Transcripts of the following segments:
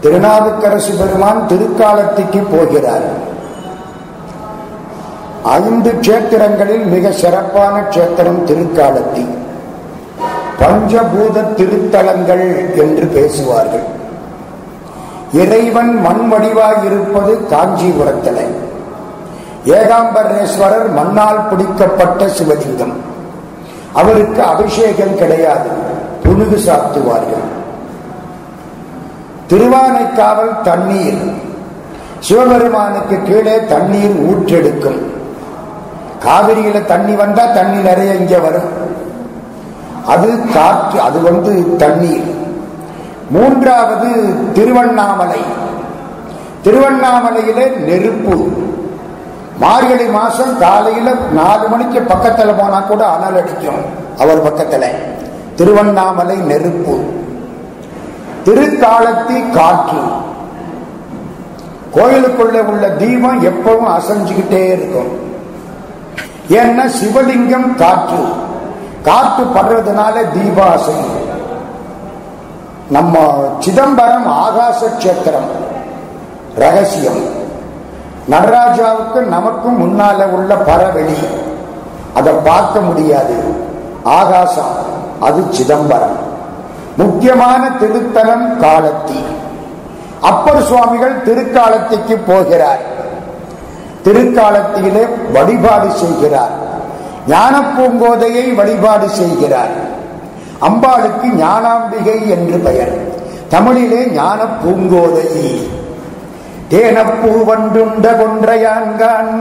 திருநாவுக்கரசு பெருமான் திருக்காலத்திற்கு போகிறார். 5 கஷேத்திரங்களில் மிக சிறப்பான கஷேத்திரம் திருக்காலத்தி. பஞ்சபூத திருத்தலங்கள் என்று பேசுவார்கள். இறைவன் மண் வடிவாய் இருப்பது காஞ்சிபுரத்தில். ஏகாம்பரேஸ்வரர் மண்ணால் பிடிக்கப்பட்ட சிவலிங்கம். அவருக்கு அபிஷேகம் கிடையாது, புனுகு சாத்துவார்கள். திருவானைக்காவல் தண்ணீர், சிவபெருமானுக்கு கீழே தண்ணீர் ஊற்றெடுக்கும். காவிரியில தண்ணி வந்தா தண்ணி நிறைய இங்க வரும், அது காற்று, அது தண்ணீர். 3வது திருவண்ணாமலை. திருவண்ணாமலையிலே நெருப்பு. மார்கழி மாசம் காலையில 4 மணிக்கு பக்கத்துல போனா கூட அனல் அடிக்கும். அவர் பக்கத்துல திருவண்ணாமலை நெருப்பு. திருக்காலத்தி காற்று. கோயிலுக்குள்ள உள்ள தீபம் எப்பவும் அசைஞ்சுக்கிட்டே இருக்கும். ஏன்னா சிவலிங்கம் காற்று, காற்று படுறதுனால தீபம் அசையும். நம்ம சிதம்பரம் ஆகாச கஷேத்திரம் ரகசியம். நடராஜாவுக்கு நமக்கும் முன்னால உள்ள பரவெளி, அதை பார்க்க முடியாது. ஆகாசம், அது சிதம்பரம். முக்கியமான திருத்தலம் காலத்தி. அப்பர் சுவாமிகள் திருக்காலத்திற்கு போகிறார். திருக்காலத்திலே வழிபாடு செய்கிறார். ஞான பூங்கோதையை வழிபாடு செய்கிறார். அம்பாளுக்கு ஞானாம்பிகை என்று பெயர். தமிழிலே ஞான பூங்கோதை. தேனப்பூ வண்டுண்ட கொன்றையான்கான்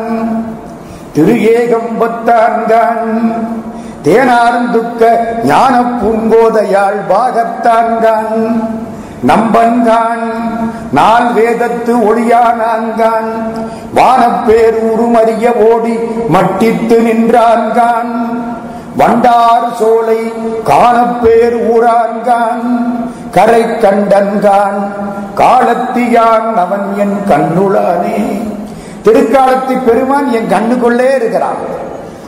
திரு ஏகம்பத்தான்கான் தேனார்ந்துக்க ஞான பூங்கோதையாள் பாகத்தான்கான் நம்பன்கான் நால் வேதத்து ஒளியானான்கான் வானப்பேரூரும் அறிய ஓடி மட்டித்து நின்றான்கான் வண்டார் சோலை காணப்பேர் ஊரான்கான் கரை கண்டன்கான் காலத்தியான் அவன் என் கண்ணுளானே. திருக்காலத்தி பெருமான் என் கண்ணுக்குள்ளே இருக்கிறான்.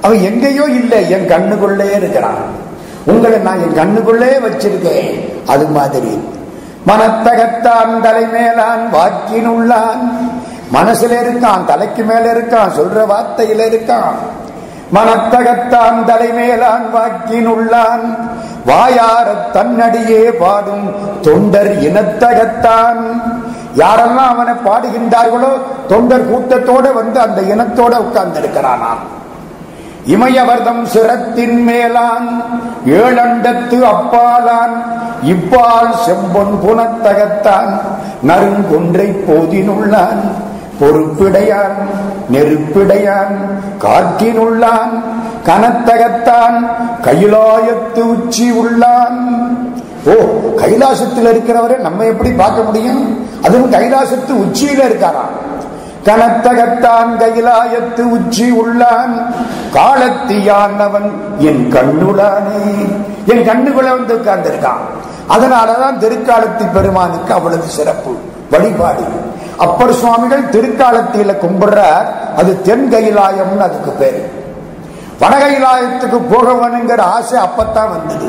அவன் எங்கேயோ இல்லை, என் கண்ணுக்குள்ளே இருக்கிறான். உங்களை நான் என் கண்ணுக்குள்ளே வச்சிருக்கேன். அது மாதிரி மனத்தகத்தான் தலைமேலான் வாக்கினுள்ளான். மனசுல இருக்கான், தலைக்கு மேல இருக்கான், சொல்ற வார்த்தையில இருக்கான். மனத்தகத்தான் தலைமேலான் வாக்கினுள்ளான் வாயார தன்னடியே பாடும் தொண்டர் இனத்தகத்தான். யாரெல்லாம் அவனை பாடுகின்றார்களோ தொண்டர் கூட்டத்தோட அந்த இனத்தோட உட்கார்ந்து இருக்கிறானாம். இமயவர்தம் சிரத்தின் மேலான் ஏழண்டத்து அப்பாலான் இப்பால் செம்பொன் புனத்தகத்தான் நறுங்குன்றை போதினுள்ளான் பொறுப்பிடையான் நெருப்பிடையான் காற்றினுள்ளான் கனத்தகத்தான் கைலாயத்து உச்சி உள்ளான். ஓ, கைலாசத்தில் இருக்கிறவரை நம்ம எப்படி பார்க்க முடியும்? அதுவும் கைலாசத்து உச்சியில இருக்காராம். கனத்தகத்தான் கைலாயத்து உச்சி உள்ளான் காலத்தியான் அவன் என் கண்ணுளானே. என் கண்ணுக்குள்ள உட்கார்ந்து இருக்கான். அதனாலதான் திருக்காலத்தி பெருமானுக்கு அவ்வளவு சிறப்பு வழிபாடு. அப்பர் சுவாமிகள் திருக்காலத்தில கும்பிடுறார். அது தென் கைலாயம்னு அதுக்கு பேரு. வடகைலாயத்துக்கு போகவனுங்கிற ஆசை அப்பத்தான் வந்தது.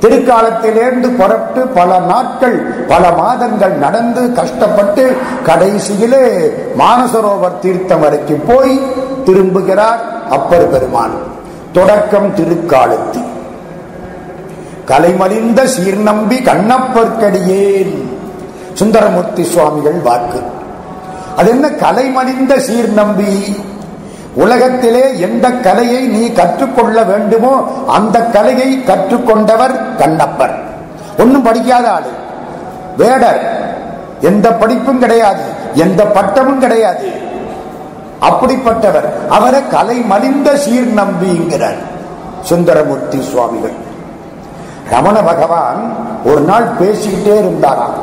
திருக்காலத்திலிருந்து புறப்பட்டு பல நாட்கள் பல மாதங்கள் நடந்து கஷ்டப்பட்டு கடைசியிலே மானசரோவர் தீர்த்தம் வரைக்கும் போய் திரும்புகிறார் அப்பர் பெருமான். தொடக்கம் திருக்காலத்தி. கலைமலிந்த சீர்நம்பி கண்ணப்பர்க்கடியேன் சுந்தரமூர்த்தி சுவாமிகள் வாக்கு. அது என்ன கலைமலிந்த சீர்நம்பி? உலகத்திலே எந்த கலையை நீ கற்றுக்கொள்ள வேண்டுமோ அந்த கலையை கற்றுக்கொண்டவர் கண்ணப்பர். ஒன்னும் படிக்காத ஆளு, வேடர், எந்த படிப்பும் கிடையாது, எந்த பட்டமும் கிடையாது. அப்படிப்பட்டவர். அவரை கலை மலிந்த சீர் நம்பிங்கிறார் சுந்தரமூர்த்தி சுவாமிகள். ரமண பகவான் ஒரு நாள் பேசிக்கிட்டே இருந்தாராம்.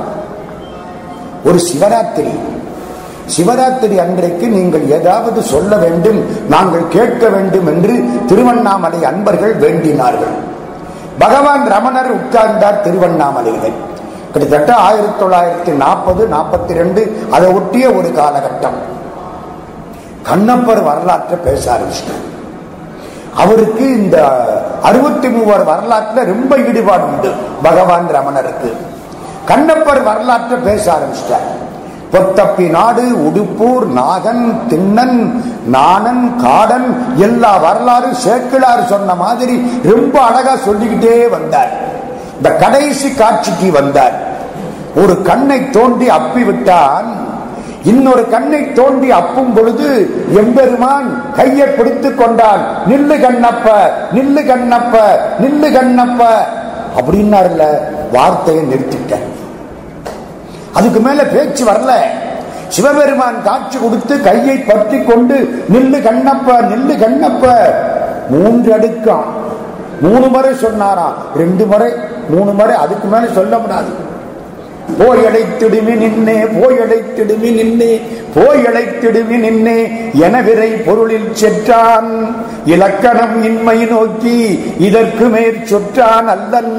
ஒரு சிவராத்திரி, சிவராத்திரி அன்றைக்கு நீங்கள் ஏதாவது சொல்ல வேண்டும், நாங்கள் கேட்க வேண்டும் என்று திருவண்ணாமலை அன்பர்கள் வேண்டினார்கள். பகவான் ரமணர் உட்கார்ந்தார் திருவண்ணாமலையில். கிட்டத்தட்ட 1940-42 அதை ஒட்டிய ஒரு காலகட்டம். கண்ணப்பர் வரலாற்றை பேச ஆரம்பிச்சிட்டார். அவருக்கு இந்த 63 வரலாற்றுல ரொம்ப ஈடுபாடு உண்டு பகவான் ரமணருக்கு. கண்ணப்பர் வரலாற்றை பேச ஆரம்பிச்சிட்டார். பொத்தப்பி நாடு, உடுப்பூர், நாகன், திண்ணன், நாணன், காடன் எல்லா வரலாறு சேக்கிழார் சொன்ன மாதிரி ரொம்ப அழகா சொல்லிக்கிட்டே வந்தார். இந்த கடைசி காட்சிக்கு வந்தார். ஒரு கண்ணை தோண்டி அப்பி விட்டான். இன்னொரு கண்ணை தோண்டி அப்பும் பொழுது எம்பெருமான் கையை பிடித்துக் கொண்டான். நில்லு கண்ணப்ப, நில்லு கண்ணப்ப, நில்லு கண்ணப்ப அப்படின்னாருல. வார்த்தையை நிறுத்திட்டேன். அதுக்கு மேல பேச்சு வரல. சிவபெருமான் காட்சி கொடுத்து கையை பற்றி கொண்டு நில்லு கண்ணப்ப, நில்லு கண்ணப்ப 3 அடுக்கம் 3 முறை சொன்னாராம். 2 முறை 3 முறை, அதுக்கு மேல சொல்ல முடியாது. போயடைத்திடுமி நின்னே, போயடைத்திடுமி நின்னே, போயடைத்திடுமி நின்னே என விரை பொருளில் செற்றான். இலக்கணம் இன்மை நோக்கி இதற்கு மேற் சொற்றான் அல்லன்.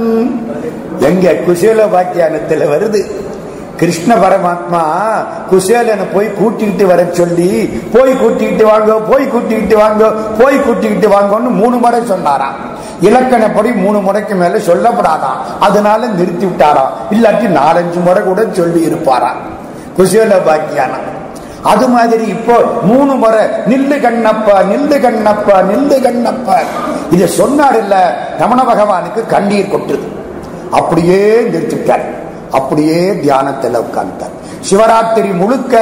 எங்க குசேல வாக்கியானத்துல வருது. கிருஷ்ண பரமாத்மா குசேலனை போய் கூட்டிக்கிட்டு வர சொல்லி, போய் கூட்டிக்கிட்டு வாங்க, போய் கூட்டிக்கிட்டு வாங்க, போய் கூட்டிக்கிட்டு வாங்கன்னு 3 முறை சொன்னாராம். இலக்கணப்படி 3 முறைக்கு மேல சொல்லப்படாதான். அதனால நிறுத்தி விட்டாராம். இல்லாட்டி 4-5 முறை கூட சொல்லி இருப்பாராம் குசேல பாக்கியானம். அது மாதிரி இப்போ 3 முறை நில்லு கண்ணப்ப, நில்லு கண்ணப்ப, நில்லு கண்ணப்ப இதை சொன்னார் இல்ல. ரமண பகவானுக்கு கண்ணீர் கொட்டுது. அப்படியே நிறுத்திட்டார். அப்படியே தியானத்தில் உட்கார்ந்தார். சிவராத்திரி முழுக்க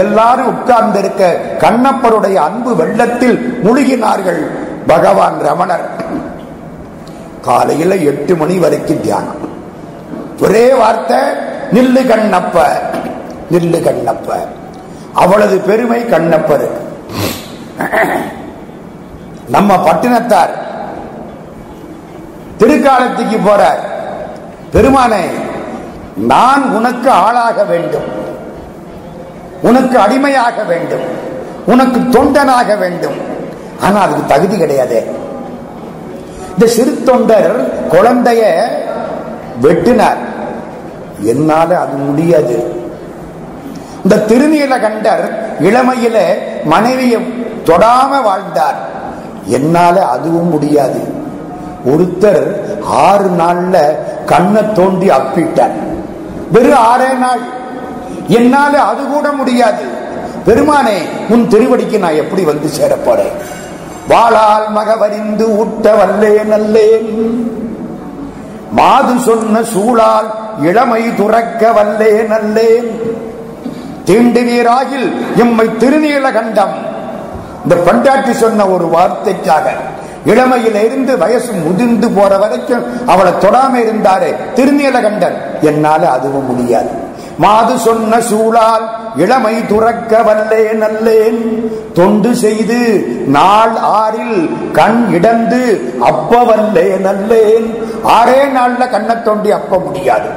எல்லாரும் உட்கார்ந்து இருக்க கண்ணப்பருடைய அன்பு வெள்ளத்தில் முழுகினார்கள் பகவான் ரமணர். காலையில 8 மணி வரைக்கும் தியானம். ஒரே வார்த்தை நில்லு கண்ணப்ப, நில்லு கண்ணப்ப. அவ்வளவு பெருமை கண்ணப்பருக்கு. நம்ம பட்டினத்தார் திருக்காலத்துக்கு போறார். பெருமானே, நான் உனக்கு ஆளாக வேண்டும், உனக்கு அடிமையாக வேண்டும், உனக்கு தொண்டனாக வேண்டும். ஆனா அதுக்கு தகுதி கிடையாது. இந்த சிறு தொண்டர் குழந்தைய வெட்டினார். என்னால அது முடியாது. இந்த திருநீலகண்டர் இளமையில மனைவியை தொடாம வாழ்ந்தார். என்னால அதுவும் முடியாது. ஒருத்தர் 6 நாள்ல கண்ணை தோண்டி அப்பிட்டார். வெறும் 6 நாள். என்னால அது கூட முடியாது. பெருமானே, உன் திருவடிக்கு நான் எப்படி வந்து சேர போறேன்? வாளால் மகவரிந்து ஊட்ட வல்லேன் அல்லேன், மாது சொன்ன சூழால் இளமை துறக்க வல்லேன் அல்லேன். தீண்டுவீராகில் எம்மை திருநீலகண்டம். இந்த பண்டாட்டி சொன்ன ஒரு வார்த்தைக்காக இளமையில இருந்து வயசு முதிர்ந்து போற வரைக்கும் அவளை தொடாம இருந்தாரு திருநீலகண்டன். என்னால அதுவும் முடியாது. மாது சொன்ன சூழால் இளமை துறக்க வல்லேன் அல்லேன், தொண்டு செய்து நாள் 6ல் கண் இடந்து அப்ப வல்லேன் அல்லேன். 6 நாள்ல கண்ணை தோண்டி அப்ப முடியாது.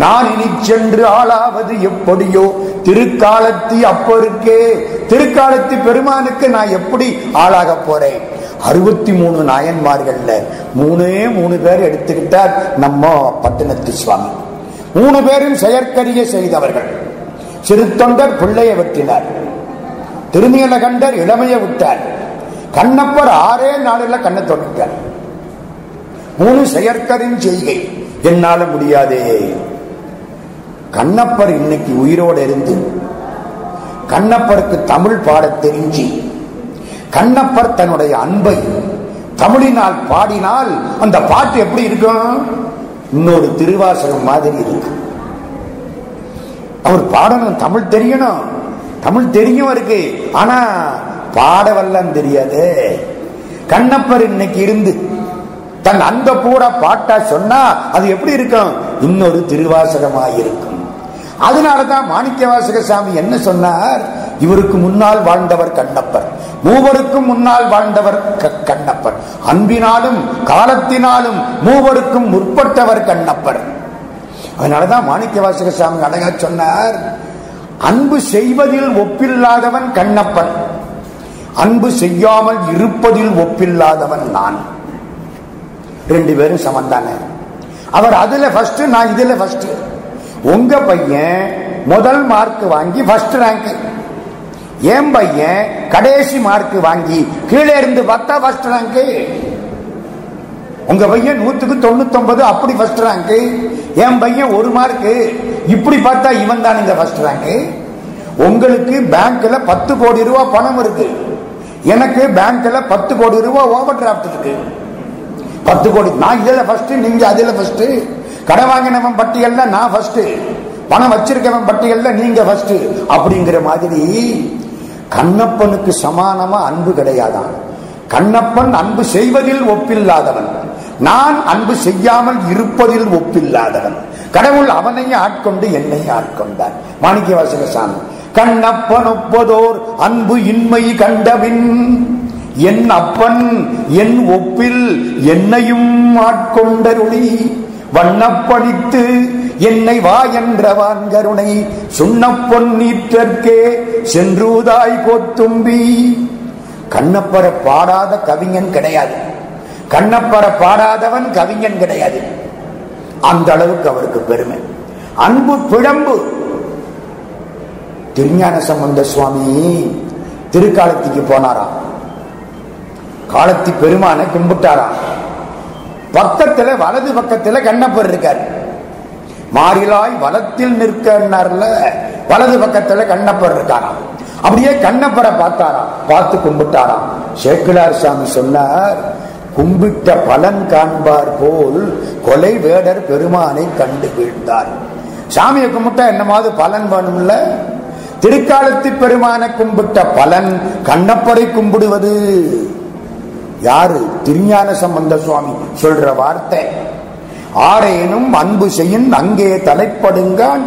நான் இனி சென்று ஆளாவது எப்படியோ திருக்காலத்தி அப்பருக்கே. திருக்காலத்தி பெருமானுக்கு நான் எப்படி ஆளாக போறேன்? 63 நாயன்மார்கள்ல 3 பேர் எடுத்துக்கிட்டார் நம்ம பட்டினத்து சுவாமி. 3 பேரும் செயற்கரிய செய்தவர்கள். சிறு தொண்டர் பிள்ளைய வெட்டினார். திருநீலகண்டர் இளமைய விட்டார். கண்ணப்பர் 6 நாளில் கண்ணை தோண்டிட்டார். 3 செயற்கரின் செய்கை. என்னால முடியாதே. கண்ணப்பர் இன்னைக்கு உயிரோடு இருந்து, கண்ணப்பருக்கு தமிழ் பாட தெரிஞ்சு, கண்ணப்பர் தன்னுடைய அன்பை தமிழினால் பாடினால் அந்த பாட்டு எப்படி இருக்கும்? இன்னொரு திருவாசகம் மாதிரி இருக்கு. அவர் பாடணும், தமிழ் தெரியணும். தமிழ் தெரியும் இருக்கு, ஆனா பாடவெல்லாம் தெரியாது. கண்ணப்பர் இன்னைக்கு இருந்து தன் அந்த பூரா பாட்டா சொன்னா அது எப்படி இருக்கும்? இன்னொரு திருவாசகமாயிருக்கும். அதனாலதான் மாணிக்கவாசக சாமி என்ன சொன்னார்? இவருக்கு முன்னால் வாழ்ந்தவர் கண்ணப்பர், 3 முன்னால் வாழ்ந்தவர் கண்ணப்பர், அன்பினாலும் காலத்தினாலும் 3 முற்பட்டவர் கண்ணப்பர். அதனாலதான் மாணிக்கவாசக சாமி அழகா சொன்னார், அன்பு செய்வதில் ஒப்பில்லாதவன் கண்ணப்பன், அன்பு செய்யாமல் இருப்பதில் ஒப்பில்லாதவன் நான். 2 பேரும் சமந்தானே. அவர் அதுல ஃபர்ஸ்ட், நான் இதுல ஃபர்ஸ்ட். உங்க பையன் முதல் மார்க் வாங்கி ஃபர்ஸ்ட் ரேங்க், என் பையன் கடைசி மார்க் வாங்கி கீழே இருந்து பார்த்தா ஃபர்ஸ்ட் ரேங்க். உங்க பையன் 100க்கு 99 அப்படி ஃபர்ஸ்ட் ரேங்க், என் பையன் 1 மார்க், இப்படி பார்த்தா இவன் தான் இங்க ஃபர்ஸ்ட் ரேங்க். உங்களுக்கு பேங்க்ல 10 கோடி ரூபாய் பணம் இருக்கு, எனக்கு பேங்க்ல 10 கோடி ரூபாய் ஓவர் டிராப்ட் இருக்கு. 10 கோடி, நான் இதுல ஃபர்ஸ்ட், நீங்க அதுல ஃபர்ஸ்ட். கடை வாங்கினவன் பட்டியல்ல நான் ஃபர்ஸ்ட், பணம் வச்சிருக்கவன் பட்டியல்ல நீங்க ஃபர்ஸ்ட். அப்படிங்கிற மாதிரி கண்ணப்பனுக்கு சமானமா அன்பு கிடையாதான். கண்ணப்பன் அன்பு செய்வதில் ஒப்பில்லாதவன், நான் அன்பு செய்யாமல் இருப்பதில் ஒப்பில்லாதவன். கடவுள் அவனையும் ஆட்கொண்டு என்னை ஆட்கொண்டார். மாணிக்கவாசக சாமி, கண்ணப்பன் ஒப்பதோர் அன்பு இன்மை கண்டபின் என் அப்பன் என் ஒப்பில் என்னையும் ஆட்கொண்டருளி வண்ணப்பணித்து என்னை வா என்றவான் கருணை சுண்ணப்பொன் நீற்றற்கே சென்றூதாய் கோத்தும்பி. கண்ணப்பரை பாடாத கவிஞன் கிடையாது, கண்ணப்பரை பாடாதவன் கவிஞன் கிடையாது. அந்த அளவுக்கு அவருக்கு பெருமை. அன்பு பிழம்பு. திருஞான சம்பந்த சுவாமி திருக்காலத்திக்கு போனாராம், காலத்தி பெருமானை கும்பிட்டாராம். பக்கத்துல வலது பக்கத்துல கண்ணப்பர் இருக்கார். மாறிலாய் வலத்தில் நிற்கனார்ல, வலது பக்கத்துல கண்ணப்பர் இருக்காராம். அப்படியே கண்ணப்பரை பார்த்தாராம், பார்த்து கும்பிட்டாராம். சேக்கிழார் சாமி சொன்னார், கும்பிட்ட பலன் காண்பார் போல் கொலை வேடர் பெருமானை கண்டு வீழ்ந்தார். சாமியை கும்பிட்டா என்னமாவது பலன் வேணும்ல. திருக்காலத்தி பெருமானை கும்பிட்ட பலன் கண்ணப்பரை கும்பிடுவது. யாரு? திருஞான சம்பந்த சுவாமி சொல்ற வார்த்தை. ஆரேனும் அன்பு செய்யும் அங்கே தலைப்படுங்கான்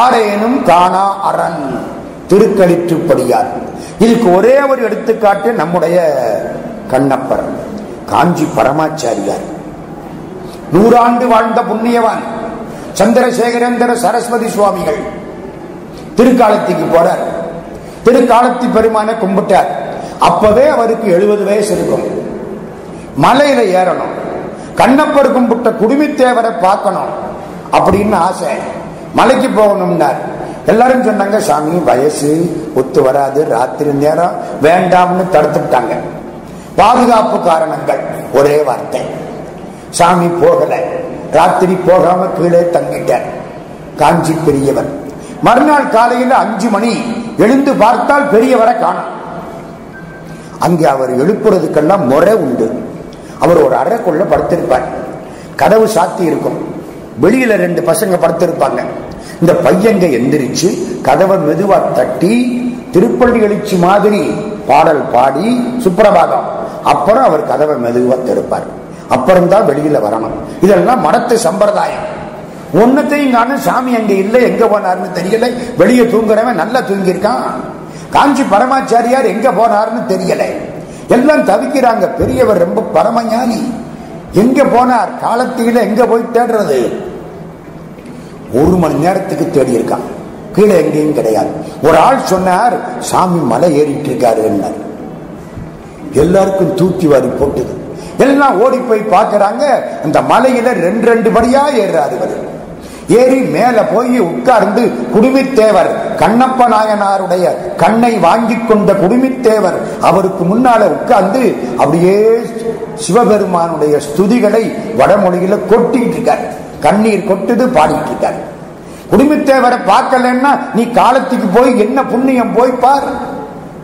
ஆரேனும் காணா அரண். திருக்களிற்றுப்படியார். இதுக்கு ஒரே ஒரு எடுத்துக்காட்டு நம்முடைய கண்ணப்பர். காஞ்சி பரமாச்சாரியார் 100 ஆண்டு வாழ்ந்த புண்ணியவான். சந்திரசேகரேந்திர சரஸ்வதி சுவாமிகள் திருக்காலத்திக்கு போறார். திருக்காலத்தி பெருமானை கும்பிட்டார். அப்பவே அவருக்கு 70 வயசு இருக்கும். மலையில ஏறணும், கண்ணப்பர் கும்பிட்ட குடுமித்தேவரை பார்க்கணும் அப்படின்னு ஆசை. மலைக்கு போகணும்னார். எல்லாரும் சொன்னாங்க, சாமி வயசு ஒத்து வராது, ராத்திரி நேரம் வேண்டாம்னு தடுத்துட்டாங்க. பாதுகாப்பு காரணங்கள். ஒரே வார்த்தை, சாமி போகல. ராத்திரி போகாம கீழே தங்கிட்டார். காஞ்சி பெரியவர். மறுநாள் காலையில் 5 மணி எழுந்து பார்த்தால் பெரியவரை காணும். அங்கே அவர் எழுப்புறதுக்கெல்லாம் முறை உண்டு. அவர் ஒரு அறைக்குள்ள படுத்திருப்பார், கதவு சாத்தி இருக்கும், வெளியில 2 பசங்க படுத்திருப்பாங்க. இந்த பையங்க எந்திரிச்சு கதவை மெதுவா தட்டி திருப்பள்ளி எழுச்சி மாதிரி பாடல் பாடி சுப்பிரபாதம், அப்புறம் அவர் கதவை மெதுவா திறப்பார். அப்புறம் தான் வெளியில வரணும். இதெல்லாம் மடத்து சம்பிரதாயம். ஒன்னத்தையும் காணும். சாமி அங்க இல்லை, எங்க போனார்னு தெரியல. வெளியே தூங்குறவன் நல்லா தூங்கியிருக்கான். காஞ்சி பரமாச்சாரியார் எங்க போனார்னு தெரியல. எல்லாம் தவிக்கிறாங்க. பெரியவர் ரொம்ப பரமஞானி, எங்க போனார்? காலத்தில எங்க போய் தேடுறது? 1 மணி நேரத்துக்கு தேடி இருக்கான். கீழே எங்கேயும் கிடையாது. ஒரு ஆள் சொன்னார், சாமி மலை ஏறிட்டு இருக்காரு. எல்லாருக்கும் தூக்கி வாரி போட்டுது. எல்லாம் ஓடி போய் பார்க்கிறாங்க. அந்த மலையில 2 படியா ஏறாரு. ஏறி மேல போய் உட்கார்ந்து குடுமித்தேவர், கண்ணப்ப நாயனாருடைய கண்ணை வாங்கி கொண்ட குடுமித்தேவர் அவருக்கு முன்னால உட்கார்ந்து அப்படியே சிவபெருமானுடைய ஸ்துதிகளை வடமொழியில கொட்டிட்டு இருக்காரு. கண்ணீர் கொட்டுது, பாடிட்டு இருக்காரு. குடுமித்தேவரை பார்க்கலன்னா நீ காலத்துக்கு போய் என்ன புண்ணியம் போய் பார்.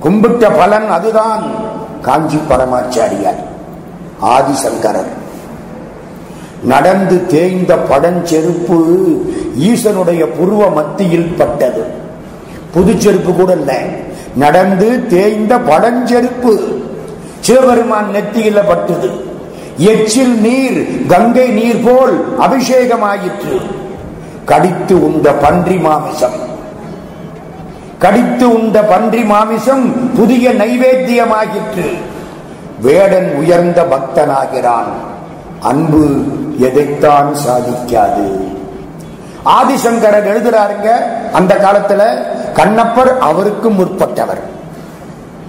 கும்பிட்ட பலன் அதுதான். காஞ்சி பரமாச்சாரியார், ஆதிசங்கரர். நடந்து தேய்ந்த படஞ்செருப்பு ஈசனுடைய புருவ மத்தியில் பட்டது. புதுச்செருப்பு கூட இல்ல, நடந்து தேய்ந்த படஞ்செருப்பு சிவபெருமான் நெத்தியில பட்டது. எச்சில் நீர் கங்கை நீர் போல் அபிஷேகமாயிற்று. கடித்து உண்ட பன்றி மாமிசம், கடித்து உண்ட பன்றி மாமிசம் புதிய நைவேத்தியமாகிற்று. வேடன் உயர்ந்த பக்தனாகிறான். அன்பு எதைத்தான் சாதிக்காது. ஆதிசங்கரர் எழுதுறாருங்க. அந்த காலத்துல கண்ணப்பர் அவருக்கும் முற்பட்டவர்,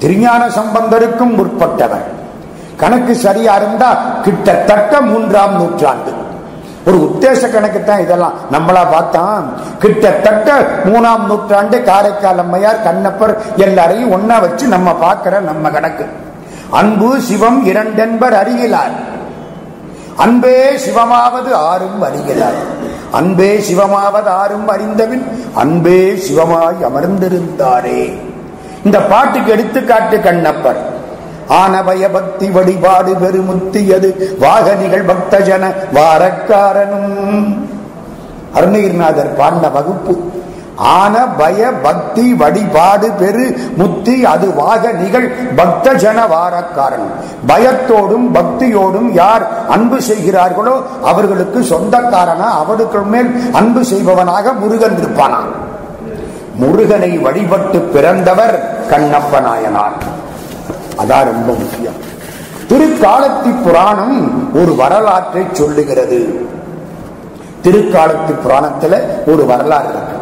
திருஞான சம்பந்தருக்கும் முற்பட்டவர். கணக்கு சரியா இருந்தா கிட்டத்தட்ட 3ஆம் நூற்றாண்டு. ஒரு உத்தேச கணக்கு தான் இதெல்லாம். நம்மளா பார்த்தோம், கிட்டத்தட்ட 3ஆம் நூற்றாண்டு. காரைக்கால் அம்மையார், கண்ணப்பர் எல்லாரையும் ஒன்னா வச்சு நம்ம பார்க்கிற நம்ம கணக்கு. அன்பு சிவம் 2 அறிகிறார். அன்பே சிவமாவது ஆறும் அறிகிறார். அன்பே சிவமாவது ஆறும் அறிந்தபின் அன்பே சிவமாய் அமர்ந்திருந்தாரே. இந்த பாட்டுக்கு எடுத்துக்காட்டு கண்ணப்பர். ஆனபய பக்தி வழிபாடு பெருமுத்தியது வாகனிகள் பக்தஜன வாரக்காரனும். அருணகிரிநாதர் பாண்ட வகுப்பு. ஆன பய பக்தி வழிபாடு பெரு முத்தி அது வாகனிகள் பக்தஜன வாரக்காரன். பயத்தோடும் பக்தியோடும் யார் அன்பு செய்கிறார்களோ அவர்களுக்கு சொந்தக்காரனா, அவருக்கு மேல் அன்பு செய்பவனாக முருகன் இருப்பானா. முருகனை வழிபட்டு பிறந்தவர் கண்ணப்ப நாயனார். அதான் ரொம்ப முக்கியம். திருக்காலத்தி புராணம் ஒரு வரலாற்றை சொல்லுகிறது. திருக்காலத்தி புராணத்துல ஒரு வரலாறு இருக்கு.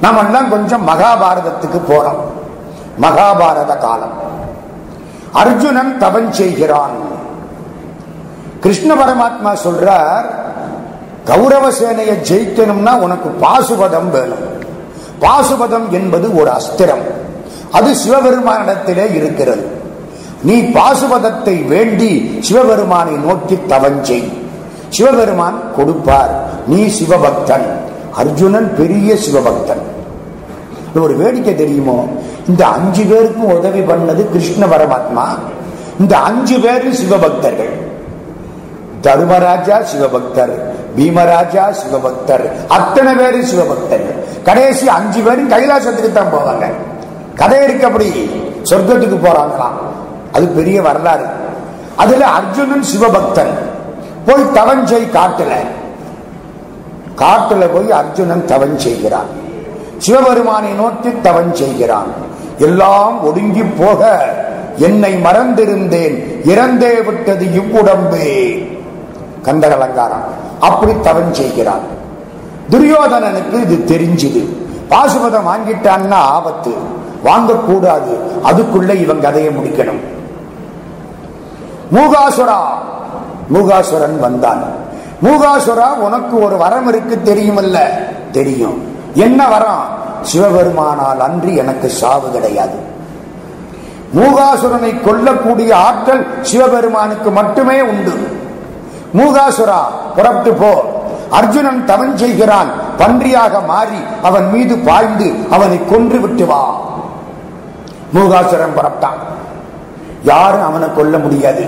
நாம எல்லாம் கொஞ்சம் மகாபாரதத்துக்கு போறோம். மகாபாரத காலம். அர்ஜுனன் தவம் செய்கிறான். கிருஷ்ண பரமாத்மா சொல்றார், கௌரவ சேனையை ஜெயிக்கணும்னா உனக்கு பாசுபதம் வேணும். பாசுபதம் என்பது ஒரு அஸ்திரம். அது சிவபெருமானிடத்திலே இருக்கிறது. நீ பாசுபதத்தை வேண்டி சிவபெருமானை நோக்கி தவம் செய். சிவபெருமான் கொடுப்பார். நீ சிவபக்தன். அர்ஜுனன் பெரிய சிவபக்தன். ஒரு வேடிக்கை தெரியுமோ, இந்த 5 பேருக்கும் உதவி பண்ணது கிருஷ்ண பரமாத்மா. இந்த 5 பேரும் சிவபக்தர்கள். தர்மராஜா சிவபக்தர், பீமராஜா சிவபக்தர், அத்தனை பேரும் சிவபக்தர்கள். கடைசி 5 பேரும் கைலாசத்துக்கு தான் போவாங்க. கதை இருக்கு, அப்படி சொர்க்கத்துக்கு போறாங்களாம். அது பெரிய வரலாறு. அதுல அர்ஜுனன் சிவபக்தன். போய் தவஞ்சை காட்டுல போய் அர்ஜுனன் தவம் செய்கிறான். சிவபெருமானை நோக்கி தவம் செய்கிறான். எல்லாம் ஒடுங்கி போக என்னை மறந்திருந்தேன், இறந்தே விட்டது இவ்வுடம்பே. கந்தர் அலங்காரம். அப்படி தவம் செய்கிறான். துரியோதனனுக்கு இது தெரிஞ்சுது. பாசுபதம் வாங்கிட்டான்னா ஆபத்து, வாங்கக்கூடாது. அதுக்குள்ள இவன் கதையை முடிக்கணும். மூகாசுரன் வந்தான். மூகாசுரா, உனக்கு ஒரு வரம் இருக்கு தெரியுமல்ல? தெரியும். என்ன வரம்? சிவபெருமானால் அன்றி எனக்கு சாவு கிடையாது. மூகாசுரனை கொல்லக்கூடிய ஆற்றல் சிவபெருமானுக்கு மட்டுமே உண்டு. மூகாசுரா, புறப்பட்டு போ. அர்ஜுனன் தவம் செய்கிறான். பன்றியாக மாறி அவன் மீது பாய்ந்து அவனை கொன்று விட்டு வா. மூகாசுரன் புறப்பட்டான். யாரும் அவனை கொல்ல முடியாது.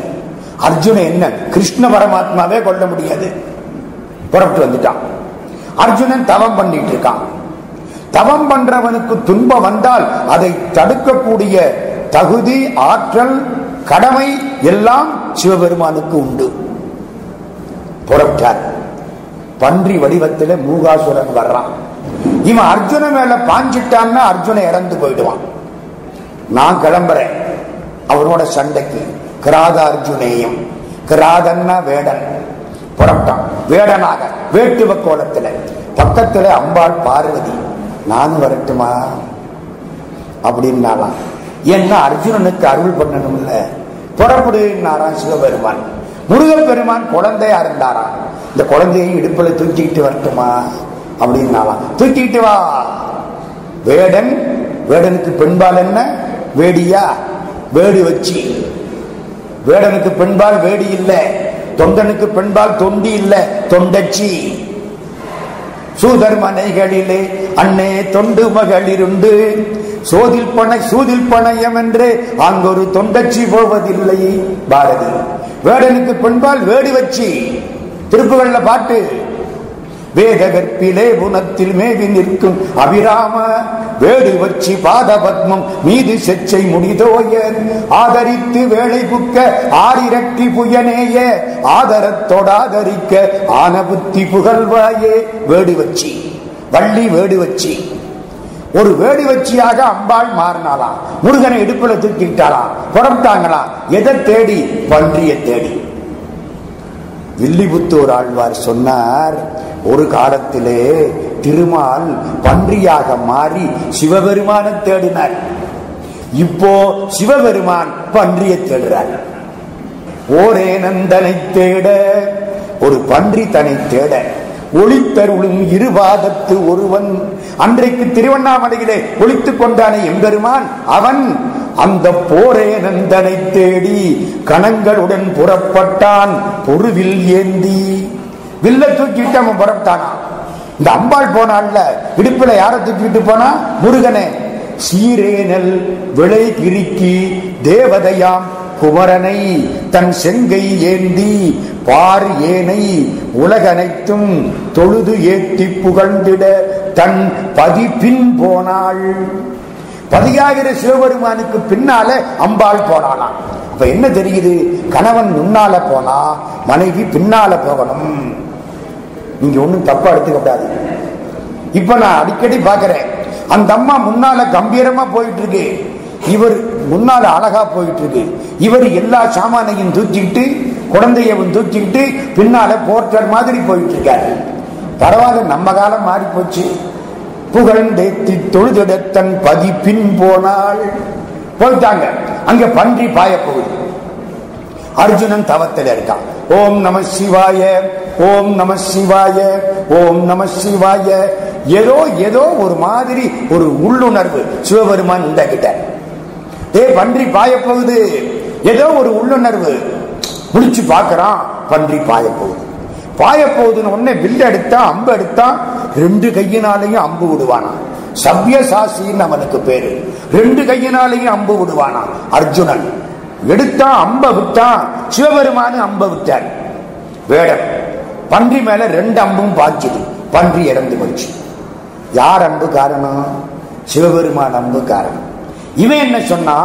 அர்ஜுனன் என்ன, கிருஷ்ண பரமாத்மாவே கொல்ல முடியாது. புறப்பட்டு வந்துட்டான். அர்ஜுனன் தவம் பண்ணிட்டு இருக்கான். தவம் பண்றவனுக்கு துன்பம் வந்தால் அதை தடுக்கக்கூடிய தகுதி, ஆற்றல், கடமை எல்லாம் சிவபெருமானுக்கு உண்டு. புறப்பட்டார். பன்றி வடிவத்தில் மூகாசுரன் வர்றான். இவன் அர்ஜுன மேல பாஞ்சிட்டான்னா அர்ஜுனன் இறந்து போயிடுவான். நான் கிளம்புறேன் அவனோட சண்டைக்கு. கிராத அர்ஜுனேயம். கிராதன்னா வேடன். புறப்பட்டான் வேடனாக, வேட்டுவ கோலத்துல. பக்கத்துல அம்பாள் பார்வதி. நானும் வரட்டுமா அப்படின்னாலாம். ஏன்னா அர்ஜுனனுக்கு அருள் பண்ணணும்ல. புறப்படுனாராம் சிவபெருமான். முருகப்பெருமான் குழந்தையா இருந்தாராம். இந்த குழந்தையை இடுப்புல தூக்கிட்டு வரட்டுமா அப்படின்னாலாம். தூக்கிட்டு வா. வேடன். வேடனுக்கு பெண்பால் என்ன? வேடியா? வேடு வச்சு. வேடனுக்கு பெண்பால் வேடி இல்லை. தொண்டனுக்கு பெண்பால் தொண்டி இல்லை, தொண்டச்சி. சூதர்மனைகளிலே அன்னே தொண்டு மகளிருண்டு சூதில் பணையம் என்று அங்கொரு தொண்டச்சி போவதில்லை. பாரதி. வேடனுக்கு பெண்பால் வேடி வச்சு. திருப்புகள்ல பாட்டு. வேத கற்பிலே புனத்தில் மேவி நிற்கும் அபிராம வேடு வச்சி பாத பத்மம் மீது செச்சை முடிதோய ஆதரித்து வேளை புக்க ஆரிரட்டி புயனேய ஆதரத்தோடாதரிக்க ஆன புத்தி புகழ்வாயே. வேடு வச்சி. வள்ளி வேடு வச்சி. ஒரு வேடு வச்சியாக அம்பாள் மாறினாலாம். முருகனை இடுப்புல தூக்கிட்டாலாம். புறப்பட்டாங்களாம். எதை தேடி? பன்றியை தேடி. வில்லிபுத்தூர் ஆழ்வார் சொன்னார், ஒரு காலத்திலே திருமால் பன்றியாக மாறி சிவபெருமான தேடினார். இப்போ சிவபெருமான் பன்றியை தேடுறார். ஓரே நந்தனை தேட, ஒரு பன்றி தன்னை தேட ஒளித்தருளும் இருபாதத்து ஒருவன். அன்றைக்கு திருவண்ணாமலையிலே ஒளித்துக் கொண்டானே எம்பெருமான், அவன் அந்த போரே நந்தனை தேடி கணங்களுடன் புறப்பட்டான் பொருவில் ஏந்தி. வில்ல தூக்கிட்டு அவன் புறப்பட்டானா. இந்த அம்பாள் போனால இடுப்புல யார தூக்கிட்டு போனா? முருகனே. சீரேனல் விளை கிரிக்கி தேவதையாம் குமரனை தன் செங்கை ஏந்தி பார் ஏனை உலகனைத்தும் தொழுது ஏத்தி புகழ்ந்திட தன் பதிப்பின் போனாள். பதியாகிற சிவபெருமானுக்கு பின்னால அம்பாள் போனாளாம். அப்ப என்ன தெரியுது? கணவன் முன்னால போனா மனைவி பின்னால போகணும். நீங்க ஒண்ணும் தப்பா எடுத்துக்கூடாது. இப்ப நான் அடிக்கடி பாக்குறேன், அந்த அம்மா முன்னால கம்பீரமா போயிட்டு இருக்கு, இவர் முன்னால அழகா போயிட்டு இருக்கு. இவர் எல்லா சாமானையும் தூக்கிட்டு குழந்தையவும் தூக்கிட்டு பின்னால போர்ட்டர் மாதிரி போயிட்டு இருக்காரு. பரவாயில்ல, நம்ம காலம் மாறி போச்சு. புகழ்ந்தேத்தி தொழுதெடுத்தன் பதிப்பின் போனாள். போயிட்டாங்க. அங்க பன்றி பாய போகுது. அர்ஜுனன் தவத்தில் இருக்கான். ஓம் நம சிவாய, ஓம் நம சிவாய, ஓம் நம சிவாய. ஏதோ ஏதோ ஒரு மாதிரி ஒரு உள்ளுணர்வு சிவபெருமான் இந்த கிட்ட. பன்றி பாய போகுது, ஏதோ ஒரு உள்ளுணர்வு. முடிச்சு பாக்குறான், பன்றி பாய போகுது. பாய போகுதுன்னு உடனே வில்ல எடுத்தா, அம்பு எடுத்தா, ரெண்டு கையினாலையும் அம்பு விடுவானா. சவ்யசாசின்னு அவனுக்கு பேரு. ரெண்டு கையினாலையும் அம்பு விடுவானா அர்ஜுனன். எடுத்தான், அம்ப விட்டான். சிவபெருமானு அம்ப விட்டார். வேடம் பன்றி மேல ரெண்டு அம்பும் பாய்ச்சுது. பன்றி இறந்து போச்சு. யார் அம்பு காரணம்? சிவபெருமான் அம்பு காரணம். இவன் என்ன சொன்னா,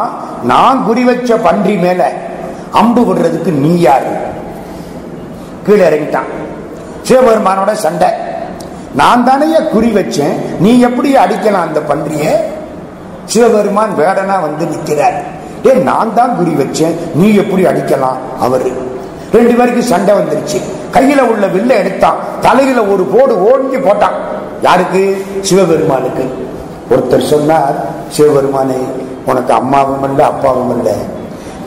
நான் குறி வச்ச பன்றி மேல அம்பு விடுறதுக்கு நீ யாரு? கீழே இறங்கிட்டான். சிவபெருமானோட சண்டை. நான் தானே குறி வச்சேன், நீ எப்படி அடிக்கலாம் அந்த பன்றிய? சிவபெருமான் வேடனா வந்து நிற்கிறார். நான் தான் குறி வச்சேன், நீ எப்படி அடிக்கலாம்? அவரு ரெண்டு பேருக்கு சண்டை வந்துருச்சு. கையில உள்ள வில்ல எடுத்தான், தலையில ஒரு போடு ஓங்கி போட்டான். யாருக்கு? சிவபெருமானுக்கு. ஒருத்தர் சொன்னார், சிவபெருமானே உனக்கு அம்மாவும் இல்ல அப்பாவும் இல்ல,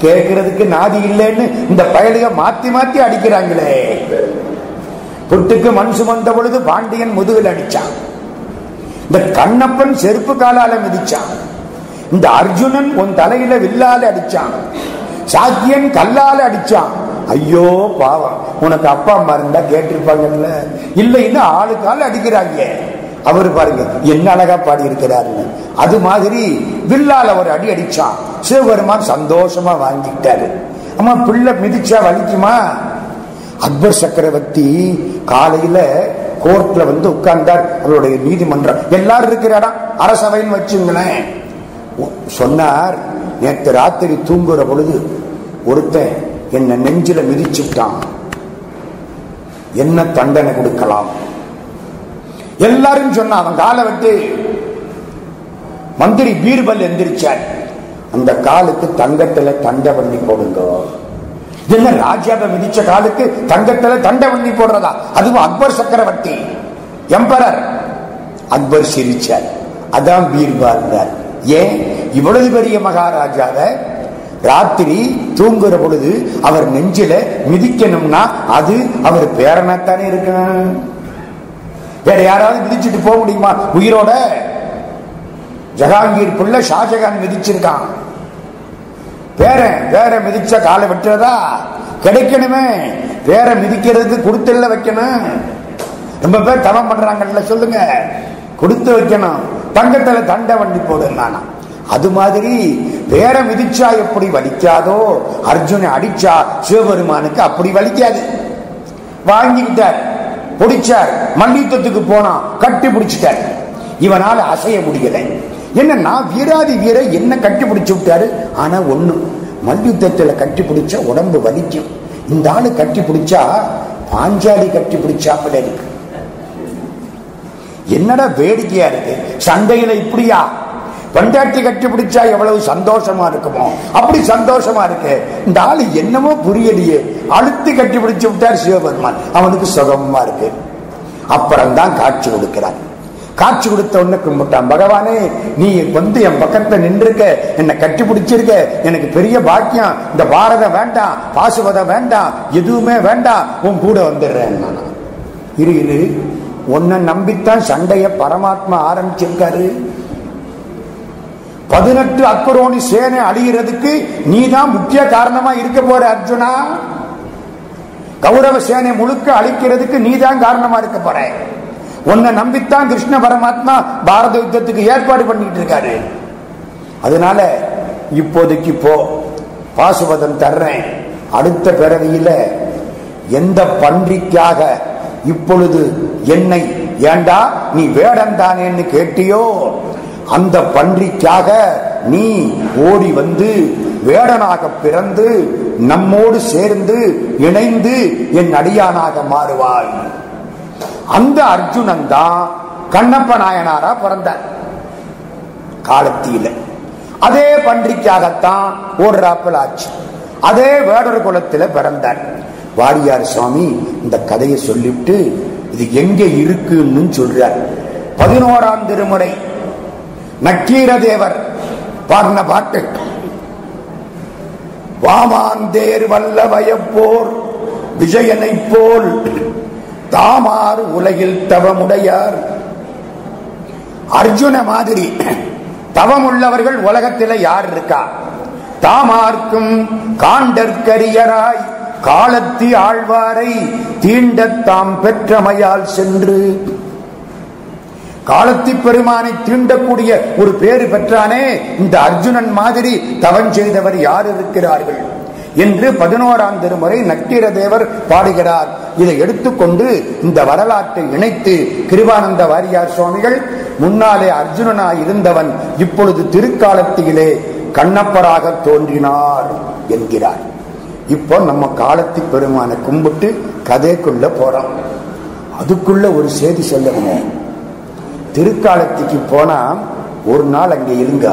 கேட்கறதுக்கு நாதி இல்லைன்னு இந்த பயலுக மாத்தி மாத்தி அடிக்கிறாங்களே. புட்டுக்கு மண் சுமந்த பொழுது பாண்டியன் முதுகில் அடிச்சான். இந்த கண்ணப்பன் செருப்பு காலால மிதிச்சான். இந்த அர்ஜுனன் உன் தலையில வில்லால அடிச்சான். சாக்கியன் கல்லால அடிச்சான். ஐயோ பாவம், உனக்கு அப்பா அம்மா இருந்தா கேட்டிருப்பாங்கல்ல. இல்லைன்னு ஆளுக்கால அடிக்கிறாங்க. அவரு பாருங்க என்ன அழகா பாடி இருக்கிறாருன்னு. அது மாதிரி வில்லால ஒரு அடி அடிச்சான். சிவபெருமான் சந்தோஷமா வாங்கிட்டாரு. அம்மா பிள்ளை மிதிச்சா வலிக்குமா? அக்பர் சக்கரவர்த்தி காலையில கோர்ட்ல வந்து உட்கார்ந்தார். அவருடைய நீதிமன்றம் எல்லாரும் இருக்கிற இடம், அரசவைன்னு வச்சுங்களேன். சொன்னார், நேற்று ராத்திரி தூங்குற பொழுது ஒருத்தன் என்ன நெஞ்சில மிதிச்சுட்டான், என்ன தண்டனை கொடுக்கலாம்? எல்லாரும் சொன்ன. அவன் காலை விட்டு மந்திரி பீர்பல் எந்திரிச்சார். அந்த காலுக்கு தங்கத்துல தண்டை பண்ணி போடுங்க. என்ன ராஜாவை மிதிச்ச காலுக்கு தங்கத்துல தண்டை பண்ணி போடுறதா? அதுவும் அக்பர் சக்கரவர்த்தி, எம்பரர். அக்பர் சிரிச்சார். அதான் பீர்பால். ஏன் இவ்வளவு பெரிய மகாராஜாவை ராத்திரி தூங்குற பொழுது அவர் நெஞ்சில மிதிக்கணும்னா அது அவர் பேரனாத்தானே இருக்கணும். வேற யாராவது மிதிச்சுட்டு போக முடியுமா உயிரோட? ஜஹாங்கீர் புள்ள ஷாஜகான் மிதிச்சிருக்கான். பேர மிதிச்ச காலை வெட்டுறதா? கிடைக்கணுமே. பேர மிதிக்கிறதுக்கு கொடுத்துல வைக்கணும். ரொம்ப பேர் தவம் பண்றாங்கல்ல, சொல்லுங்க, கொடுத்து வைக்கணும். தங்கத்துல தண்டை வண்டி போடுனானா. அது மாதிரி பேர மிதிச்சா எப்படி வலிக்காதோ, அர்ஜுனை அடிச்சா சிவபெருமானுக்கு அப்படி வலிக்காது. வாங்கிட்டார், பிடிச்சார், மல்யுத்தத்துக்கு போனா கட்டி பிடிச்சிட்டார். இவனால அசைய முடியல. என்னன்னா வீராதி வீர என்ன கட்டி பிடிச்சு விட்டாரு. ஆனா ஒண்ணு, மல்யுத்தத்துல கட்டி பிடிச்சா உடம்பு வலிக்கும். இந்த ஆளு கட்டி பிடிச்சா பாஞ்சாலி கட்டி பிடிச்சாப்புல இருக்கு. என்னடா வேடிக்கையா இருக்கு. சண்டையில இப்படியா? பண்டாட்டி கட்டி பிடிச்சா எவ்வளவு சந்தோஷமா இருக்குமோ அப்படி சந்தோஷமா இருக்கு. இந்த ஆளு என்னமோ புரியலையே, அழுத்தி கட்டி பிடிச்சு விட்டார் சிவபெருமான். அவனுக்கு சுகமா இருக்கு. அப்புறம்தான் காட்சி கொடுக்கிறார். காட்சி கொடுத்த உடனே கும்பிட்டான். பகவானே, நீ வந்து என் பக்கத்துல நின்றுக்க, என்னை கட்டி பிடிச்சிருக்க, எனக்கு பெரிய பாக்கியம். இந்த பாரதம் வேண்டாம், பாசுவதம் வேண்டாம், எதுவுமே வேண்டாம், உன் கூட வந்துடுறேன். இரு, உன்னை நம்பித்தான் சண்டைய பரமாத்மா ஆரம்பிச்சிருக்காரு. 18 அக்குரோணி சேனை அழிகிறதுக்கு நீதான் முக்கிய காரணமா இருக்க போற அர்ஜுனா. கௌரவ சேனை முழுக்க அழிக்கிறதுக்கு நீதான் காரணமா இருக்க போற. உன்னை நம்பித்தான் கிருஷ்ண பரமாத்மா பாரத யுத்தத்துக்கு ஏற்பாடு பண்ணிட்டு இருக்காரு. அதனால இப்போதைக்கு போ, பாசுபதம் தர்றேன். அடுத்த பிறவியில எந்த பன்றிக்காக இப்பொழுது என்னை ஏண்டா நீ வேடம் தானேன்னு கேட்டியோ, அந்த பன்றிக்காக நீ ஓடி வந்து வேடனாக பிறந்து நம்மோடு சேர்ந்து இணைந்து என் அடியானாக மாறுவாய். அந்த அர்ஜுனன் தான் கண்ணப்ப நாயனாரா பிறந்தார் காலத்தில. அதே பன்றிக்காகத்தான் ஓடுறாப்பல் ஆச்சு. அதே வேடர் குலத்தில் பிறந்தார். வாரியார் சுவாமி இந்த கதையை சொல்லிவிட்டு இது எங்க இருக்குன்னு சொல்றார். 11ஆம் திருமுறை நக்கீரதேவர் பாடின பாட்டு. வாமாந்தேர் வல்ல வயப்போர் விஜயனை போல் தாமார் உலகில் தவமுடையார். அர்ஜுன மாதிரி தவம் உள்ளவர்கள் உலகத்தில் யார் இருக்கா? தாமார்க்கும் காண்டற்கரியராய் காலத்தி ஆழ்வாரை தீண்டத்தாம் பெற்றமையால் சென்று. காலத்தி பெருமானை தீண்டக்கூடிய ஒரு பேரு பெற்றானே, இந்த அர்ஜுனன் மாதிரி தவம் செய்தவர் யார் இருக்கிறார்கள் என்று 11ஆம் திருமுறை நக்கீரதேவர் பாடுகிறார். இதை எடுத்துக்கொண்டு இந்த வரலாற்றை இணைத்து கிருபானந்த வாரியார் சுவாமிகள் முன்னாலே அர்ஜுனனாய் இருந்தவன் இப்பொழுது திருக்காலத்திலே கண்ணப்பராக தோன்றினார் என்கிறார். இப்போ நம்ம காலத்தி பெருமானை கும்பிட்டு கதைக்குள்ள போறோம். அதுக்குள்ள ஒரு செய்தி சொல்லணுமே. திருக்காலத்துக்கு போனா ஒரு நாள் அங்கே இருங்க,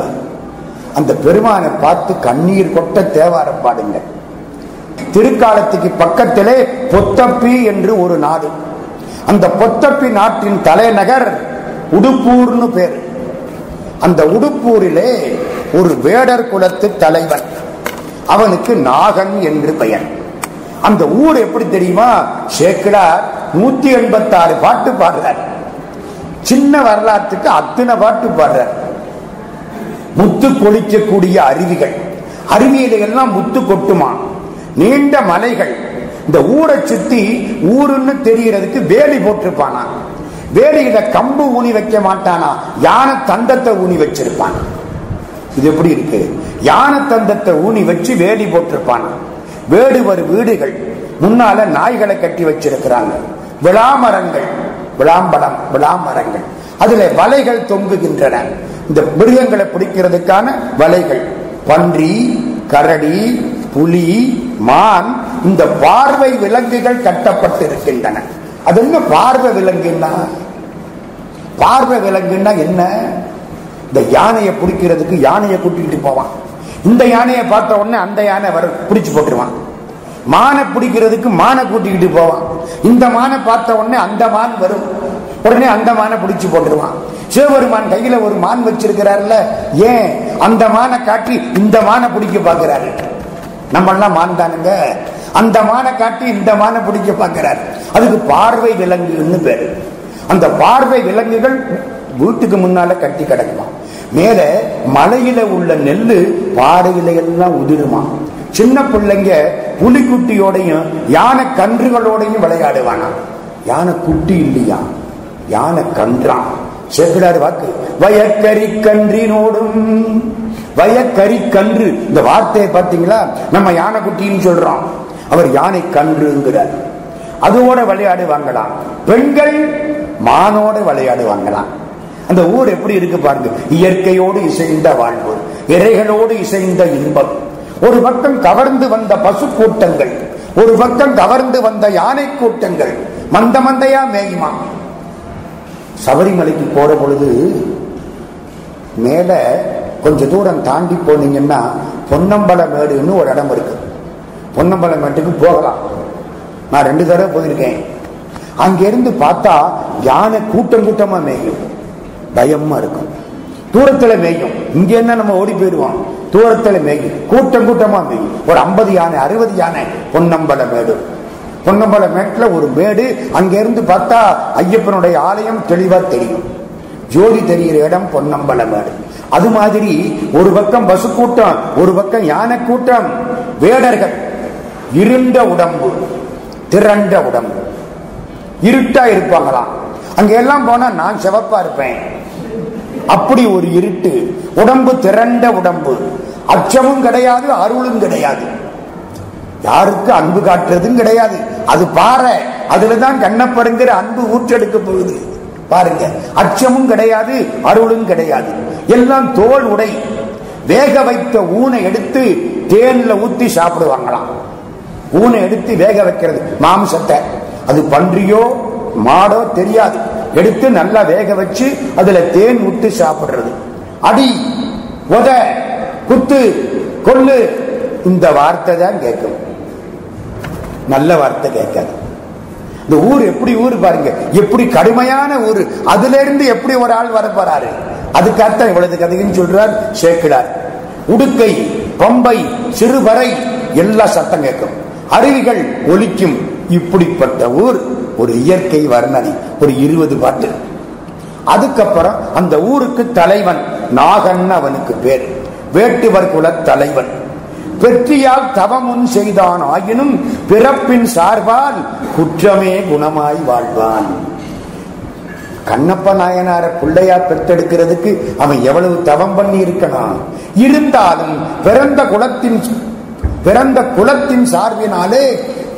அந்த பெருமானை பார்த்து கண்ணீர் கொட்ட தேவாரம் பாடுங்க. திருக்காலத்துக்கு பக்கத்திலே பொத்தப்பி என்று ஒரு நாடு. அந்த பொத்தப்பி நாட்டின் தலைநகர் உடுப்பூர்னு பேர். அந்த உடுப்பூரிலே ஒரு வேடர் குலத்து தலைவன், அவனுக்கு நாகன் என்று பெயர். அந்த ஊர் எப்படி தெரியுமா? சேக்கிழார் 186 பாட்டு பாடுறார். சின்ன வரலாற்றுக்கு அத்தனை பாட்டு பாடுறார். முத்து கொளிக்கக்கூடிய அருவிகள், அருவியில எல்லாம் முத்து கொட்டுமா. நீண்ட மலைகள். இந்த ஊரை சுத்தி ஊருன்னு தெரியறதுக்கு வேலி போட்டிருப்பானா. வேலியில கம்பு ஊனி வைக்க மாட்டானா, யானை தந்தத்தை ஊனி வச்சிருப்பான். இது எப்படி இருக்கு? யானை தந்தத்தை ஊனி வச்சு வேலி போட்டிருப்பானா. வேடுவர் வீடுகள் முன்னால நாய்களை கட்டி வச்சிருக்கிறாங்க. விளாமரங்கள், விளாமரங்கள், அதுல வலைகள் தொங்குகின்றன. இந்த மிருகங்களை பிடிக்கிறதுக்கான வலைகள். பன்றி, கரடி, புலி, மான், இந்த பார்வை விலங்குகள் கட்டப்பட்டு இருக்கின்றன. அது என்ன பார்வை விலங்குன்னா? பார்வை விலங்குன்னா என்ன? இந்த யானையை பிடிக்கிறதுக்கு யானையை கூட்டிட்டு போவான். இந்த யானையை பார்த்த உடனே அந்த யானை வர பிடிச்சு போட்டுருவான். மானை பிடிக்கிறதுக்கு மானை கூட்டிக்கிட்டு போவான். இந்த மானை பார்த்த உடனே அந்த மான் வரும், உடனே அந்த மானை பிடிச்சு போட்டுருவான். சிவபெருமான் கையில ஒரு மான் வச்சிருக்கிறாருல, ஏன் அந்த மானை காட்டி இந்த மானை பிடிக்க பாக்குறாரு? நம்ம எல்லாம் மான் தானுங்க. அந்த மானை காட்டி இந்த மானை பிடிக்க பாக்குறாரு. அதுக்கு பார்வை விலங்குன்னு பேரு. அந்த பார்வை விலங்குகள் வீட்டுக்கு முன்னால கட்டி கிடக்குமா. மேல மலையில உள்ள நெல்லு பாறையில எல்லாம் உதிருமா. சின்ன பிள்ளைங்க புலிக்குட்டியோடையும் யானை கன்றுகளோடையும் விளையாடுவானா. யானை குட்டி இல்லையா, யானை கன்றான். சேக்கிழார் வாக்கு, வயக்கறி கன்றினோடும். வயக்கறி கன்று, இந்த வார்த்தையை பார்த்தீங்களா? நம்ம யானை குட்டின்னு சொல்றோம், அவர் யானை கன்றுங்கிறார். அதோட விளையாடுவாங்களாம். பெண்கள் மானோட விளையாடுவாங்களாம். அந்த ஊர் எப்படி இருக்கு பாருங்க. இயற்கையோடு இசைந்த வாழ்வு, இறைகளோடு இசைந்த இன்பம். ஒரு பக்கம் கவர்ந்து வந்த பசு கூட்டங்கள், ஒரு பக்கம் கவர்ந்து வந்த யானை கூட்டங்கள் மந்த மந்தையா மேயுமா. சபரிமலைக்கு போற பொழுது மேல கொஞ்ச தூரம் தாண்டி போனீங்கன்னா பொன்னம்பல மேடுன்னு ஒரு இடம் இருக்கு. பொன்னம்பல மேட்டுக்கு போகலாம். நான் 2 தடவை போயிருக்கேன். அங்கிருந்து பார்த்தா யானை கூட்டம் கூட்டமா மேயும், பயமா இருக்கும். தூரத்துல மேயும். இங்க என்ன நம்ம ஓடி போயிடுவோம். தூரத்துல மேயும், கூட்டம் கூட்டமா மேயும். ஒரு 50 யானை 60 யானை. பொன்னம்பல மேடு. பொன்னம்பல மேட்டுல ஒரு மேடு. அங்கிருந்து பார்த்தா ஐயப்பனுடைய ஆலயம் தெளிவா தெரியும். ஜோதி தெரிகிற இடம் பொன்னம்பல மேடு. அது மாதிரி ஒரு பக்கம் பசு கூட்டம், ஒரு பக்கம் யானை கூட்டம், வேடர்கள், இருண்ட உடம்பு, திரண்ட உடம்பு, இருட்டா இருப்பாங்களாம். அங்க எல்லாம் போனா நான் சிவப்பா இருப்பேன், அப்படி ஒரு இருட்டு உடம்பு, திரண்ட உடம்பு, அச்சமும் கிடையாது, அருளும் கிடையாது, யாருக்கு அன்பு காட்டுறதும் கிடையாது. அது பாறை, அதுலதான் கண்ணப்பருங்கிற அன்பு ஊற்றெடுக்க போகுது பாருங்க. அச்சமும் கிடையாது, அருளும் கிடையாது, எல்லாம் தோல் உடை. வேக வைத்த ஊனை எடுத்து தேன்ல ஊத்தி சாப்பிடுவாங்களாம். ஊனை எடுத்து வேக வைக்கிறது மாம்சத்தை, அது பன்றியோ மாடோ தெரியாது, எடுத்து நல்லா வேக வச்சு அதுல தேன் ஊத்தி சாப்பிடுறது. அடி, உத, குத்து, கொல்லு, இந்த வார்த்தை தான் கேட்கும், நல்ல வார்த்தை கேட்காது. இந்த ஊர் எப்படி ஊர் பாருங்க, எப்படி கடுமையான ஊர். அதுல இருந்து எப்படி ஒரு ஆள் வர போறாரு, அதுக்காகத்தான் இவ்வளவு கதைன்னு சொல்றார் சேக்கிழார். உடுக்கை, பம்பை, சிறுவரை எல்லாம் சத்தம் கேட்கும், அருவிகள் ஒலிக்கும். இப்படிப்பட்ட ஊர். ஒரு இயற்கை வர்ணனை, ஒரு 20 பாட்டு. அதுக்கப்புறம் அந்த ஊருக்கு தலைவன் நாகன், அவனுக்கு பேர், வேட்டுவர் குல தலைவன். வெற்றியால் தவமுன் செய்தான் ஆயினும் பிறப்பின் சார்பால் குற்றமே குணமாய் வாழ்வான். கண்ணப்ப நாயனார பிள்ளையா பெற்றெடுக்கிறதுக்கு அவன் எவ்வளவு தவம் பண்ணி இருக்கணும். இருந்தாலும் பிறந்த குலத்தின் சார்பினாலே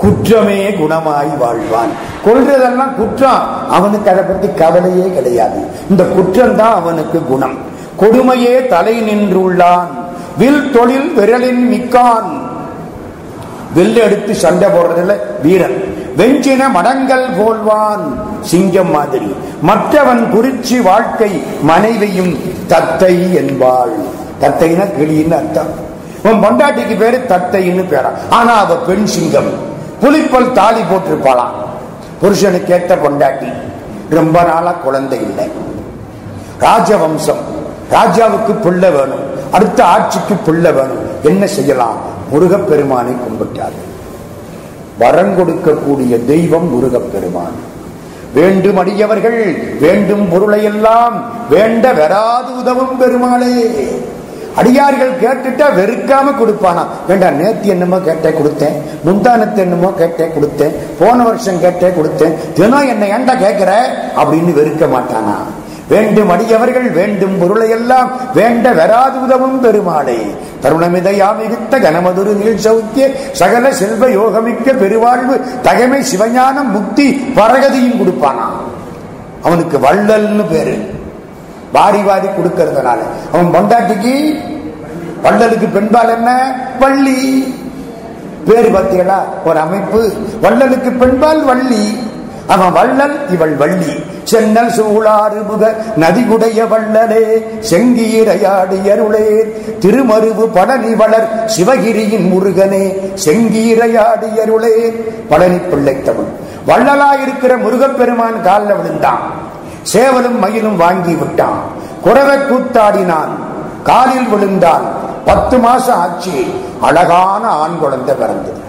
குற்றமே குணமாய் வாழ்வான். கொள்றதெல்லாம் குற்றம், அவனுக்கு அதை பத்தி கவலையே கிடையாது. இந்த குற்றம் தான் அவனுக்கு குணம். கொடுமையே தலை நின்றுள்ளான், வில் தொழில் விரலின் மிக்கான். வெள்ள எடுத்து சண்டை போடுறதுல வீரன். வெஞ்சின மடங்கள் போல்வான், சிங்கம் மாதிரி. மற்றவன் குறிச்சி வாழ்க்கை மனைவியும் தத்தை என்பாள். தத்தைனா கிளின்னு அர்த்தம். உன் பொண்டாட்டிக்கு பேரு தத்தைன்னு பேரா, ஆனா அவ பெண் சிங்கம். புலிப்பல் தாலி போட்டிருப்பாளாம். புருஷனுக்கு ஏற்ற பொண்டாட்டி, ரொம்ப நாளா குழந்தை இல்லை. ராஜவம்சம், ராஜாவுக்கு பிள்ளை வேணும், அடுத்த ஆட்சிக்கு பிள்ளை வேணும். என்ன செய்யலாம்? முருகப்பெருமானை கும்பிட்டார். வரம் கொடுக்கக்கூடிய தெய்வம் முருகப்பெருமான். வேண்டும் அடியவர்கள் வேண்டும் பொருளை எல்லாம் வேண்ட வெறாது உதவும் பெருமாளே. அடியார்கள் கேட்டுட்டா வெறுக்காம கொடுப்பானா? வேண்டாம், நேத்து என்னமோ கேட்டே கொடுத்தேன், முந்தானத்து என்னமோ கேட்டே கொடுத்தேன், போன வருஷம் கேட்டே கொடுத்தேன், தினம் என்ன ஏண்டா கேட்கிற அப்படின்னு வெறுக்க மாட்டானா? வேண்டும் அடியவர்கள் வேண்டும் பொருளை எல்லாம் வேண்ட வெறாது உதவும் பெருமாளே. தருணமிதையாமிகுத்த கனமதுரு நீள் சௌக்கிய சகல செல்வ யோகமிக்க பெருவாழ்வு தகைமை சிவஞானம் முக்தி பரகதியும் கொடுப்பானா. அவனுக்கு வள்ளல்னு பேரு, வாரி வாரி கொடுக்கறதுனால. அவன் பொண்டாட்டிக்கு வள்ளலுக்கு பெண்பால் என்ன? வள்ளி. பேரு பார்த்தீங்களா ஒரு அமைப்பு. வள்ளலுக்கு பெண்பால் வள்ளி. அவன் வள்ளல், இவள் வள்ளி. சென்னல் சூழாறு முக நதிகுடைய வள்ளலே செங்கீரையாடியருளே திருமருவு பழனி வளர் சிவகிரியின் முருகனே செங்கீரையாடியருளே. பழனி பிள்ளை தமிழ். வள்ளலாயிருக்கிற முருகப்பெருமான் காலில் விழுந்தான். சேவலும் மயிலும் வாங்கி விட்டான். குறவை கூத்தாடினான், காலில் விழுந்தான். 10 மாசம் ஆச்சு, அழகான ஆண் குழந்தை பிறந்தது.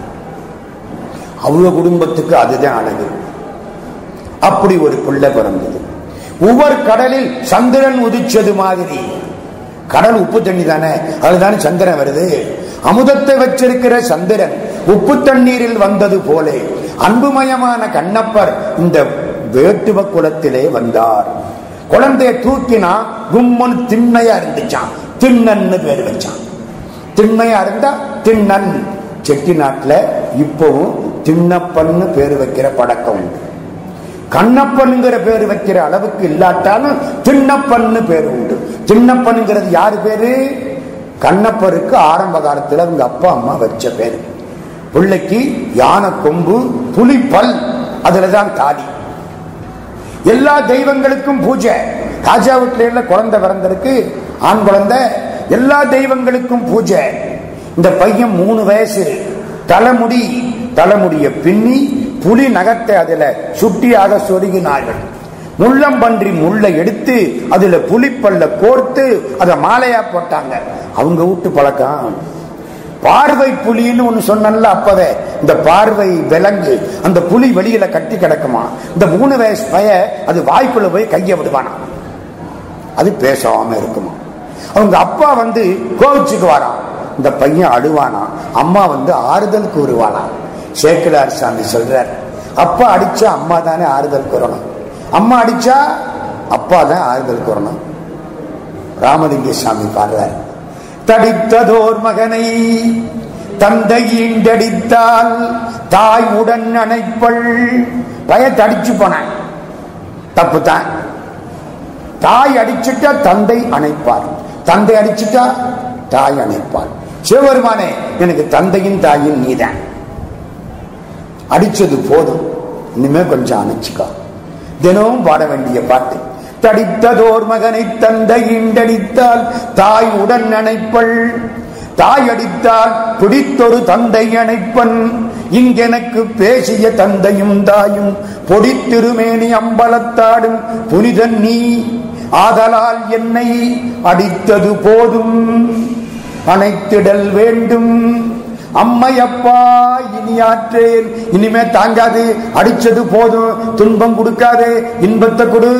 அவங்க குடும்பத்துக்கு அதுதான் அழகு. அப்படி ஒரு பிள்ளை பிறந்தது. ஒவ்வொரு கடலில் சந்திரன் உதிச்சது மாதிரி. கடல் உப்பு தண்ணி தானே, அதுதானே சந்திரன் வருது. அமுதத்தை வச்சிருக்கிற சந்திரன் உப்பு தண்ணீரில் வந்தது போல அன்புமயமான கண்ணப்பர் இந்த வேட்டுவ குலத்திலே வந்தார். குழந்தைய தூக்கினா கும்மன் திண்ணையா இருந்துச்சான், திண்ணன்னு பேர் வச்சான். திண்ணையா இருந்தா திண்ணன். செட்டி நாட்டுல இப்பவும் திண்ணப்பன்னு பேரு வைக்கிற பழக்கம் உண்டு. கண்ணப்பன்ங்கிற பேரு வைக்கிற அளவுக்கு இல்லாட்டாலும் திண்ணப்பன்னு பேரு உண்டு. திண்ணப்பன்ங்கிறது யாரு பேரு? கண்ணப்பருக்கு ஆரம்ப காலத்துல அவங்க அப்பா அம்மா வச்ச பேரு. பிள்ளைக்கு யானை கொம்பு, புலி பல், அதுலதான் தாலி. எல்லா தெய்வங்களுக்கும் பூஜை. ராஜா வீட்டுல குழந்தை பிறந்திருக்கு, ஆண் குழந்தை. எல்லா தெய்வங்களுக்கும் பூஜை. இந்த பையன் 3 வயசு. தலைமுடிய பின்னி புலி நகத்தை அதுல சுட்டியாக சொருகினார்கள். முள்ளம்பன்றி முள்ளை எடுத்து அதுல புலிப்பல்ல கோர்த்து அதை மாலையா போட்டாங்க. அவங்க வீட்டு பழக்கம். பார்வை புலின்னு ஒண்ணு சொன்னல அப்பவே. இந்த பார்வை விலங்கு அந்த புலி வெளியில கட்டி கிடக்குமா. இந்த 3 வயசு பைய அது வாய்க்குள்ள போய் கைய விடுவானா, அது பேசாம இருக்குமா. அவங்க அப்பா வந்து கோவிச்சுக்கு வரான், இந்த பையன் அழுவானா, அம்மா வந்து ஆறுதல் கூறுவானா. சேக்கிழார் சாமி சொல்றார், அப்பா அடிச்சா அம்மா தானே ஆறுதல் கூறணும், அம்மா அடிச்சா அப்பா தான் ஆறுதல் கூறணும். ராமலிங்க சாமி பாடுறார், தடித்ததோர் மகனை தந்தை ஈண்டடித்தால் தாய் உடன் அணைப்பள். பய தடிச்சு போன தப்பு தான். தாய் அடிச்சுட்டா தந்தை அணைப்பார், தந்தை அடிச்சுட்டா தாய் அணைப்பார். சிவபெருமானே, எனக்கு தந்தையும் தாயும் நீதான், அடிச்சது போதும், இனிமே கொஞ்சம் அணைச்சுக்கோ. தினமும் பாட வேண்டிய பாட்டு. தடித்ததோர் மகனை தந்தை ஈண்டடித்தால் தாய் உடன் அணைப்பள். தாய் அடித்தால் பிடித்தொரு தந்தை அணைப்பன். இங்கெனக்கு பேசிய தந்தையும் தாயும் பொடித்திருமேனி அம்பலத்தாடும் புனிதன் நீ. ஆதலால் என்னை அடித்தது போதும், அணைத்திடல் வேண்டும். அம்மையப்பா இனியாற்றேன், இனிமே தாங்காது, அடிச்சது போதும், துன்பம் கொடுக்காது, இன்பத்தை கொடு.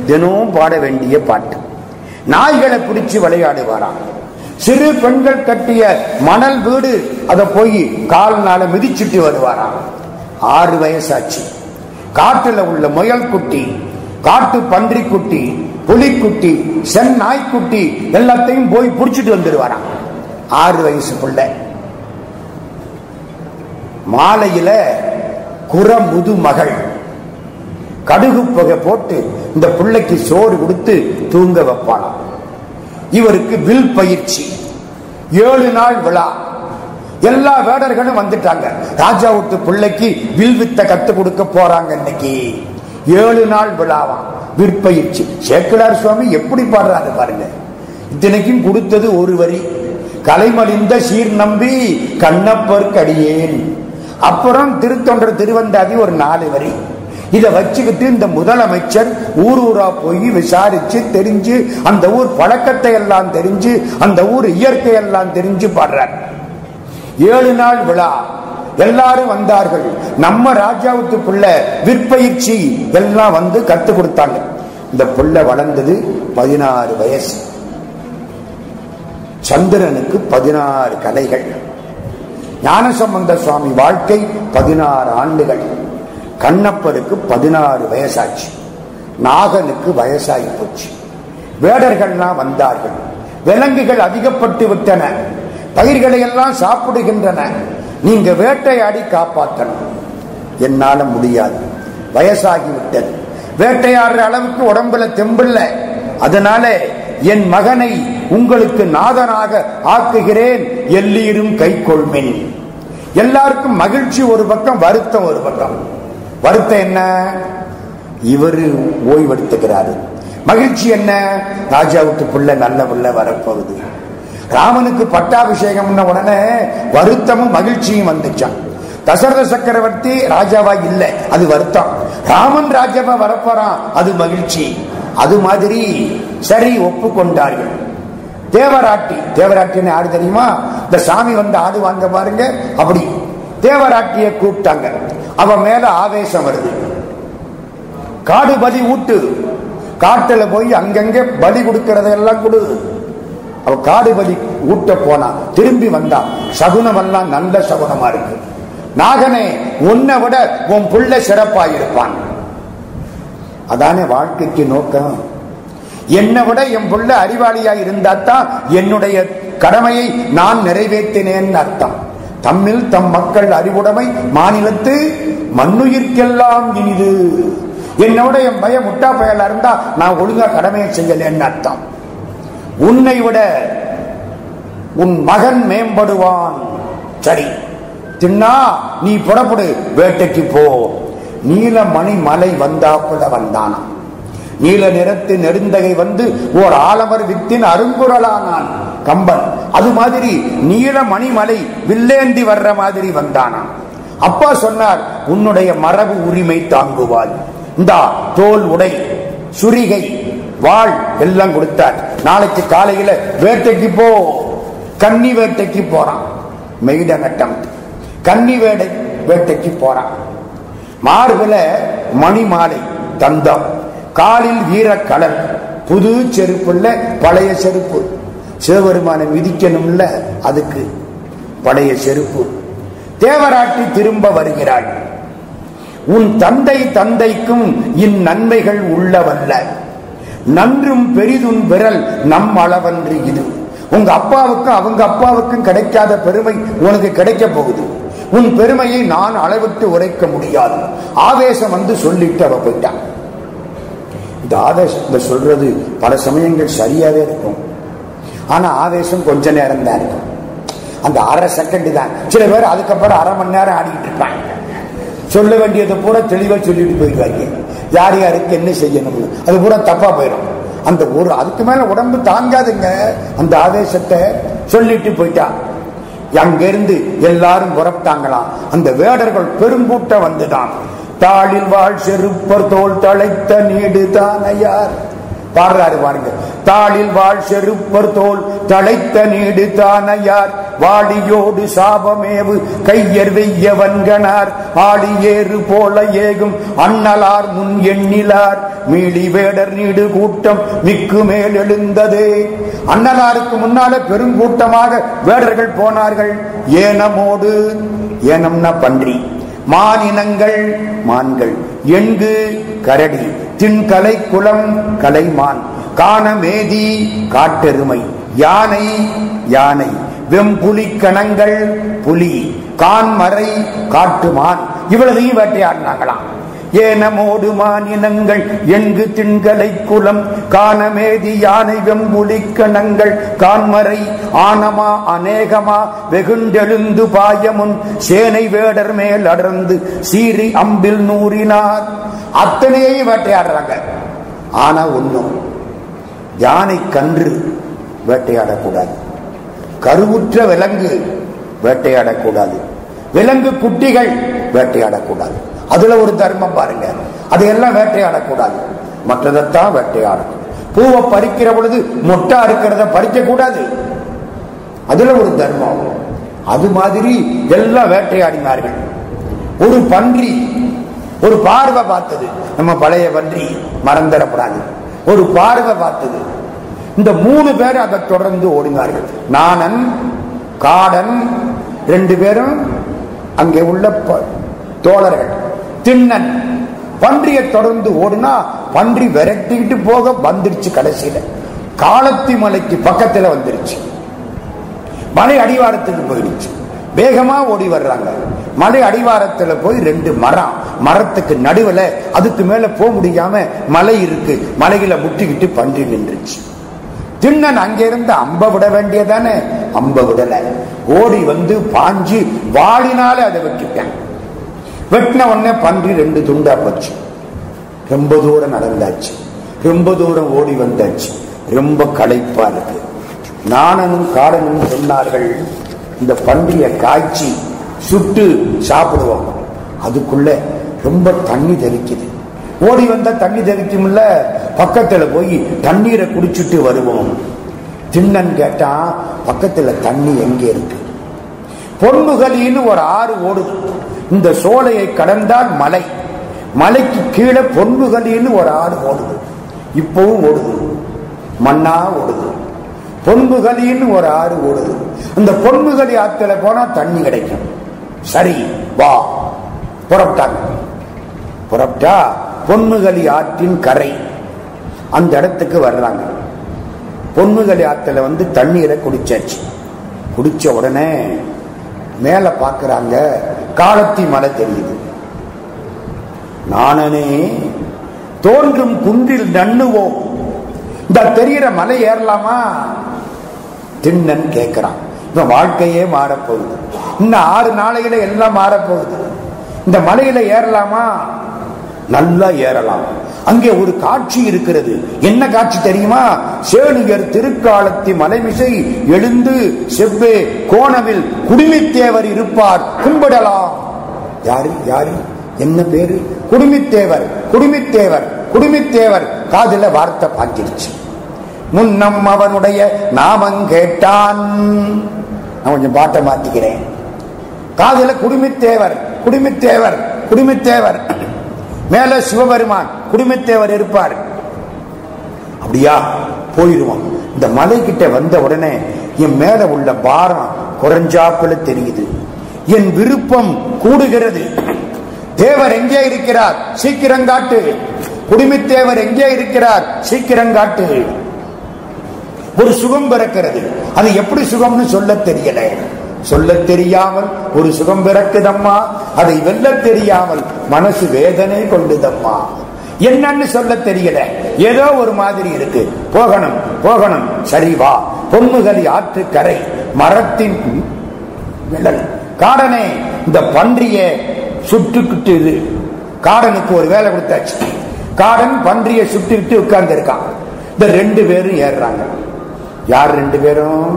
தினமும் பாட வேண்டிய பாட்டு. நாய்களை பிடிச்சு விளையாடுவாராம். சிறு பெண்கள் கட்டிய மணல் வீடு, அதை போய் கால்னால மிதிச்சுட்டு வருவாராம். 6 வயசாச்சு. காட்டுல உள்ள முயல் குட்டி, காட்டு பன்றி குட்டி, புலிக்குட்டி, சென் நாய்க்குட்டி எல்லாத்தையும் போய் புடிச்சிட்டு வந்துடுவாராம். 6 வயசு பிள்ளை. மாலையில குறமுது மகள் கடுகு புகை போட்டு இந்த பிள்ளைக்கு சோறு கொடுத்து தூங்க வைப்பாளாம். இவருக்கு வில் பயிற்சி. 7 நாள் விழா. எல்லா வேடர்களும் வந்துட்டாங்க. ராஜா விட்டு பிள்ளைக்கு வில் வித்த கத்து கொடுக்க போறாங்க. இன்னைக்கு 7 நாள் விழாவாம், விற்பயிற்சி. சேக்கிழார் சுவாமி எப்படி பாடுறாரு பாருங்க. இத்தனைக்கும் கொடுத்தது ஒரு வரி, கலைமலிந்த சீர் நம்பி கண்ணப்பர் கடியேன். அப்புறம் திருத்தொண்டர் திருவந்தாதி ஒரு 4 வரி. இதை வச்சுக்கிட்டு இந்த முதலமைச்சர் ஊர் ஊரா போய் விசாரிச்சு தெரிஞ்சு, அந்த ஊர் பழக்கத்தை எல்லாம் தெரிஞ்சு, அந்த ஊர் இயற்கை எல்லாம் தெரிஞ்சு பாடுறார். 7 நாள் விழா. எல்லாரும் வந்தார்கள். நம்ம ராஜாவுக்கு பிள்ளை விற்பயிற்சி எல்லாம் வந்து கத்து கொடுத்தாங்க. இந்த பிள்ளை வளர்ந்தது 16 வயசு. சந்திரனுக்கு 16 கலைகள். ஞானசம்பந்த சுவாமி வாழ்க்கை 16 ஆண்டுகள். கண்ணப்பருக்கு 16 வயசாச்சு. நாகனுக்கு வயசாகி போச்சு. வேடர்கள்லாம் வந்தார்கள். விலங்குகள் அதிகப்பட்டு விட்டன, பயிர்களை எல்லாம் சாப்பிடுகின்றன. நீங்க வேட்டையாடி காப்பாற்றணும். என்னால முடியாது, வயசாகி விட்டது, வேட்டையாடுற அளவுக்கு உடம்புல தெம்பில்ல. அதனால என் மகனை உங்களுக்கு நாதனாக ஆக்குகிறேன், எல்லீரும் கை கொள்மென். எல்லாருக்கும் மகிழ்ச்சி ஒரு பக்கம், வருத்தம் ஒரு பக்கம். வருத்தம் என்ன? இவரு ஓய்வெடுத்துக்கிறாரு. மகிழ்ச்சி என்ன? ராஜாவுக்கு பிள்ளை நல்ல பிள்ளை வரப்போகுது. ராமனுக்கு பட்டாபிஷேகம் உடனே வருத்தமும் மகிழ்ச்சியும் வந்துச்சான். தசரத சக்கரவர்த்தி ராஜாவா இல்ல, அது வருத்தம். ராமன் ராஜாவா வரப்போறான், அது மகிழ்ச்சி. அது மாதிரி சரி ஒப்புக்கொண்டார்கள். தேவராட்டி, தேவராட்டின்னு யாரு தெரியுமா? இந்த சாமி வந்து ஆடு வாங்க பாருங்க, அப்படி தேவராட்டிய கூப்பிட்டாங்க. அவன் மேல ஆவேசம் வருது. காடு பலி ஊட்டு, காட்டுல போய் அங்கங்க பலி கொடுக்கறதெல்லாம் கொடு. அவ காடு பலி ஊட்ட போனா, திரும்பி வந்தா. சகுனம் எல்லாம் நல்ல சகுனமா இருக்கு. நாகனே, உன்னை விட உன் புள்ள சிறப்பாயிருப்பான். அதானே வாழ்க்கைக்கு நோக்கம். என்னை விட என் புள்ள அறிவாளியா இருந்தாத்தான் என்னுடைய கடமையை நான் நிறைவேற்றினேன் அர்த்தம். தம்மில் தம் மக்கள் அறிவுடைமை மாநிலத்து மண்ணுயிர்க்கெல்லாம் இனிது. என்னோட என் பையன் முட்டா பயலா இருந்தா நான் ஒழுங்கா கடமையை செய்யலன்னு அர்த்தம். உன்னை விட உன் மகன் மேம்படுவான். சரி தின்னா, நீ புறப்படு, வேட்டைக்கு போ. நீலமணி மலை வந்தாப்புல வந்தானா. நீல நிறத்து நெடுந்தகை வந்து ஓர் ஆலமர் வித்தின் அருங்குரலானான் கம்பன். அது மாதிரி நீலமணி மலை வில்லேந்தி வர்ற மாதிரி வந்தானா. அப்பா சொன்னார், உன்னுடைய மரபு உரிமை தாங்குவாய். இந்தா தோல் உடை, சுரிகை, வாழ் எல்லாம் கொடுத்தார். நாளைக்கு காலையில வேட்டைக்கு போ. கன்னி வேட்டைக்கு போறான். மெய்ட நட்டம் கன்னி வேட்டைக்கு போறான். மார்பில மணி மாலை தந்தம், காலில் வீர கலர், புது செருப்புள்ள பழைய செருப்பு. சிவபெருமானை மிதிக்கணும்ல, அதுக்கு பழைய செருப்பு. தேவராட்டி திரும்ப வருகிறாள். உன் தந்தைக்கும் இந்நன்மைகள் உள்ளவல்ல, நன்றும் பெரிதும் விரல் நம் அளவன்று இது. உங்க அப்பாவுக்கும் அவங்க அப்பாவுக்கும் கிடைக்காத பெருமை உனக்கு கிடைக்க போகுது. உன் பெருமையை நான் அளவிட்டு உரைக்க முடியாது. ஆவேசம் வந்து சொல்லிட்டு அவ போயிட்டான். இந்த ஆவேசத்தை சொல்றது பல சமயங்கள் சரியாவே இருக்கும். ஆனா ஆவேசம் கொஞ்ச நேரம் தான் இருக்கும். அந்த அரை செகண்ட் தான். சில பேர் அதுக்கப்புறம் அரை மணி நேரம் ஆடிக்கிட்டு இருப்பாங்க. சொல்ல வேண்டியதை பூரா தெளிவா சொல்லிட்டு போயிடுவாங்க. யார் யாருக்கு என்ன செய்யணும்னு அது பூரா தப்பா போயிடும். அந்த ஒரு அதுக்கு மேல உடம்பு தாங்காதுங்க. அந்த ஆவேசத்தை சொல்லிட்டு போயிட்டா. அங்கிருந்து எல்லாரும் புறப்பட்டாங்களாம். அந்த வேடர்கள் பெருங்கூட்டம் வந்துதான். தாளில் வாழ் செருப்பர் தோல் தழைத்த நீடு தானையார் பாடுறாரு பாருங்க. தாளில் வாழ் செருப்பர் தோல் தழைத்த நீடு தானையார் வாடியோடு சாபமேவு கையர் வெய்ய வன்கனார் ஆடியேறு போல ஏகும் அண்ணலார் முன் எண்ணிலார் மீளி வேடர் நீடு கூட்டம் மிக்கு மேல் எழுந்ததே. அண்ணலாருக்கு முன்னால பெருங்கூட்டமாக வேடர்கள் போனார்கள். ஏனமோடு, ஏனம்னா பன்றி, மானினங்கள் மான்கள், எங்கு கரடி, திண்கலை குளம் கலைமான், காணமேதி காட்டெருமை, யானை யானை, வெம்புலி கணங்கள் புலி, கான்மறை காட்டுமான், இவ்வளவையும் வேட்டையாடினாங்களாம். ஏனமோடு மானினங்கள் எங்கு திண்கலை குலம் காணமேதி யானை வெம்புலி கணங்கள் கான்மறை ஆனமா அநேகமா வெகுண்டெழுந்து பாயமுன் சேனை வேடர் மேல் அடர்ந்து சீறி அம்பில் நூறினார். அத்தனையே வேட்டையாடுறாங்க. ஆனா ஒண்ணும், யானை கன்று வேட்டையாடக்கூடாது, கருவுற்ற விலங்கு வேட்டையாடக்கூடாது, விலங்கு குட்டிகள் வேட்டையாடக்கூடாது. அதுல ஒரு தர்மம் பாருங்க. அதையெல்லாம் வேட்டையாடக்கூடாது, மற்றதைத்தான் வேட்டையாடணும். பூவை பறிக்கிற பொழுது மொட்டா இருக்கிறத பறிக்க கூடாது, அதுல ஒரு தர்மம். அது மாதிரி எல்லாம் வேட்டையாடினார்கள். ஒரு பன்றி ஒரு பார்வை பார்த்தது, நம்ம பழைய பன்றி மறந்துடப்படாது, ஒரு பார்வை பார்த்தது. இந்த 3 பேர் அதை தொடர்ந்து ஓடினார்கள். நாணன் காடன் 2 பேரும் அங்கே உள்ள தோழர்கள். திண்ணன் பன்றியை தொடர்ந்து ஓடினா பன்றி விரட்டிக்கிட்டு போக வந்துருச்சு. கடைசியில காலத்தி மலைக்கு பக்கத்துல வந்துருச்சு. மலை அடிவாரத்துக்கு போயிடுச்சு. வேகமா ஓடி வர்றாங்க. மலை அடிவாரத்துல போய் 2 மரம், மரத்துக்கு நடுவுல அதுக்கு மேல போக முடியாம மலை இருக்கு, மலையில முட்டிக்கிட்டு பன்றி நின்றுச்சு. திண்ணன் அங்கிருந்து அம்ப விட வேண்டியதானே, அம்ப விடல. ஓடி வந்து பாஞ்சு வாளினால அதை வெட்டிட்டான். வெட்டின உடனே பன்றி 2 துண்டா போச்சு. ரொம்ப தூரம் நடந்தாச்சு, ரொம்ப தூரம் ஓடி வந்தாச்சு, ரொம்ப களைப்பா இருக்கு. நாணனும் காடனும் சொன்னார்கள், இந்த பன்றிய காய்ச்சி சுட்டு சாப்பிடுவோம். அதுக்குள்ள ரொம்ப தண்ணி தெளிக்குது. ஓடி வந்தா தண்ணி தெளிக்கும்ல, பக்கத்துல போய் தண்ணீரை குடிச்சுட்டு வருவோம். திண்ணன் கேட்டா, பக்கத்துல தண்ணி எங்க இருக்கு? பொன்முகலின்னு ஒரு ஆறு ஓடுது. இந்த சோலையை கடந்தால் மலை, மலைக்கு கீழே பொன்முகலின்னு ஒரு ஆறு ஓடுது. இப்பவும் ஓடுது, மண்ணா ஓடுது. பொன்முகலின்னு ஒரு ஆறு ஓடுது. அந்த பொன்முகலி ஆத்துல போனா தண்ணி கிடைக்கும். சரி வா, புறப்பட்டாங்க. புறப்பட்டா பொன்முகலி ஆற்றின் கரை, அந்த இடத்துக்கு வர்றாங்க. பொன்முகலி ஆத்துல வந்து தண்ணீரை குடிச்சாச்சு. குடிச்ச உடனே மேல பாக்குறாங்க, காலத்தி மலை தெரியுது. நானே தோன்றும் குன்றில் நண்ணுவோம், இந்த தெரிகிற மலை ஏறலாமா? திண்ணன் கேட்கிறான். இப்ப வாழ்க்கையே மாறப்போகுது, இன்னும் 6 நாளையில எல்லாம் மாறப்போகுது. இந்த மலையில ஏறலாமா? நல்லா ஏறலாம். அங்கே ஒரு காட்சி இருக்கிறது. என்ன காட்சி தெரியுமா? சேனுயர் திருக்காலத்தி மலைமிசை எழுந்து செவ்வே கோணவில் குடுமித்தேவர் இருப்பார், கும்பிடலாம். யாரு யாரு, என்ன பேரு? குடுமித்தேவர், குடுமித்தேவர், குடுமித்தேவர். காதுல வார்த்தை பாஞ்சிருச்சு. முன்னம் அவனுடைய நாமம் கேட்டான். நான் கொஞ்சம் பாட்டை மாத்திக்கிறேன். காதுல குடுமித்தேவர், குடுமித்தேவர், குடுமித்தேவர். மேல சிவபெருமான், குடுமித்தேவர் இருப்பார். அப்படியா போயிடுவான். இந்த மலை கிட்ட வந்த உடனே என் மேல உள்ள பாரம் குறைஞ்சாப்புல தெரியுது, என் விருப்பம் கூடுகிறது. தேவர் எங்கே இருக்கிறார், சீக்கிரம் காட்டு. குடிமித்தேவர் எங்கே இருக்கிறார், சீக்கிரம் காட்டு. ஒரு சுகம் பிறக்கிறது. அது எப்படி சுகம்னு சொல்ல தெரியல. சொல்ல தெரியாமல் ஒரு சுகம் பிறக்குதம்மா, அதை வெல்ல தெரியாமல் மனசு வேதனை கொள்ளுதம்மா. என்னன்னு சொல்ல தெரியல, ஏதோ ஒரு மாதிரி இருக்கு. போகணும் போகணும், சரி வா. பொன்முகலி ஆற்று கரை மரத்தின் நிழல். காடனே, இந்த பன்றிய சுட்டுக்கிட்டு இது. காடனுக்கு ஒரு வேலை கொடுத்தாச்சு. காடன் பன்றிய சுட்டுக்கிட்டு உட்கார்ந்து இருக்கான். இந்த 2 பேரும் ஏறுறாங்க. யார் 2 பேரும்?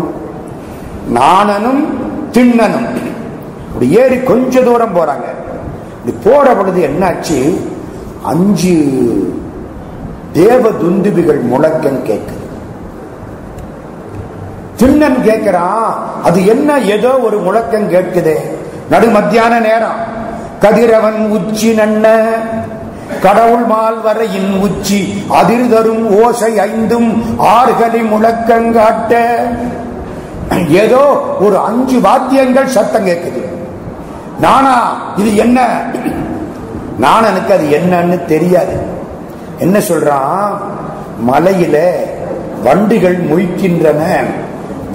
நாணனும் திண்ணனும். இப்படி ஏறி கொஞ்ச தூரம் போறாங்க. இப்படி போற பொழுது என்னாச்சு, 5 தேவ துந்துபிகள் முழக்கம் கேட்குது. திண்ணன் கேட்கிறான், அது என்ன, ஏதோ ஒரு முழக்கம் கேட்குது. நடு மத்தியான நேரம். கதிரவன் உச்சி நன்ன கடவுள் மால் வரையின் உச்சி அதிர் தரும் ஓசை 5 ஆறுகளி முழக்கங்காட்ட. ஏதோ ஒரு 5 வாத்தியங்கள் சத்தம் கேட்குது. நானா, இது என்ன? நானனுக்கு அது என்னன்னு தெரியாது. என்ன சொல்றான், மலையில வண்டுகள் மொய்க்கின்றன,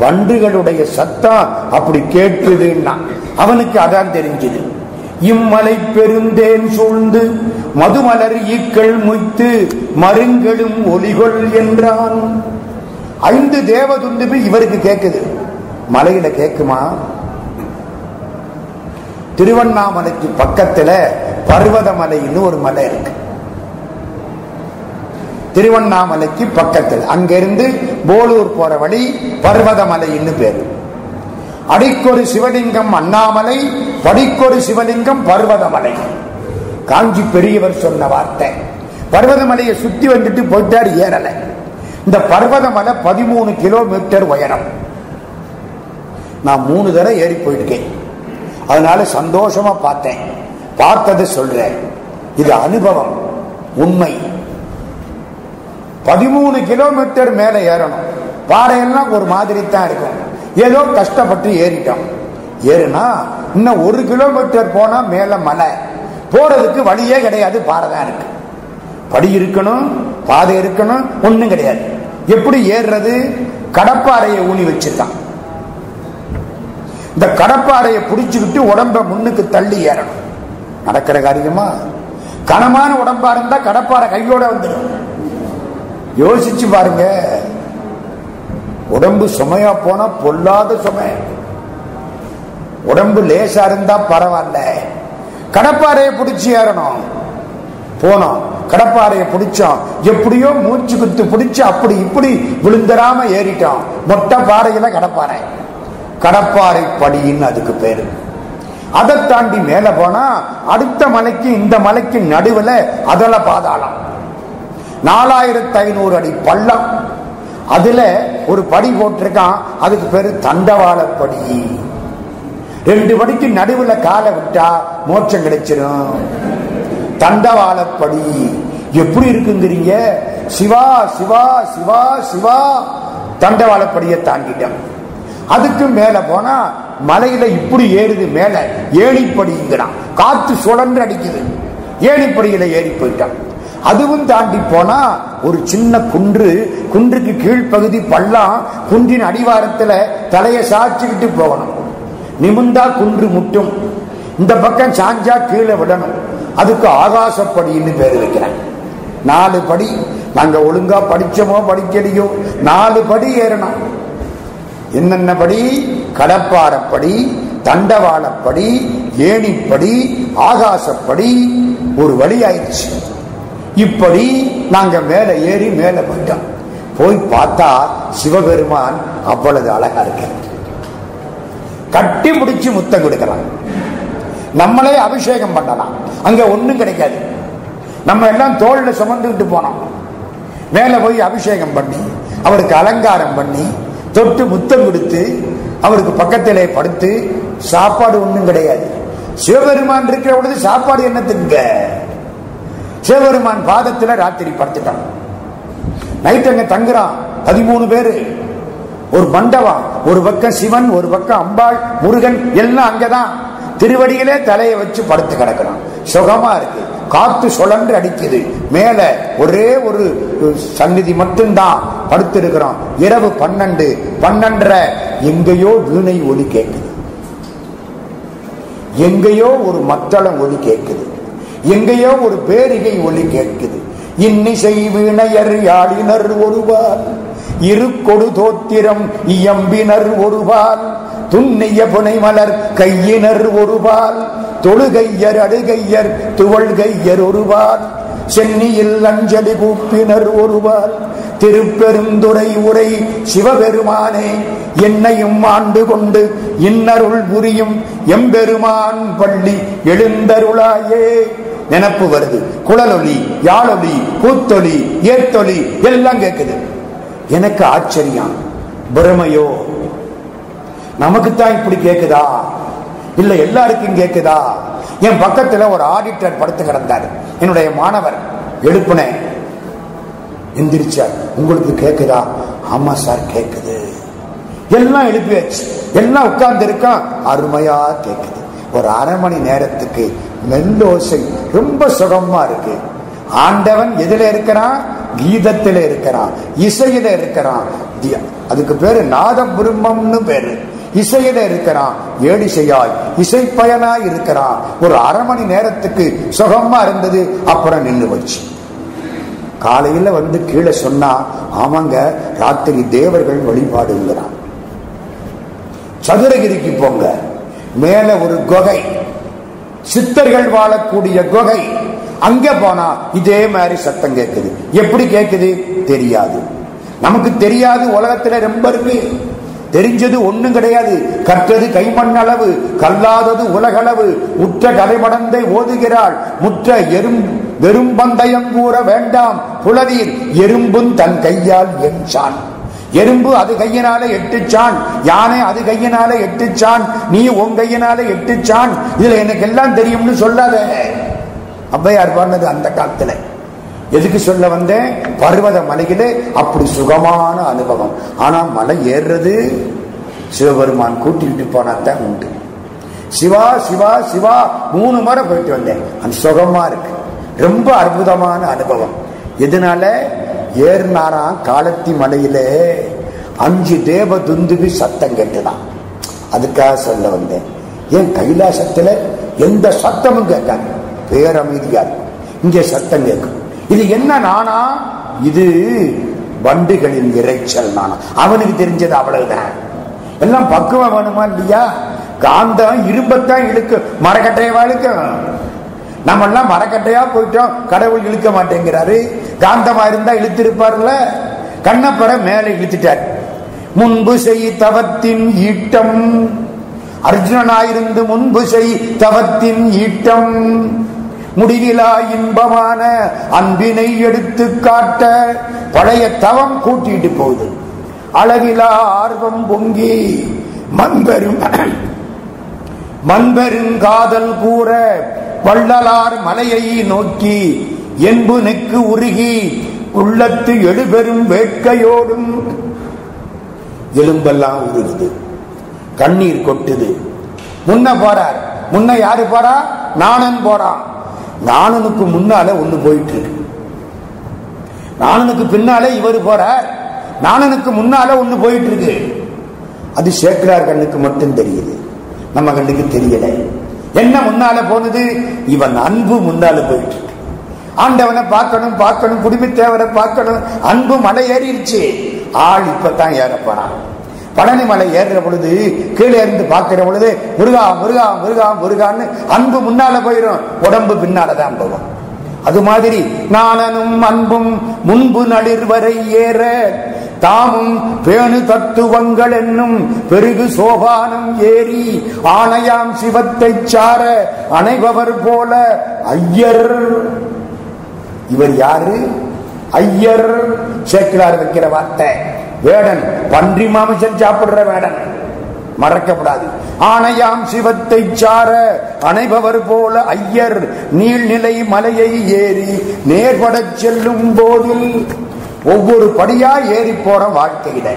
வண்டுகளுடைய சத்தம் அப்படி கேட்குதுன்னா அவனுக்கு அதான் தெரிஞ்சது. இம்மலை பெருந்தேன் சூழ்ந்து மதுமலர் ஈக்கள் மொய்த்து மருங்களும் ஒலிகொள் என்றான். 5 தேவதுந்துபி இவருக்கு கேட்குது. மலையில கேட்குமா? திருவண்ணாமலைக்கு பக்கத்துல பர்வதமலைன்னு ஒரு மலை இருக்கு. திருவண்ணாமலைக்கு பக்கத்தில், அங்கிருந்து போலூர் போற வழி பர்வதமலைன்னு பேரு. அடிக்கொரு சிவலிங்கம் அண்ணாமலை, படிக்கொரு சிவலிங்கம் பர்வதமலை. காஞ்சி பெரியவர் சொன்ன வார்த்தை. பர்வதமலையை சுத்தி வந்துட்டு போயிட்டார், ஏறல. இந்த பர்வதமலை 13 கிலோமீட்டர் உயரம். நான் 3 தடவை ஏறி போயிருக்கேன். அதனால சந்தோஷமா பார்த்தேன். பார்த்தது சொல்றேன், இது அனுபவம், உண்மை. 13 கிலோமீட்டர் மேல ஏறணும். பாறையெல்லாம் ஒரு மாதிரி தான் இருக்கும். ஏதோ கஷ்டப்பட்டு ஏறிட்டோம். ஏறுனா இன்னும் 1 கிலோமீட்டர் போனா மேல மலை. போறதுக்கு வழியே கிடையாது, பாறை தான் இருக்கு. படி இருக்கணும், பாதை இருக்கணும், ஒண்ணும் கிடையாது. எப்படி ஏறுறது? கடப்பாறையை ஊனி வச்சிருக்கான். இந்த கடப்பாறையை பிடிச்சுக்கிட்டு உடம்ப முன்னுக்கு தள்ளி ஏறணும். நடக்கிற காரியமா? கனமான உடம்பா இருந்தா கடப்பாறை கையோட வந்துடும். யோசிச்சு பாருங்க. உடம்பு சுமையா போனா பொல்லாத சுமை. உடம்பு லேசா இருந்தா பரவாயில்ல. கடப்பாறையை பிடிச்சி ஏறணும். போனோம், கடப்பாறையை பிடிச்சோம். எப்படியோ மூச்சு குத்து பிடிச்சு அப்படி இப்படி விழுந்தராம ஏறிட்டோம். மொட்டை பாறையில கடப்பாறை, கடப்பாறை படின்னு அதுக்கு பேரு. அதை தாண்டி மேல போனா அடுத்த மலைக்கு இந்த மலைக்கு நடுவுல அதல பாதாளம், 4500 அடி பள்ளம். அதுல ஒரு படி போட்டிருக்கான், அதுக்கு பேரு தண்டவாளப்படி. 2 படிக்கு நடுவுல காலை விட்டா மோட்சம் கிடைச்சிடும். தண்டவாளப்படி எப்படி இருக்குங்கிறீங்க? சிவா சிவா சிவா சிவா. தண்டவாளப்படியை தாண்டிட்டோம். அதுக்கு மேல போனா மலையில இப்படி ஏறுது. மேல ஏணிப்படிங்கிறான், காத்து சுழன்று அடிக்குது. ஏணிப்படியில ஏறி போயிட்டான். அதுவும் தாண்டி போனா ஒரு சின்ன குன்று, குன்றுக்கு கீழ்ப்பகுதி பள்ளம். குன்றின் அடிவாரத்துல தலையை சாய்ச்சிக்கிட்டு போகணும். நிமிந்தா குன்று முட்டும், இந்த பக்கம் சாஞ்சா கீழே விடணும். அதுக்கு ஆகாசப்படின்னு பேர் வைக்கிறேன். 4 படி. நாங்க ஒழுங்கா படிச்சோமோ படிக்கலையோ 4 படி ஏறணும். என்னென்ன படி? கடப்பாரப்படி, தண்டவாளப்படி, ஏணிப்படி, ஆகாசப்படி. ஒரு வழி ஆயிடுச்சு. இப்படி நாங்க மேல ஏறி மேல போயிட்டோம். போய் பார்த்தா சிவபெருமான் அவ்வளவு அழகா இருக்க. கட்டி பிடிச்சு முத்தம் கொடுக்கலாம், நம்மளே அபிஷேகம் பண்ணலாம். அங்க ஒண்ணும் கிடைக்காது. நம்ம எல்லாம் தோல்ல சுமந்துக்கிட்டு போனோம். மேல போய் அபிஷேகம் பண்ணி அவருக்கு அலங்காரம் பண்ணி தொட்டு முத்தம் கொடுத்து அவருக்கு பக்கத்திலே படுத்து சாப்பாடு ஒண்ணும் கிடையாது. சிவபெருமான் இருக்கிற பொழுது சாப்பாடு என்னத்துங்க? சிவபெருமான் பாதத்துல ராத்திரி படுத்துட்டான். நைட் அங்க தங்குறான். 13 பேரு, ஒரு மண்டபம், ஒரு பக்கம் சிவன், ஒரு பக்கம் அம்பாள், முருகன், எல்லாம் அங்கதான். திருவடியிலே தலையை வச்சு படுத்து கிடக்கிறான். சுகமா இருக்கு. காத்து சுழன்று அடிக்குது. மேல ஒரே ஒரு சந்நிதி மட்டும்தான் படுத்து இருக்கிறோம். இரவு 12, 12:30 எங்கேயோ வீணை ஒலி கேட்குது, எங்கேயோ ஒரு மத்தளம் ஒலி கேட்குது, எங்கேயோ ஒரு பேரிகை ஒலி கேட்குது. இன்னிசை வீணையர் யாழினர் ஒருவால், இருக்கொடு தோத்திரம் இயம்பினர் ஒருவால், துண்ணிய புனைமலர் கையினர் ஒருவால், தொழுகையர் அடுகையர் துவள்கையர் ஒருவால், சென்னியில் அஞ்சலி கூப்பினர் ஒருவால், திருப்பெருந்துறை உரை சிவபெருமானே என்னையும் ஆண்டு கொண்டு இன்னருள் புரியும் எம்பெருமான் பள்ளி எழுந்தருளாயே. நினப்பு வருது. குழலொலி, யாழொலி, கூத்தொலி, ஏத்தொலி எல்லாம் கேட்குது. எனக்கு ஆச்சரியம். பிரமையோ? நமக்குத்தான் இப்படி கேக்குதா? இல்ல எல்லாருக்கும் கேக்குதா? என் பக்கத்துல ஒரு ஆடிட்டர் படுத்து கிடந்தார், என்னுடைய மாணவர். எழுப்புனேன், எந்திரிச்சார். உங்களுக்கு கேக்குதா? ஆமா சார் கேக்குது. எல்லாம் எழுப்பியாச்சு, எல்லாம் உட்கார்ந்து இருக்கான். அருமையா கேக்குது. ஒரு அரை மணி நேரத்துக்கு மெல்லோசை ரொம்ப சுகமா இருக்கு. ஆண்டவன் எதுல இருக்கிறான்? கீதத்தில இருக்கிறான், இசையில இருக்கிறான். அதுக்கு பேரு நாத பிரம்மம்னு பேரு. இசையில இருக்கிறான், ஏடிசையாய் இசை பயனாய் இருக்கிறான். ஒரு அரை மணி நேரத்துக்கு சுகமா இருந்தது. அப்புறம் நின்று வச்சு காலையில வந்து கீழே சொன்னா, ஆமாங்க ராத்திரி தேவர்கள் வழிபாடுங்கிறான். சதுரகிரிக்கு போங்க, மேல ஒரு குகை, சித்தர்கள் வாழக்கூடிய குகை. அங்க போனா இதே மாதிரி சத்தம் கேட்குது. எப்படி கேட்குது தெரியாது, நமக்கு தெரியாது. உலகத்துல ரொம்ப இருக்கு. தெரிஞ்சது ஒண்ணும் கிடையாது. கற்றது கைமண்ணளவு, கல்லாதது உலகளவு. உற்ற கலைமடந்தை ஓதுகிறாள், முற்ற வெறும் பந்தயம் கூற வேண்டாம் புலவீர். எறும்பும் தன் கையால் எஞ்சான். எறும்பு அது கையினால 8 சான், யானை அது கையினால 8 சான், நீ உன் கையினால 8 சான். இதுல எனக்கு எல்லாம் தெரியும்னு சொல்லாத. ஔவையார் பாடினது அந்த காலத்துல. எதுக்கு சொல்ல வந்தேன்? பர்வத மலையிலே அப்படி சுகமான அனுபவம். ஆனா மலை ஏறுறது சிவபெருமான் கூட்டிட்டு போனாத்தான் உண்டு. சிவா சிவா சிவா 3 முறை போயிட்டு வந்தேன். அந்த சுகமா இருக்கு. ரொம்ப அற்புதமான அனுபவம். எதனால? ஏறினாராம் காலத்தி மலையிலே 5 தேவ துந்துபி சத்தம் கேட்டுதான். அதுக்காக சொல்ல வந்தேன். ஏன் கைலாசத்துல எந்த சத்தமும் கேட்காது, பேரமைதியா இருக்கும். இங்கே சத்தம் கேட்கும். இது என்ன நானா? இது வண்டுகளின் இறைச்சல் நானா. அவனுக்கு தெரிஞ்சது அவ்வளவுதான். எல்லாம் பக்குவம் வேணுமா இல்லையா? காந்தம் இரும்பத்தான் இழுக்கும், மரக்கட்டையவா இழுக்கும். நம்ம எல்லாம் மரக்கட்டையா போயிட்டோம், கடவுள் இழுக்க மாட்டேங்கிறாரு. காந்தமா இருந்தா இழுத்திருப்பார்ல. கண்ணப்பற மேல இழுத்துட்டார். முன்பு செய் தவத்தின் ஈட்டம், அர்ஜுனனாயிருந்து முன்பு செய் தவத்தின் ஈட்டம், முடிவிலா இன்பமான அன்பினை எடுத்து காட்ட பழைய தவம் கூட்டிட்டு போகுது. அளவிலா ஆர்வம் பொங்கி மண்பெருங்காதல் கூற வள்ளலார் மலையை நோக்கி என்பு நெக்கு உருகி உள்ளத்து எழுபெரும் வேட்கையோடும். எலும்பெல்லாம் உருகுது, கண்ணீர் கொட்டுது. முன்ன போறார். முன்ன யாரு போறா? நாணன் போறான். நாணனுக்கு முன்னால ஒண்ணு போயிட்டு இருக்கு, நாணனுக்கு பின்னாலே இவர் போறார். நாணனுக்கு முன்னால ஒண்ணு போயிட்டு இருக்கு. அது சேக்கிழார் கண்ணுக்கு மட்டும் தெரியுது, நம்ம கண்ணுக்கு தெரியல. என்ன முன்னால போனது? இவன் அன்பு முன்னால போயிட்டு இருக்கு. ஆண்டவனை பார்க்கணும் பார்க்கணும், குடிமைத்தேவரை பார்க்கணும். அன்பு மலை ஏறிடுச்சு. ஆள் இப்பதான் ஏற போறான். பழனி மலை ஏறுற பொழுது கீழே இருந்து பார்க்கிற பொழுது முருகா முருகா முருகா முருகான்னு அன்பு முன்னால போயிடும், உடம்பு பின்னாலதான் போகும். அது மாதிரி நாணனும் அன்பும் முன்பு நளிர்வரை ஏற தாமும் பேணு தத்துவங்கள் என்னும் பெருகு சோபானம் ஏறி ஆணையாம் சிவத்தை சார அணைபவர் போல ஐயர். இவர் யாரு? ஐயர். சேக்கிழார் வைக்கிற வார்த்தை. வேடன், பன்றி மாமிசம் சாப்பிடுற வேடன், மறக்கப்படாது. ஆணையாம் சிவத்தை சார அணைபவர் போல ஐயர் நீள்நிலை மலையை ஏறி நேர்பட செல்லும் போதில் ஒவ்வொரு படியா ஏறி போற வாழ்க்கையில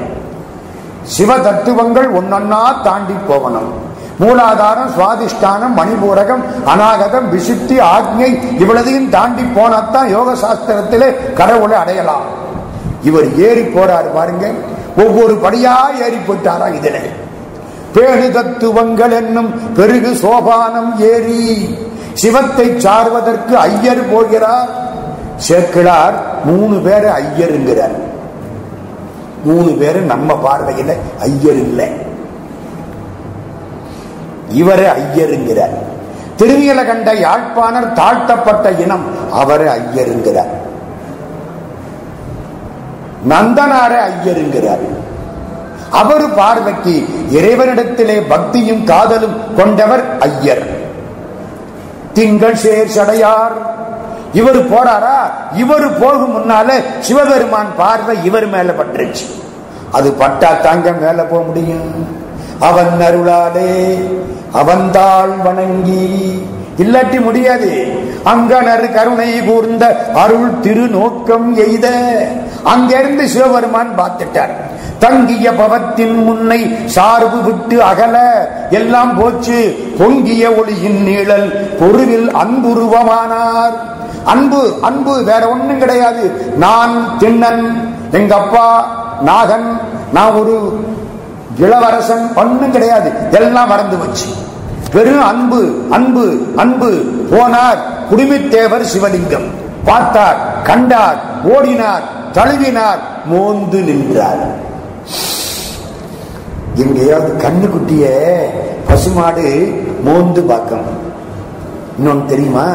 சிவ தத்துவங்கள் ஒன்னொன்னா தாண்டி போகணும். மூலாதாரம், சுவாதிஷ்டானம், மணிபூரகம், அநாகதம், விசுத்தி, ஆக்ஞை இவ்வளதையும் தாண்டி போனாத்தான் யோக சாஸ்திரத்திலே கடவுளை அடையலாம். இவர் ஏறி போறாரு பாருங்க, ஒவ்வொரு படியா ஏறி போயிட்டாரா. இதுல பேரு தத்துவங்கள் என்னும் பெருகு சோபானம் ஏறி சிவத்தை சார்வதற்கு ஐயர் போகிறார். சேக்கிழார் 3 பேரை ஐயருங்கிறார். 3 பேரு நம்ம பார்வையில் ஐயர் இல்லை, இவரை ஐயருங்கிறார். திருவியல கண்ட யாழ்ப்பாணர் தாழ்த்தப்பட்ட இனம், அவரை ஐயருங்கிறார். நந்தனாரை ஐயருங்கிறார். அவரு பார்வைக்கு இறைவனிடத்திலே பக்தியும் காதலும் கொண்டவர் ஐயர். திங்கள் சேர் சடையார் இவர் போறாரா, இவர் போகும் முன்னால சிவபெருமான் பார்வை இவர் மேல பட்டுருச்சு. அது பட்டா தாங்க மேல போக முடியும். அவன் அருளாலே அவன்தாள் வணங்கி, இல்லாட்டி முடியாது. அங்கனர் கருணை கூர்ந்த அருள் திருநோக்கம் எய்த, அங்கிருந்து சிவபெருமான் பார்த்துட்டார். தங்கிய பவத்தின் முன்னை சார்பு விட்டு அகல எல்லாம் போச்சு. பொங்கிய ஒளியின் நீழல் பொருவில் அன்புருவமானார். அன்பு அன்பு வேற ஒண்ணும் கிடையாது. நான் திண்ணன், எங்க அப்பா நாகன், நான் ஒரு இளவரசன், ஒண்ணும் கிடையாது. எல்லாம் மறந்து வச்சு வெறும் அன்பு அன்பு அன்பு. போனார் குடிமித்தேவர் சிவலிங்கம், பார்த்தார், கண்டார், ஓடினார், தழுவினார், மோந்து நின்றார். எங்கேயாவது கண்ணுக்குட்டிய பசுமாடு மோந்து பார்க்கணும். இன்னொன்னு தெரியுமா,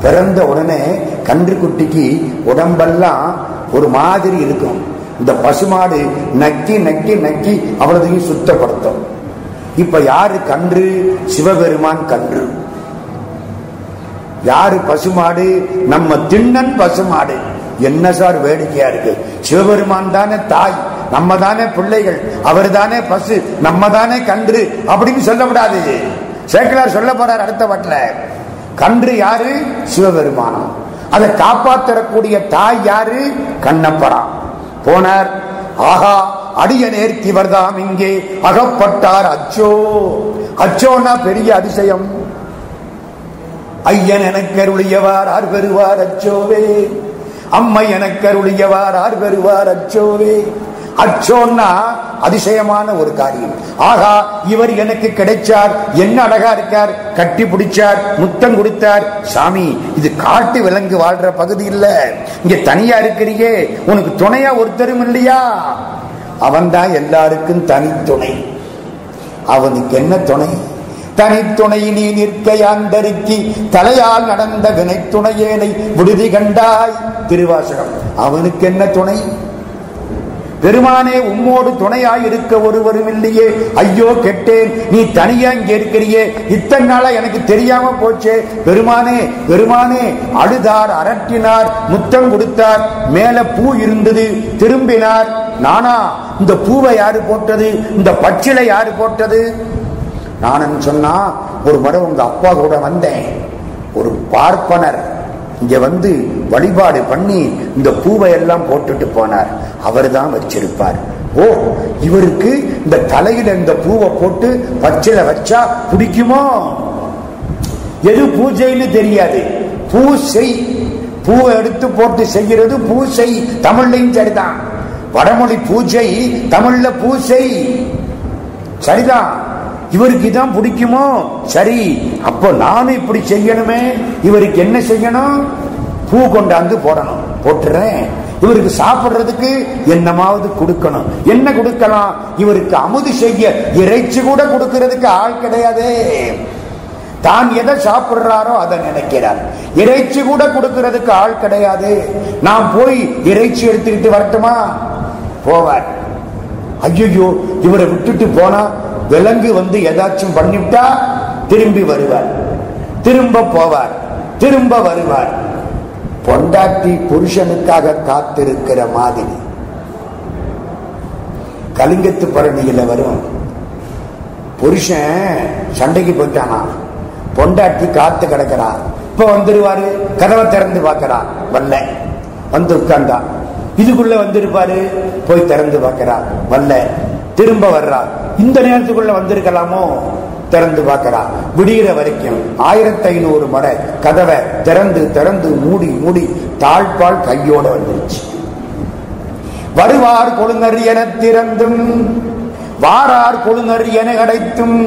பிறந்த உடனே கன்றுக்குட்டிக்கு உடம்பெல்லாம் ஒரு மாதிரி இருக்கும். இந்த பசுமாடு நக்கி நக்கி நக்கி அவ்வளதையும் சுத்தப்படுத்தும். இப்ப யாரு கன்று? சிவபெருமான் கன்று. யாரு பசுமாடு? நம்ம திண்ணன் பசுமாடு. என்ன சார் வேடிக்கையா இருக்கு. சிவபெருமான் தானே தாய், நம்ம தானே பிள்ளைகள், அவர் தானே பசு, நம்ம தானே கன்று அப்படின்னு சொல்லப்படாது. சேக்கிழார் சொல்ல போறார் அடுத்த பாட்டுல. கன்று யாரு? சிவபெருமானம். அதை காப்பாற்றக்கூடிய தாய் யாரு? கண்ணப்பரா. போனார். ஆஹா, அடிய நேர்த்திவர்தாம் இங்கே அகப்பட்டார். அச்சோ, அச்சோன்னா பெரிய அதிசயம். ஐயன் எனக்கு அருளியவார் ஆர் பெறுவார் அச்சோவே, அம்மை எனக்கு அருளியவார் ஆர் பெறுவார் அச்சோவே. அச்சோன்னா அதிசயமான ஒரு காரியம். ஆகா, இவர் எனக்கு கிடைச்சார், என்ன அழகா இருக்கார், கட்டி பிடிச்சார், முத்தம் கொடுத்தார். சாமி, இது காட்டு விலங்கு வாழ்ற பகுதி இல்ல, இங்க தனியா இருக்கிறியே, உனக்கு துணையா ஒருத்தரும் இல்லையா? அவன் தான் எல்லாருக்கும் தனித்துணை. அவனுக்கு என்ன துணை? தனித்துணை நீ நிற்கையாந்தருக்கி தலையால் நடந்த வினைத்துணையேனை விடுதி கண்டாய். திருவாசகம். அவனுக்கு என்ன துணை? பெருமானே, உம்மோடு துணையாய் இருக்க ஒருவரும் இல்லையே, ஐயோ கெட்டேன், நீ தனியா இங்க இருக்கிறியே, இத்தனை நாளா எனக்கு தெரியாம போச்சே. பெருமானே பெருமானே. அழுதார், அரட்டினார், முத்தம் கொடுத்தார். மேல பூ இருந்தது, திரும்பினார். நானா? இந்த பூவை யாரு போட்டது? இந்த பச்சிலை யாரு போட்டது? நானு சொன்னா, ஒரு முறை உங்க அப்பா கூட வந்தேன், ஒரு பார்ப்பனர் இங்க வந்து வழிபாடு பண்ணி இந்த பூவை எல்லாம் போட்டுட்டு போனார். அவர் தான் வச்சிருப்பார். ஓ, இவருக்கு இந்த தலையில இந்த பூவை போட்டு பச்சில வச்சா பிடிக்குமோ? எது பூஜைன்னு தெரியாது. பூசை, பூவை எடுத்து போட்டு செய்கிறது பூசை. தமிழ்லையும் சரிதான். வடமொழி பூஜை, தமிழ்ல பூசை. சரிதான். இவருக்கு இதான் பிடிக்குமோ? சரி, அப்போ நானும் இப்படி செய்யணுமே. இவருக்கு என்ன செய்யணும்? பூ கொண்டாந்து போடணும். போட்டுறேன். இவருக்கு சாப்பிடுறதுக்கு என்னமாவது கொடுக்கணும். என்ன கொடுக்கலாம்? இவருக்கு அமுது செய்ய இறைச்சி கூட கொடுக்கிறதுக்கு ஆள் கிடையாதே. தான் எதை சாப்பிடுறாரோ அதை நினைக்கிறார். இறைச்சி கூட கொடுக்கிறதுக்கு ஆள் கிடையாது. நான் போய் இறைச்சி எடுத்துக்கிட்டு வரட்டுமா? போவார். ஐயோ, இவரை விட்டுட்டு போனா விலங்கு வந்து ஏதாச்சும் பண்ணிவிட்டா திரும்பி வருவார், திரும்ப போவார், திரும்ப வருவார். பொண்டாட்டி புருஷனுக்காக காத்திருக்கிற மாதிரி. கலிங்கத்து பரணியில வரும். புருஷன் சண்டைக்கு போயிட்டானா, பொண்டாட்டி காத்து கிடக்கிறார். இப்ப வந்துருவாரு. கதவை திறந்து பார்க்கிறார், வரல. வந்து உட்கார்ந்தா. இதுக்குள்ள வந்திருப்பாரு. போய் திறந்து பார்க்கிறார், வல்ல. திரும்ப வர்றார். இந்த நேரத்துக்குள்ள வந்திருக்கலாமோ? திறந்து பார்க்கிறார். விடுகிற வரைக்கும் 1500 முறை கதவை திறந்து திறந்து மூடி மூடி தாழ்பால் கையோட வந்துருச்சு. வருவார் கொழுங்கர் என திறந்தும் வாரார் கொழுங்கர் என அடைத்தும்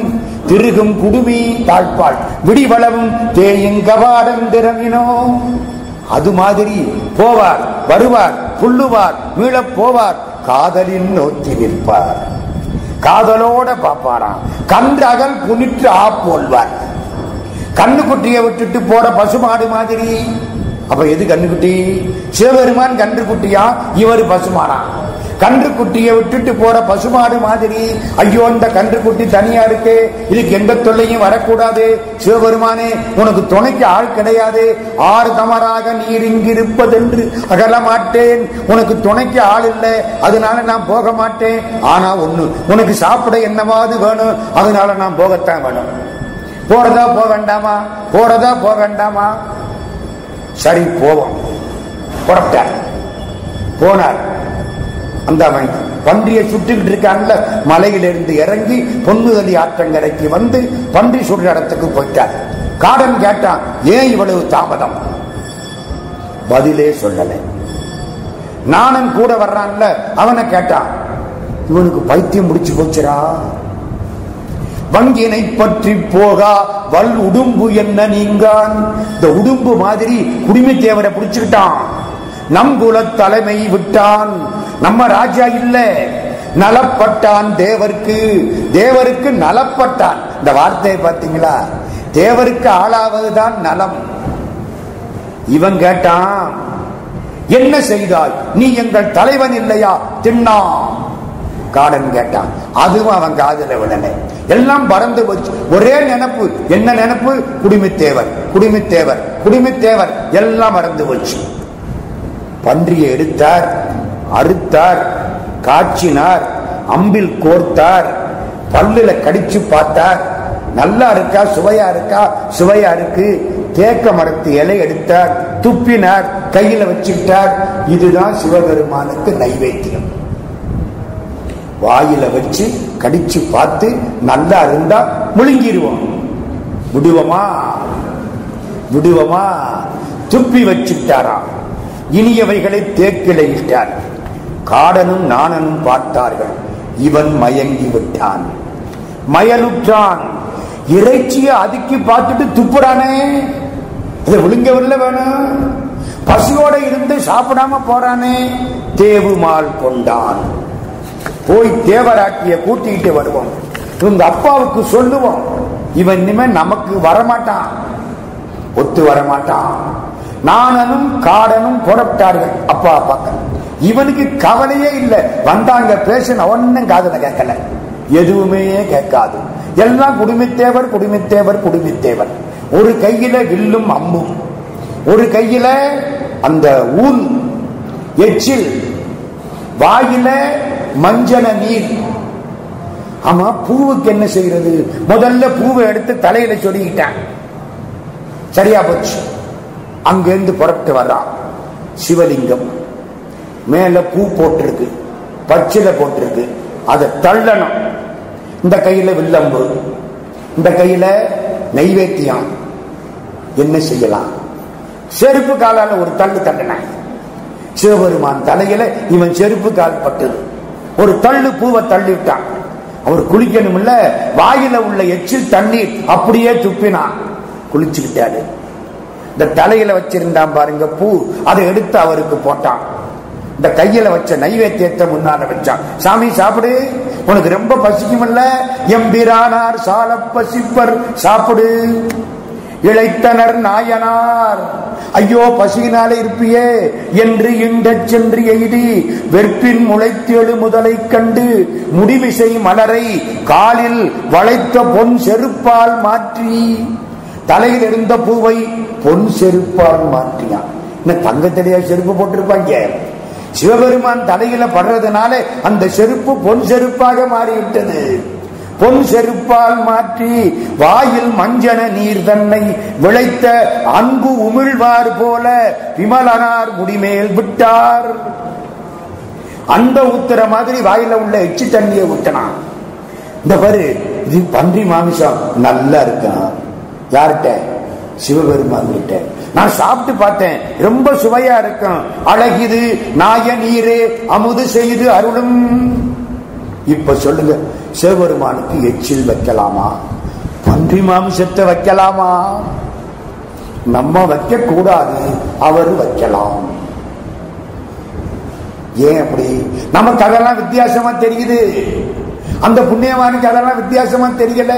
திருகும் குடுமி தாழ்பால் விடிவளவும் தேயும் கவாடம் திறமினோ. அது மாதிரி போவார், வருவார், புல்லுவார், மீளப் போவார், காதலின் நோக்கி நிற்பார். காதலோட பாப்பாராம். கன்று அகல் புனிற்று ஆப்போல்வார். கண்ணுக்குட்டியை விட்டுட்டு போற பசுமாடு மாதிரி. அப்ப எது கண்ணுக்குட்டி? சிவபெருமான் கன்றுக்குட்டியா, இவர் பசுமானா? கன்றுக்குட்டியை விட்டுட்டு போற பசுமாடு மாதிரி. ஐயோ, இந்த கன்றுக்குட்டி தனியா இருக்கு, இதுக்கு எந்த தொல்லையும் வரக்கூடாது. சிவபெருமானே, உனக்கு துணைக்கு ஆள் கிடையாது. 6 தமராக நீர் இங்கிருப்பதென்று அகல மாட்டேன். உனக்கு துணைக்கு ஆள் இல்லை, அதனால நான் போக மாட்டேன். ஆனா ஒண்ணு, உனக்கு சாப்பிட என்னவாது வேணும், அதனால நான் போகத்தான் வேணும். போறதா போக வேண்டாமா? போறதா போக வேண்டாமா? சரி, போவோம். புறப்பட்டார். போனார். அந்த பன்றியை சுட்டுக்கிட்டு இருக்காங்கல்ல, மலையிலிருந்து இறங்கி பொன்னுதலி ஆற்றங்கரைக்கு வந்து பன்றி சுடுற இடத்துக்கு போயிட்டார். காடன் கேட்டான், ஏன் இவ்வளவு தாமதம்? பதிலே சொல்லல. நானும் கூட வர்றான்ல, அவனை கேட்டான், இவனுக்கு பைத்தியம் முடிச்சு போச்சுரா. வங்கினை பற்றி போகா வல் உடும்பு என்ன நீங்கான். இந்த உடும்பு மாதிரி குடிமை தேவரை பிடிச்சுக்கிட்டான். நம் குல தலைமை விட்டான். நம்ம ராஜா இல்ல, நலப்பட்டான் தேவருக்கு. தேவருக்கு நலப்பட்டான். இந்த வார்த்தையை பார்த்தீங்களா? தேவருக்கு ஆளாவதுதான் நலம். இவன் கேட்டான், என்ன செய்தாய்? நீ எங்கள் தலைவன் இல்லையா? தின்னா. காடன் கேட்டான். அதுவும் அவன் காதல விடல. எல்லாம் பறந்து போச்சு. ஒரே நினைப்பு. என்ன நினைப்பு? குடிமித்தேவர், குடிமித்தேவர், குடிமித்தேவர். எல்லாம் மறந்து போச்சு. பன்றியை எடுத்தார், அறுத்தார், காய்ச்சினார், அம்பில் கோர்த்தார், பல்லுல கடிச்சு பார்த்தார். நல்லா இருக்கா, சுவையா இருக்கா? சுவையா இருக்கு. தேக்க மரத்து இலை எடுத்தார், துப்பினார், கையில வச்சுட்டார். இதுதான் சிவபெருமானுக்கு நைவேத்தியம். வாயில வச்சு கடிச்சு பார்த்து நல்லா இருந்தா முழுங்கிடுவோம். விடுவோமா? விடுவோமா? துப்பி வச்சுட்டாராம். இனியவைகளை தேக்கில இட்டார். காடனும் நாணனும் பார்த்தார்கள். இவன் மயங்கி விட்டான், மயலுற்றான். இறைச்சியை அதுக்கி பார்த்துட்டு துப்புறானே, இதை விழுங்கவில்லை வேணும். பசியோட இருந்து சாப்பிடாம போறானே. தேவுமால் கொண்டான். போய் தேவராட்டிய கூட்டிட்டு வருவோம். இவங்க அப்பாவுக்கு சொல்லுவோம், இவன் இனிமே நமக்கு வரமாட்டான், ஒத்து வரமாட்டான். நாணனும் காடனும் புறப்பட்டார்கள் அப்பா பார்க்க. இவனுக்கு கவலையே இல்லை. வந்தாங்க, பேசின ஒன்னும் காதுல கேட்கல, எதுவுமே கேட்காது. எல்லாம் குடுமித்தேவர், குடுமித்தேவர், குடுமித்தேவர். ஒரு கையில வில்லும் அம்பும், ஒரு கையில அந்த ஊன் எச்சில், வாயில மஞ்சன நீர். ஆமா, பூவுக்கு என்ன செய்யறது? முதல்ல பூவை எடுத்து தலையில சொருகிட்டான். சரியா போச்சு. அங்கிருந்து புறப்பட்டு வர்றான். சிவலிங்கம் மேல பூ போட்டிருக்கு, பச்சில போட்டிருக்கு. அதை தள்ளணும். இந்த கையில வில்லம்பு, இந்த கையில நைவேத்தியம். என்ன செய்யலாம்? செருப்பு காலால ஒரு தள்ளு தள்ளின. சிவபெருமான் தலையில இவன் செருப்பு கால் பட்டது. ஒரு தள்ளு பூவை தள்ளி விட்டான். அவர் குளிக்கணும் இல்ல, வாயில உள்ள எச்சில் தண்ணீர் அப்படியே துப்பினான். குளிச்சுக்கிட்டாரு. இந்த தலையில வச்சிருந்தான் பாருங்க பூ, அதை எடுத்து அவருக்கு போட்டான். இந்த கையில வச்ச நைவேத்தியத்தை முன்னால வச்சான். சாமி சாப்பிடு, உனக்கு ரொம்ப பசிக்கும் இல்ல, எம்பிரானார் சால பசிப்பர், சாப்பிடு. இளைத்தனர் நாயனார், ஐயோ பசியினாலே இருப்பியே என்று இண்டச் சென்று எய்தி வெற்பின் முளைத்தெழு முதலை கண்டு முடிவிசை மலரை காலில் வளைத்த பொன் செருப்பால் மாற்றி. தலையில் இருந்த பூவை பொன் செருப்பால் மாற்றியான். இன்னும் தங்கத்திலேயே செருப்பு போட்டிருப்பாங்க. சிவபெருமான் தலையில படுறதுனால அந்த செருப்பு பொன் செருப்பாக மாறிவிட்டது. பொன் செருப்பால் மாற்றி வாயில் மஞ்சன நீர் தன்னை விளைத்த அன்பு உமிழ்வார் போல விமலனார் முடிமேல் விட்டார். அந்த ஊத்துற மாதிரி வாயில உள்ள எச்சி தண்ணியை ஊத்தினான். இந்த பாரு, இது பன்றி மாமிசம் நல்லா இருக்கும். யார்கிட்ட? சிவபெருமான் கிட்ட. நான் சாப்பிட்டு பார்த்தேன், ரொம்ப சுவையா இருக்கும். அழகிது நாய நீரே அமுது செய்து அருளும். இப்ப சொல்லுங்க, சிவபெருமானுக்கு எச்சில் வைக்கலாமா? பன்றி மாமிசத்தை வைக்கலாமா? நம்ம வைக்க கூடாது, அவர் வைக்கலாம். ஏன் அப்படி? நமக்கு அதெல்லாம் வித்தியாசமா தெரியுது, அந்த புண்ணியவானுக்கு அதெல்லாம் வித்தியாசமா தெரியல.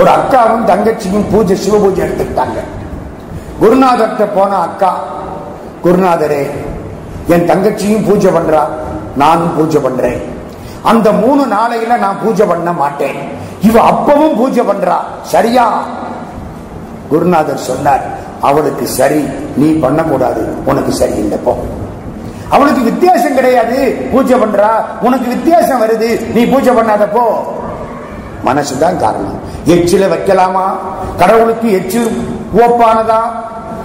ஒரு அக்காவும் தங்கச்சியும் பூஜை, சிவ பூஜை எடுத்துக்கிட்டாங்க. குருநாதர்கிட்ட போன அக்கா, குருநாதரே என் தங்கச்சியும் பூஜை பண்றா, நானும் பூஜை பண்றேன். அந்த 3 நாளையில நான் பூஜை பண்ண மாட்டேன், இவ அப்பவும் பூஜை பண்றா, சரியா? குருநாதர் சொன்னார், அவளுக்கு சரி, நீ பண்ணக்கூடாது, உனக்கு சரியில்லை போ. அவளுக்கு வித்தியாசம் கிடையாது, பூஜை பண்றா, உனக்கு வித்தியாசம் வருது, நீ பூஜை பண்ணாத போ. மனசுதான் காரணம். எச்சில வைக்கலாமா? கடவுளுக்கு எச்சில் உவப்பானதா?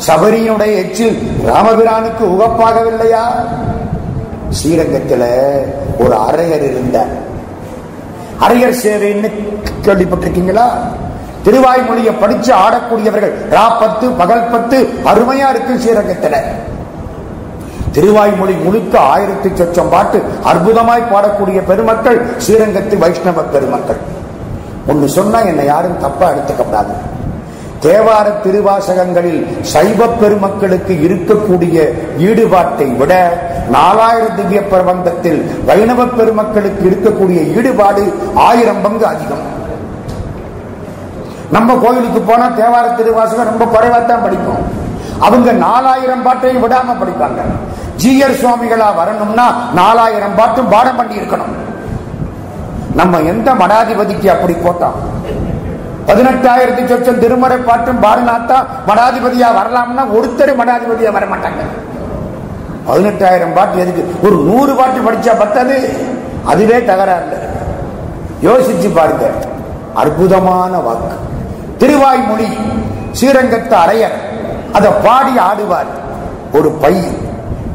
சபரியுடைய எச்சில் ராமபிரானுக்கு உவப்பாகவில்லையா? ஸ்ரீரங்கத்தில் ஒரு அரையர் இருந்தார். அரையர் சேவைன்னு கேள்விப்பட்டிருக்கீங்களா? திருவாய்மொழியை படிச்சு ஆடக்கூடியவர்கள் ராப்பத்து பகல் 10 அருமையா இருக்கு ஸ்ரீரங்கத்தில். திருவாய்மொழி முழுக்க 1000 சொச்சம் பாட்டு அற்புதமாய் பாடக்கூடிய பெருமக்கள் ஸ்ரீரங்கத்து வைஷ்ணவ பெருமக்கள். ஒன்னு சொன்னா என்னை யாரும் தப்பா எடுத்துக்கப்படாது. தேவார திருவாசகங்களில் சைவ பெருமக்களுக்கு இருக்கக்கூடிய ஈடுபாட்டை விட 4000 திவ்ய பிரபந்தத்தில் வைணவ பெருமக்களுக்கு இருக்கக்கூடிய ஈடுபாடு 1000 பங்கு அதிகம். நம்ம கோயிலுக்கு போனா தேவார திருவாசகம் ரொம்ப குறைவாத்தான் படிக்கும். அவங்க 4000 பாட்டையும் விடாம படிப்பாங்க. ஜீயர் சுவாமிகளா வரணும்னா 4000 பாட்டும் பாடம் பண்ணி இருக்கணும். நம்ம எந்த மடாதிபதிக்கு அப்படி போட்டோம்? 18,000 சொச்சம் திருமறை பாட்டும் பாடினாத்தா மடாதிபதியா வரலாம்னா ஒருத்தர் மடாதிபதியா வர மாட்டாங்க. 18,000 பாட்டு எதுக்கு? ஒரு 100 பாட்டு படிச்சா பத்தாது, அதுவே தகராறு. யோசிச்சு பாருங்க. அற்புதமான வாக்கு திருவாய்மொழி. ஸ்ரீரங்கத்து அரையர் அதை பாடி ஆடுவார். ஒரு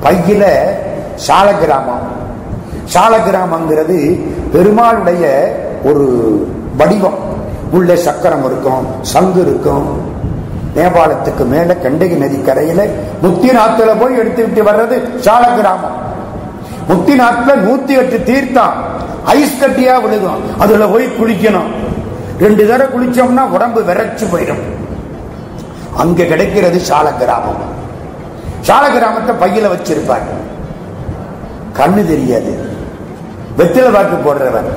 பையில சாலக்கிராமம். சாலக்கிராமங்கிறது பெருமாளுடைய ஒரு வடிவம். உள்ள சக்கரம் இருக்கும், சங்கு இருக்கும். நேபாளத்துக்கு மேல கண்டகி நதி கரையில முக்தி நாத்துல போய் எடுத்துக்கிட்டு வர்றது சாலக்கிராமம். முக்தி நாட்டுல 108 தீர்த்தம் ஐஸ் கட்டியா விழுகும், அதுல போய் குளிக்கணும். 2 தடவை குளிச்சோம்னா உடம்பு விரைச்சு போயிடும். அங்க கிடைக்கிறது சாலக்கிராமம். சாலக்கிராமத்தை பையில வச்சிருப்பார். கண்ணு தெரியாது, வெத்தில பாக்கு போடுறவர்.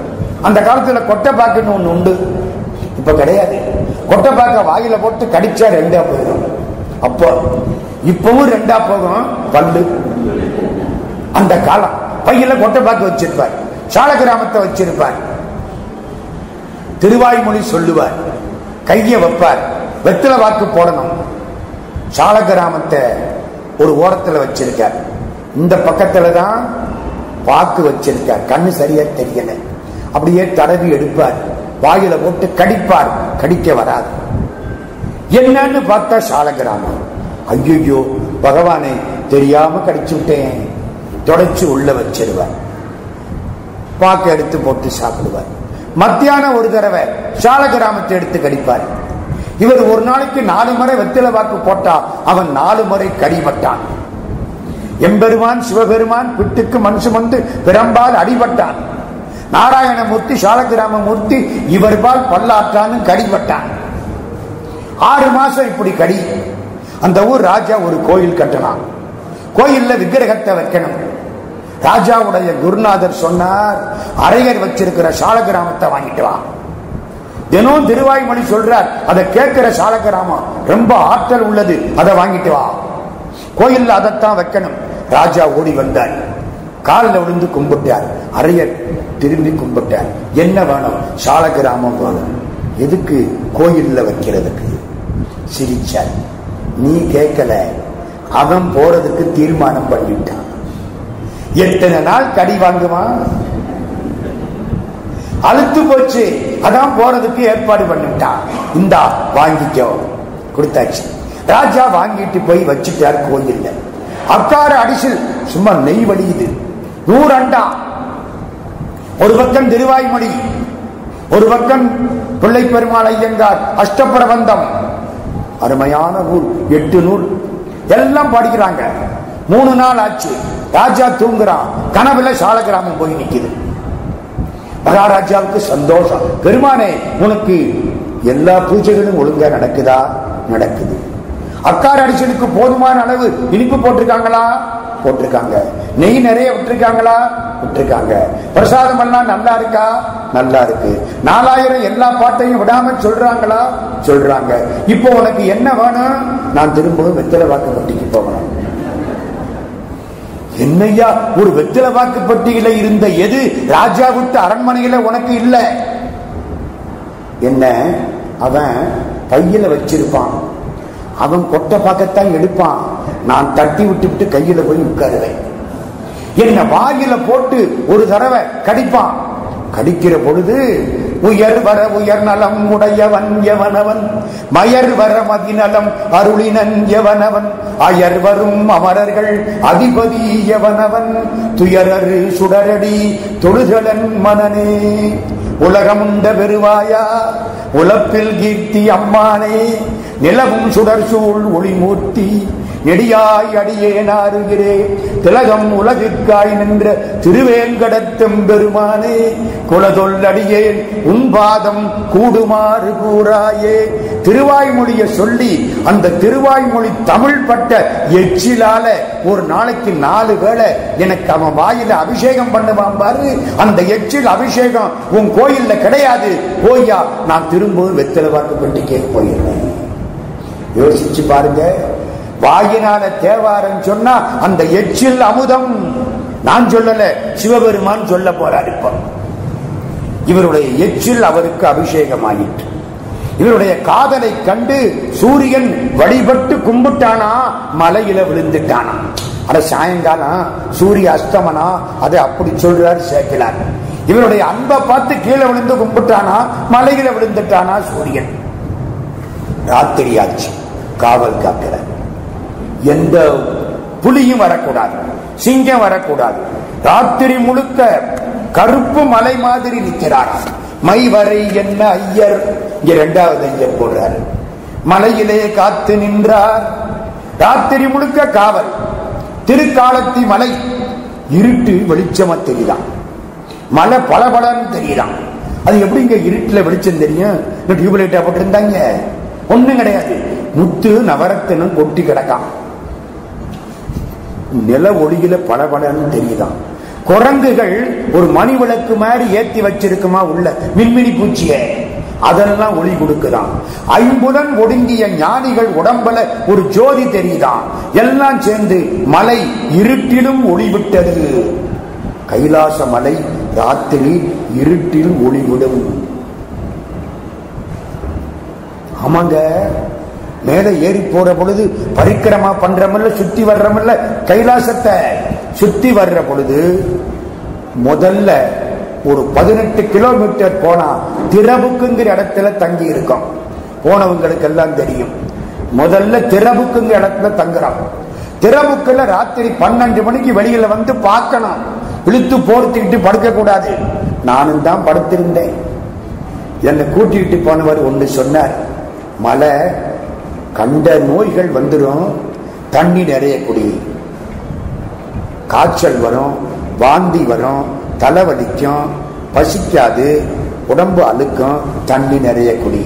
அந்த காலத்துல கொட்டை பாக்குன்னு ஒண்ணு உண்டு, இப்ப கிடையாது. கொட்டை பாக்க வாயில போட்டு கடிச்சா 2ஆ போயிடும். அப்போ இப்பவும் 2ஆ போகும் பல்லு. அந்த காலம் பையில கொட்டை பாக்கு வச்சிருப்பார், சாலக்கிராமத்தை வச்சிருப்பார். திருவாய்மொழி சொல்லுவார், கைய வைப்பார், வெத்தில வாக்கு போடணும். சாலக்கிராமத்தை ஒரு ஓரத்துல வச்சிருக்கார், இந்த பக்கத்துல தான் வாக்கு வச்சிருக்கார். கண்ணு சரியா தெரியல, அப்படியே தடவி எடுப்பார், வாயில போட்டு கடிப்பார், கடிக்க வராது. என்னன்னு பார்த்தா சாலக்கிராமம். ஐயோ பகவானே, தெரியாம கடிச்சு விட்டேன், தொடச்சு உள்ள வச்சிருவார். பாக்க எடுத்து போட்டு சாப்பிடுவார். மத்தியானம் ஒரு தடவை சாலக்கிராமத்தை எடுத்து கடிப்பார். இவர் ஒரு நாளைக்கு 4 முறை வெத்தில வாக்கு போட்டா அவன் 4 முறை கடிபட்டான். எம்பெருமான் சிவபெருமான் பிட்டுக்கு மனுஷன் வந்து பிறம்பால் அடிபட்டான். நாராயணமூர்த்தி சாலக்கிராம மூர்த்தி இவர் பால் பல்லாற்றான்னு கடிபட்டான். 6 மாசம் இப்படி கடி. அந்த ஊர் ராஜா ஒரு கோயில் கட்டணும், கோயில்ல விக்கிரகத்தை வைக்கணும். ராஜாவுடைய குருநாதர் சொன்னார், அரையர் வச்சிருக்கிற சாலக்கிராமத்தை வாங்கிட்டு வா. தினம் திருவாய்மொழி சொல்றார், அதை கேட்கிற சாலக்கிராமம் ரொம்ப ஆற்றல் உள்ளது, அதை வாங்கிட்டு வா. கோயில்ல அதைத்தான் வைக்கணும். ராஜா ஓடி வந்தார், காலில் விழுந்து கும்பிட்டார். அரையர் திரும்பி கும்பிட்டார். என்ன வேணும்? சாலக்கிராமம் வேணும். எதுக்கு? கோயில்ல வைக்கிறதுக்கு. சிரிச்சார். நீ கேட்கல, அவன் போறதுக்கு தீர்மானம் பண்ணிட்டான். எத்தனை நாள் கடி வாங்குவான்? அழுத்து போச்சு, அதான் போறதுக்கு ஏற்பாடு பண்ணிட்டான். இந்தா வாங்கிக்கோ, கொடுத்தாச்சு. ராஜா வாங்கிட்டு போய் வச்சுட்டார் கோயில்ல. அக்கார அடிசில் சும்மா நெய் வடியுது. 100 அண்டா. ஒரு பக்கம் திருவாய்மொழி, ஒரு பக்கம் பிள்ளை பெருமாள் ஐயங்கார் அஷ்டப்பிரபந்தம், அருமையான நூல், 8 நூல் எல்லாம் படிக்கிறாங்க. 3 நாள் ஆச்சு. ராஜா தூங்குறான். கனவுல சால கிராமம் போய் நிக்குது. மகாராஜாவுக்கு சந்தோஷம். பெருமானே, உனக்கு எல்லா பூஜைகளும் ஒழுங்கா நடக்குதா? நடக்குது. அக்கார அடிச்சலுக்கு போதுமான அளவு இனிப்பு போட்டிருக்காங்களா? போட்டிருக்காங்க. நெய் நிறைய விட்டுருக்காங்களா? விட்டுருக்காங்க. பிரசாதம் எல்லாம் நல்லா இருக்கா? நல்லா இருக்கு. 4000 எல்லா பாட்டையும் விடாம சொல்றாங்களா? சொல்றாங்க. இப்போ உனக்கு என்ன வேணும்? நான் திரும்பவும் வெத்தலை வாக்குப்பட்டிக்கு போகணும். என்னையா, ஒரு வெத்தலை வாக்குப்பட்டியில இருந்த எது ராஜா விட்டு அரண்மனையில உனக்கு இல்ல? என்ன, அவன் பையில வச்சிருப்பான். அவன் கொட்டை பார்க்கத்தான் எடுப்பான். நான் தட்டி விட்டு கையில போய் உட்காருவேன். என்ன வாயில போட்டு ஒரு தடவை கடிப்பான். கடிக்கிற பொழுது உயர் வர உயர் நலம் உடையவன் எவனவன், மயர் வர மதிநலம் அருளினன் எவனவன், அயர் வரும் அமரர்கள் அதிபதி எவனவன், துயரரு சுடரடி தொழுதலன் மனனே, உலகமுண்ட பெருவாயா உலப்பில் கீர்த்தி அம்மானே, நிலவும் சுடர் சூழ் ஒளிமூர்த்தி நெடியாய் அடியேனாருகிறே, திலகம் உலகிற்காய் நின்ற திருவேங்கடத்தெம் பெருமானே, குலதொல்லடியேன் உன்பாதம் கூடுமாறு கூறாயே. திருவாய்மொழிய சொல்லி அந்த திருவாய்மொழி தமிழ் பட்ட எச்சிலால ஒரு நாளைக்கு 4 வேளை எனக்கு அவன் வாயில அபிஷேகம் பண்ணுவான் பாரு. அந்த எச்சில் அபிஷேகம் உன் கோயில்ல கிடையாது. போய்யா, நான் திரும்பவும் வெத்தலை வாக்குப்பட்டிக்கே போயிருந்தேன். யோசிச்சு பாருங்க. வாயினால தேவாரம் சொன்னா அந்த எச்சில் அமுதம். நான் சொல்லல, சிவபெருமான் சொல்ல போறார். இப்ப இவருடைய எச்சில் அவருக்கு அபிஷேகம் ஆயிற்று. இவருடைய காதலை கண்டு சூரியன் வழிபட்டு கும்பிட்டானா, மலையில விழுந்துட்டானா. அட சாயங்காலம் சூரிய அஸ்தமனா, அதை அப்படி சொல்றாரு சேக்கிழார். இவருடைய அன்பை பார்த்து கீழே விழுந்து கும்பிட்டானா, மலையில விழுந்துட்டானா சூரியன். ராத்திரி ஆச்சு. காவல் காக்கிற எந்த புலியும் வரக்கூடாது, சிங்கம் வரக்கூடாது. ராத்திரி முழுக்க கருப்பு மலை மாதிரி நிற்கிறார். மைவரை என்ன ஐயர், இங்க 2வது ஐயர் போடுறார். மலையிலே காத்து நின்றார். ராத்திரி முழுக்க காவல். திருக்காலத்தி மலை இருட்டு வெளிச்சமா தெரியுதான். மலை பளபளன்னு தெரியுதான். அது எப்படி இங்க இருட்டுல வெளிச்சம் தெரியும்? டியூப்லைட்டா போட்டு இருந்தாங்க? ஒண்ணும் கிடையாது. முத்து நவரத்தினம் கொட்டி கிடக்கான். நில ஒளியில பளபளன்னு தெரியுதான். குரங்குகள் ஒரு மணி விளக்கு மாதிரி ஏத்தி வச்சிருக்குமா உள்ள மின்மினி பூச்சிய, அதெல்லாம் ஒளி கொடுக்குதான். 5 ஒடுங்கிய ஞானிகள் உடம்புல ஒரு ஜோதி தெரியுதான். எல்லாம் சேர்ந்து மலை இருட்டிலும் ஒளி விட்டது. கைலாச மலை ராத்திரி இருட்டில் ஒளிவிடும். ஆமாங்க, மேல ஏறி போற பொழுது பரிக்கிரமா பண்றமில்ல, சுத்தி வர்றமில்ல. கைலாசத்தை சுத்தி வர்ற பொழுது முதல்ல ஒரு 18 கிலோமீட்டர் போனா திரபுக்குங்கிற இடத்துல தங்கி இருக்கோம். போனவங்களுக்கு எல்லாம் தெரியும். முதல்ல திரபுக்குங்கிற இடத்துல தங்குறோம். திரபுக்குல ராத்திரி 12 மணிக்கு வெளியில வந்து பார்க்கணும். இழுத்து போர்த்திக்கிட்டு படுக்க கூடாது. நானும் தான் படுத்திருந்தேன். என்னை கூட்டிகிட்டு போனவர் ஒன்று சொன்னார். மழை கண்ட நோய்கள் வந்துடும், தண்ணி நிறைய குடி, காய்ச்சல் வரும், வாந்தி வரும், தலைவலிக்கும், பசிக்காது, உடம்பு அழுக்கும், தண்ணி நிறைய குடி.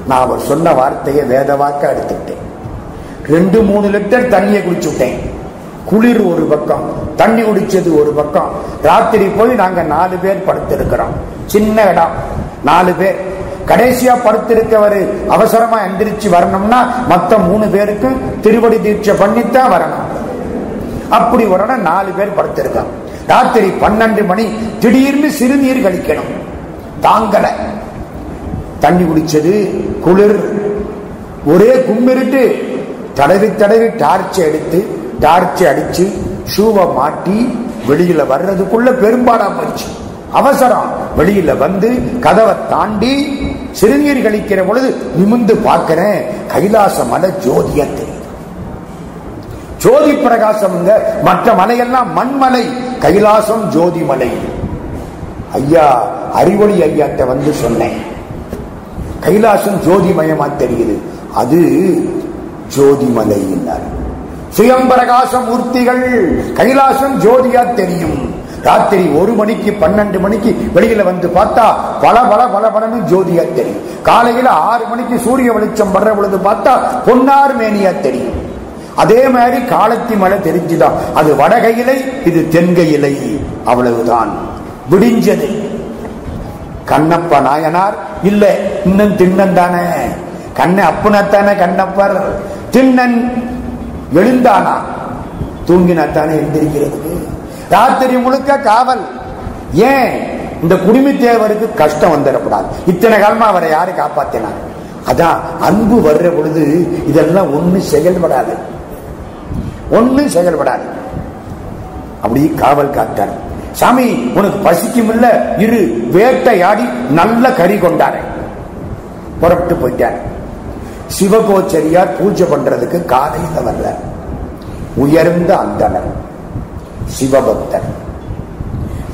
நான் அவர் சொன்ன வார்த்தையை வேத வாக்க எடுத்துட்டேன். 2-3 லிட்டர் தண்ணியை குடிச்சுட்டேன். குளிர் ஒரு பக்கம், தண்ணி குடிச்சது ஒரு பக்கம். ராத்திரி போய் நாங்க 4 பேர் படுத்திருக்கிறோம். சின்ன இடம், 4 பேர். கடைசியா படுத்திருக்கவர் அவசரமா எந்திரிச்சு வரணும்னா மொத்தம் 3 பேருக்கு திருவடி தீட்சை பண்ணித்தான் வரணும். அப்படி வரணும். 4 பேர் படுத்திருக்கோம். ராத்திரி 12 மணி. திடீர்னு சிறுநீர் கழிக்கணும், தாங்கல. தண்ணி குடிச்சது, குளிர், ஒரே கும்மிருட்டு. தடவி தடவி டார்ச் எடுத்து டார்ச் அடிச்சு ஷூவை மாட்டி வெளியில வர்றதுக்குள்ள பெரும்பாடா போச்சு. அவசரம். வெளியில வந்து கதவை தாண்டி சிறுநீர் கழிக்கிற பொழுது நிமிந்து பார்க்கிறேன். கைலாச மலை ஜோதியா தெரியுது. ஜோதி பிரகாசம். மற்ற மலையெல்லாம் மண்மலை, கைலாசம் ஜோதி மலை. ஐயா அறிவொளி ஐயாட்ட வந்து சொன்னேன், கைலாசம் ஜோதிமயமா தெரியுது, அது ஜோதிமலை. சுயம்பிரகாச மூர்த்திகள், கைலாசம் ஜோதியா தெரியும். ராத்திரி 1 மணிக்கு 12 மணிக்கு வெளியில வந்து பார்த்தா பல பல பல பலன்னு ஜோதியா தெரியும். காலையில 6 மணிக்கு சூரிய வெளிச்சம் வர்ற பொழுது பார்த்தா பொன்னார் மேனியா தெரியும். அதே மாதிரி காலத்தி மலை தெரிஞ்சுதான். அது வடகையிலை, இது தென்கையிலை, அவ்வளவுதான். விடிஞ்சது. கண்ணப்ப நாயனார் இல்ல, இன்னும் திண்ணன் தானே, கண்ண அப்புனத்தானே கண்ணப்பர். திண்ணன் எழுந்தானா, தூங்கினாத்தானே எழுந்திருக்கிறதுக்கு. ராத்திரி முழுக்க காவல். ஏன்? இந்த குடிமி தேவருக்கு கஷ்டம் வந்துடக்கூடாது. இத்தனை காலமா அவரை யாரு காப்பாத்தினார்? அதான் அன்பு வர்ற பொழுது இதெல்லாம் ஒண்ணு செயல்படாது, ஒண்ணு செயல்படாது. அப்படி காவல் காத்தார். சாமி உனக்கு பசிக்கும் இல்ல, இரு, வேட்டையாடி நல்ல கறி கொண்டாரு. புறப்பட்டு போயிட்டார். சிவகோச்சரியார் பூஜை பண்றதுக்கு காலையில வரல. உயர்ந்த அந்தனர், சிவபக்தர்.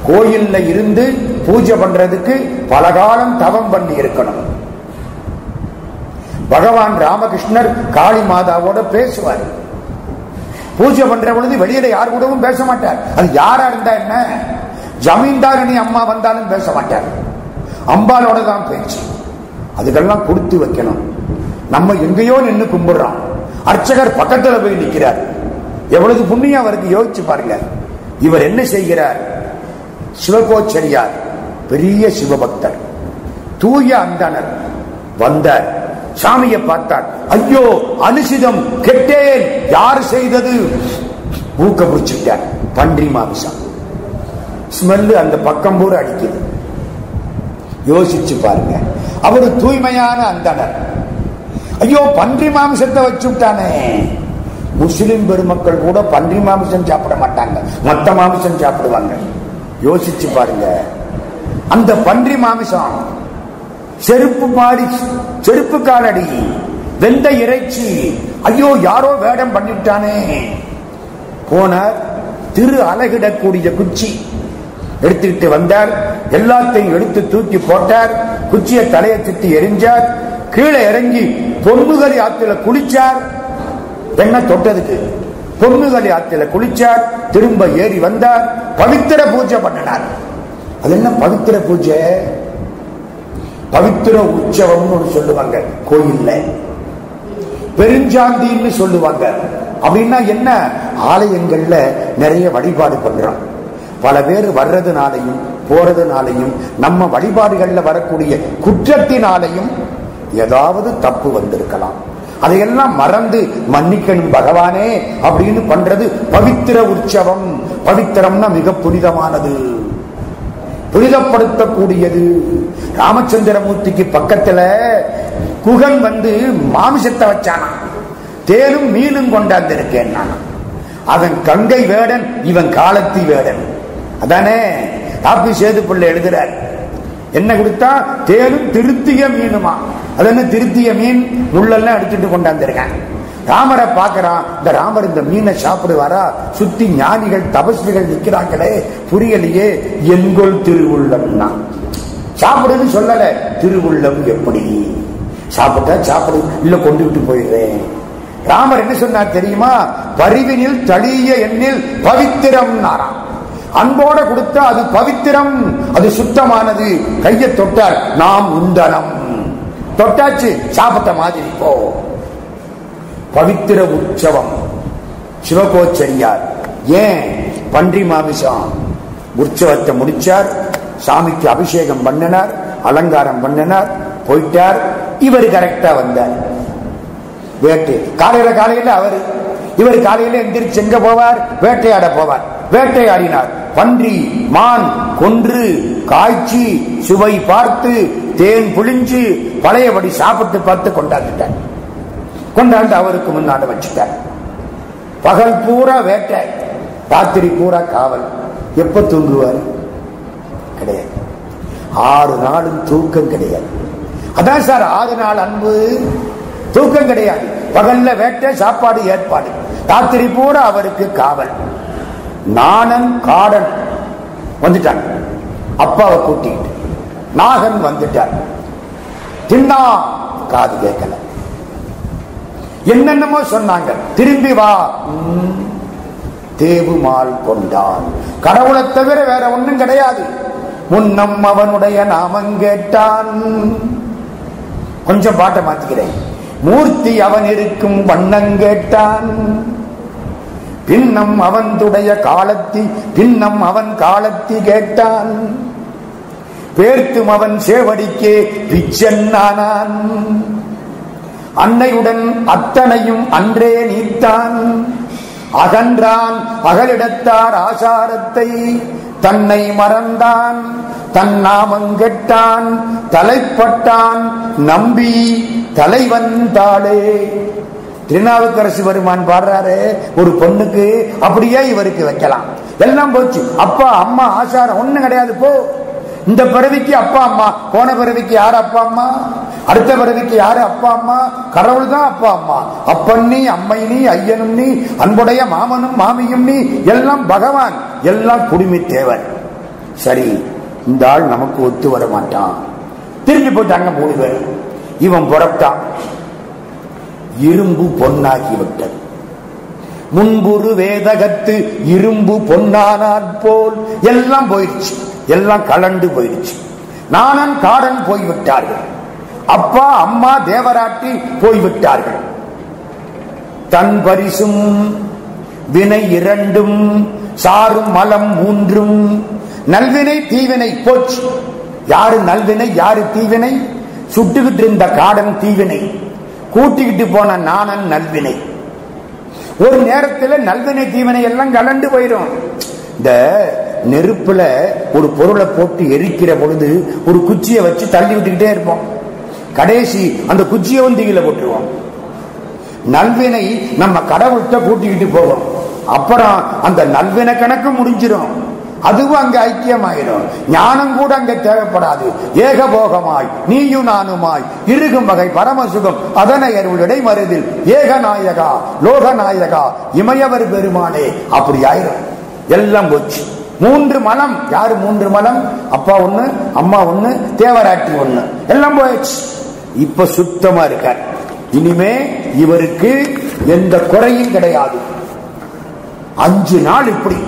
கோயில்ல இருந்து பூஜை பண்றதுக்கு பல காலம் தவம் பண்ணி இருக்கணும். பகவான் ராமகிருஷ்ணர் காளி மாதாவோட பேசுவார். பூஜை பண்ற பொழுது வெளியில யார் கூடவும் பேச மாட்டார். அது யாரா இருந்தா என்ன, ஜமீன்தாரணி அம்மா வந்தாலும் பேச மாட்டார். அம்பாலோட தான் பேச்சு. அதுக்கெல்லாம் கொடுத்து வைக்கணும். நம்ம எங்கேயோ நின்று கும்பிடுறோம், அர்ச்சகர் பக்கத்துல போய் நிற்கிறார். எவ்வளவு புண்ணியம் அவருக்கு யோசிச்சு பாருங்க. இவர் என்ன செய்கிறார்? சிவகோச்சரியார் பெரிய சிவபக்தர், தூய அந்தனர் வந்தார். சாமியை பார்த்தார். ஐயோ அனுசிதம், கெட்டேன், யார் செய்தது? மூக்க பிடிச்சிட்டார். பன்றி மாமிசம் ஸ்மெல்லு அந்த பக்கம் பூரா அடிக்குது. யோசிச்சு பாருங்க. அவரு தூய்மையான அந்தனர். ஐயோ பன்றி மாமிசத்தை வச்சுட்டானே. முஸ்லிம் பெருமக்கள் கூட பன்றி மாமிசம் சாப்பிட மாட்டாங்க, மொத்த மாமிசம் சாப்பிடுவாங்க. யோசிச்சு பாருங்க. அந்த பன்றி மாமிசம் செருப்பு மாறி, செருப்பு காலடி, வெந்த இறைச்சி. ஐயோ யாரோ வேடம் பண்ணிட்டானே. போனார். திரு அலகிடக்கூடிய குச்சி எடுத்துக்கிட்டு வந்தார். எல்லாத்தையும் எடுத்து தூக்கி போட்டார். குச்சியை தலையை சுத்தி எரிஞ்சார். கீழே இறங்கி பொன்னுகலி ஆத்துல குளிச்சார். என்ன தொட்டதுக்கு பொன்னுகலி ஆத்துல குளிச்சார். திரும்ப ஏறி வந்தார். பவித்திர பூஜை பண்ணினார். அது என்ன பவித்திர பூஜை? பவித்திர உற்சவம்னு சொல்லுவாங்க கோயில்ல. பெருஞ்சாந்தின்னு சொல்லுவாங்க. அப்படின்னா என்ன? ஆலயங்கள்ல நிறைய வழிபாடு பண்றோம். பல பேர் வர்றதுனாலையும் போறதுனாலையும் நம்ம வழிபாடுகள்ல வரக்கூடிய குற்றத்தினாலையும் ஏதாவது தப்பு வந்திருக்கலாம். அதையெல்லாம் மறந்து மன்னிக்கணும் பகவானே அப்படின்னு பண்றது பவித்திர உற்சவம். பவித்திரம்னா மிக புனிதமானது, புனிதப்படுத்தக்கூடியது. ராமச்சந்திரமூர்த்திக்கு பக்கத்துல குகன் வந்து மாமிசத்தை வச்சானா, தேனும் மீனும் கொண்டாந்து இருக்கேன். அவன் கங்கை வேடன், இவன் காலத்தி வேடன். அதானே காப்பி சேது பிள்ளை எழுதுறார். என்ன கொடுத்தா? தேனும் திருத்திய மீனுமா. அது என்ன திருத்திய மீன்? முள்ளெல்லாம் எடுத்துட்டு கொண்டாந்துருக்கேன். ராமரை பாக்குறான். இந்த ராமர் இந்த மீனை சாப்பிடுவாரா? சுத்தி ஞானிகள் தபஸ்விகள் நிக்கிறாங்களே, புரியலையே. என்கொள் திருவுள்ளம்னா சாப்பிடுன்னு சொல்லல. திருவுள்ளம் எப்படி? சாப்பிட்டா சாப்பிடு, இல்ல கொண்டு விட்டு போயிடுறேன். ராமர் என்ன சொன்னார் தெரியுமா? பரிவினில் தளிய எண்ணில் பவித்திரம் நாராம். அன்போட கொடுத்தா அது பவித்திரம், அது சுத்தமானது. கையை தொட்டால் நாம் உந்தனம். தொட்டாச்சு, சாப்பிட்ட மாதிரி. போ. பவித்திர உற்சவம். சிவகோச்சரியார் ஏன் பன்றி மாமிசம் உற்சவத்தை முடிச்சார். சாமிக்கு அபிஷேகம் பண்ணினார், அலங்காரம் பண்ணினார், போயிட்டார். இவர் கரெக்டா வந்தார். வேட்டை காலையில அவரு, இவர் காலையில எந்திரிச்சு எங்க போவார்? வேட்டையாட போவார். வேட்டையாடினார். பன்றி மான் கொன்று காய்ச்சி சுவை பார்த்து தேன் புளிஞ்சு பழையபடி சாப்பிட்டு பார்த்து கொண்டாந்துட்டார். கொண்டாந்து அவருக்கு முன்னாடி வச்சுட்டார். பகல் பூரா வேட்டை, ராத்திரி பூரா காவல். எப்ப தூங்குவார்? கிடையாது. 6 நாளும் தூக்கம் கிடையாது. அதான் சார் 6 நாள் அன்பு. தூக்கம் கிடையாது. பகல்ல வேட்டை, சாப்பாடு ஏற்பாடு. ராத்திரி பூரா அவருக்கு காவல். நாணன் காடன் வந்துட்டாங்க, அப்பாவை கூட்டிட்டு. நாகன் வந்துட்டார், தின்னா காது கேட்கல, என்னென்னமோ சொன்னாங்க. திரும்பி வா, தேவுமால் கொண்டான். கடவுளை தவிர வேற ஒண்ணும் கிடையாது. முன்னம் அவனுடைய நாமம் கேட்டான். கொஞ்சம் பாட்டை மாத்திக்கிறேன். மூர்த்தி அவன் இருக்கும் வண்ணம் கேட்டான். பின்னம் அவனுடைய காலத்தி, பின்னம் அவன் காலத்தி கேட்டான். பேர்த்தும் அவன் சேவடிக்கே பிச்சன்னானான். அன்னையுடன் அத்தனையும் அன்றே நீத்தான். அகன்றான் அகலிடத்தார் ஆசாரத்தை, தன்னை மறந்தான், தன் நாமங்கெட்டான், தலைப்பட்டான் நம்பி தலைவன் தாளே. திருநாவுக்கரசு பெருமான் பாடுறாரு, ஒரு பொண்ணுக்கு அப்படியே இவருக்கு வைக்கலாம். எல்லாம் போச்சு, அப்பா அம்மா ஆசாரம் ஒண்ணும் கிடையாது. போ, இந்த பிறவிக்கு அப்பா அம்மா, போன பிறவிக்கு யாரு அப்பா அம்மா, அடுத்த பிறவிக்கு யாரு அப்பா அம்மா? கடவுள் தான் அப்பா அம்மா. அப்பன் நீ, அம்மை நீ, ஐயனும் நீ, அன்புடைய மாமனும் மாமியும் நீ, எல்லாம் பகவான், எல்லாம் குடிமை தேவன். சரி, இந்த ஆள் நமக்கு ஒத்து வர மாட்டான். திரும்பி போட்டாங்க 3 பேர். இவன் புறப்பட்டான். இரும்பு பொன்னாகி விட்டது. முன்புறு வேதகத்து இரும்பு பொன்னானாற் போல் எல்லாம் போயிடுச்சு, எல்லாம் கலண்டு போயிடுச்சு. நாணன் காடன் போய்விட்டார்கள், அப்பா அம்மா தேவராட்டி போய்விட்டார்கள். தன் பரிசும் வினை 2ம் சாரும் மலம் 3ம், நல்வினை தீவினை போச்சு. யாரு நல்வினை யாரு தீவினை? சுட்டுக்கிட்டு இருந்த காடன் தீவினை, கூட்டிக்கிட்டு போன நாணன் நல்வினை. ஒரு நேரத்தில் நல்வினை தீவினை எல்லாம் கலண்டு போயிடும். இந்த நெருப்புல ஒரு பொருளை போட்டு எரிக்கிற பொழுது ஒரு குச்சியை வச்சு தள்ளி விட்டுக்கிட்டே இருப்போம், கடைசி அந்த குச்சியை வந்து கீழே போட்டுருவோம். நல்வினை நம்ம கடவுள்கிட்ட கூட்டிக்கிட்டு போவோம், அப்புறம் அந்த நல்வினை கணக்கு முடிஞ்சிடும், அதுவும் அங்க ஐக்கியமாயிடும். ஞானம் கூட அங்க தேவைப்படாது. ஏகபோகமாய் நீயும் நானுமாய் இருகும் வகை பரமசுகம் அதனை அருளிடை மருதில் ஏகநாயகா லோகநாயகா இமயவர் பெருமானே, அப்படி ஆயிரும். எல்லாம் போச்சு. 3 மலம். யாரு 3 மலம்? அப்பா 1, அம்மா 1, தேவராட்டி 1, எல்லாம் போயிடுச்சு. இப்ப சுத்தமா இருக்கார். இனிமே இவருக்கு எந்த குறையும் கிடையாது. 5 நாள் இப்படி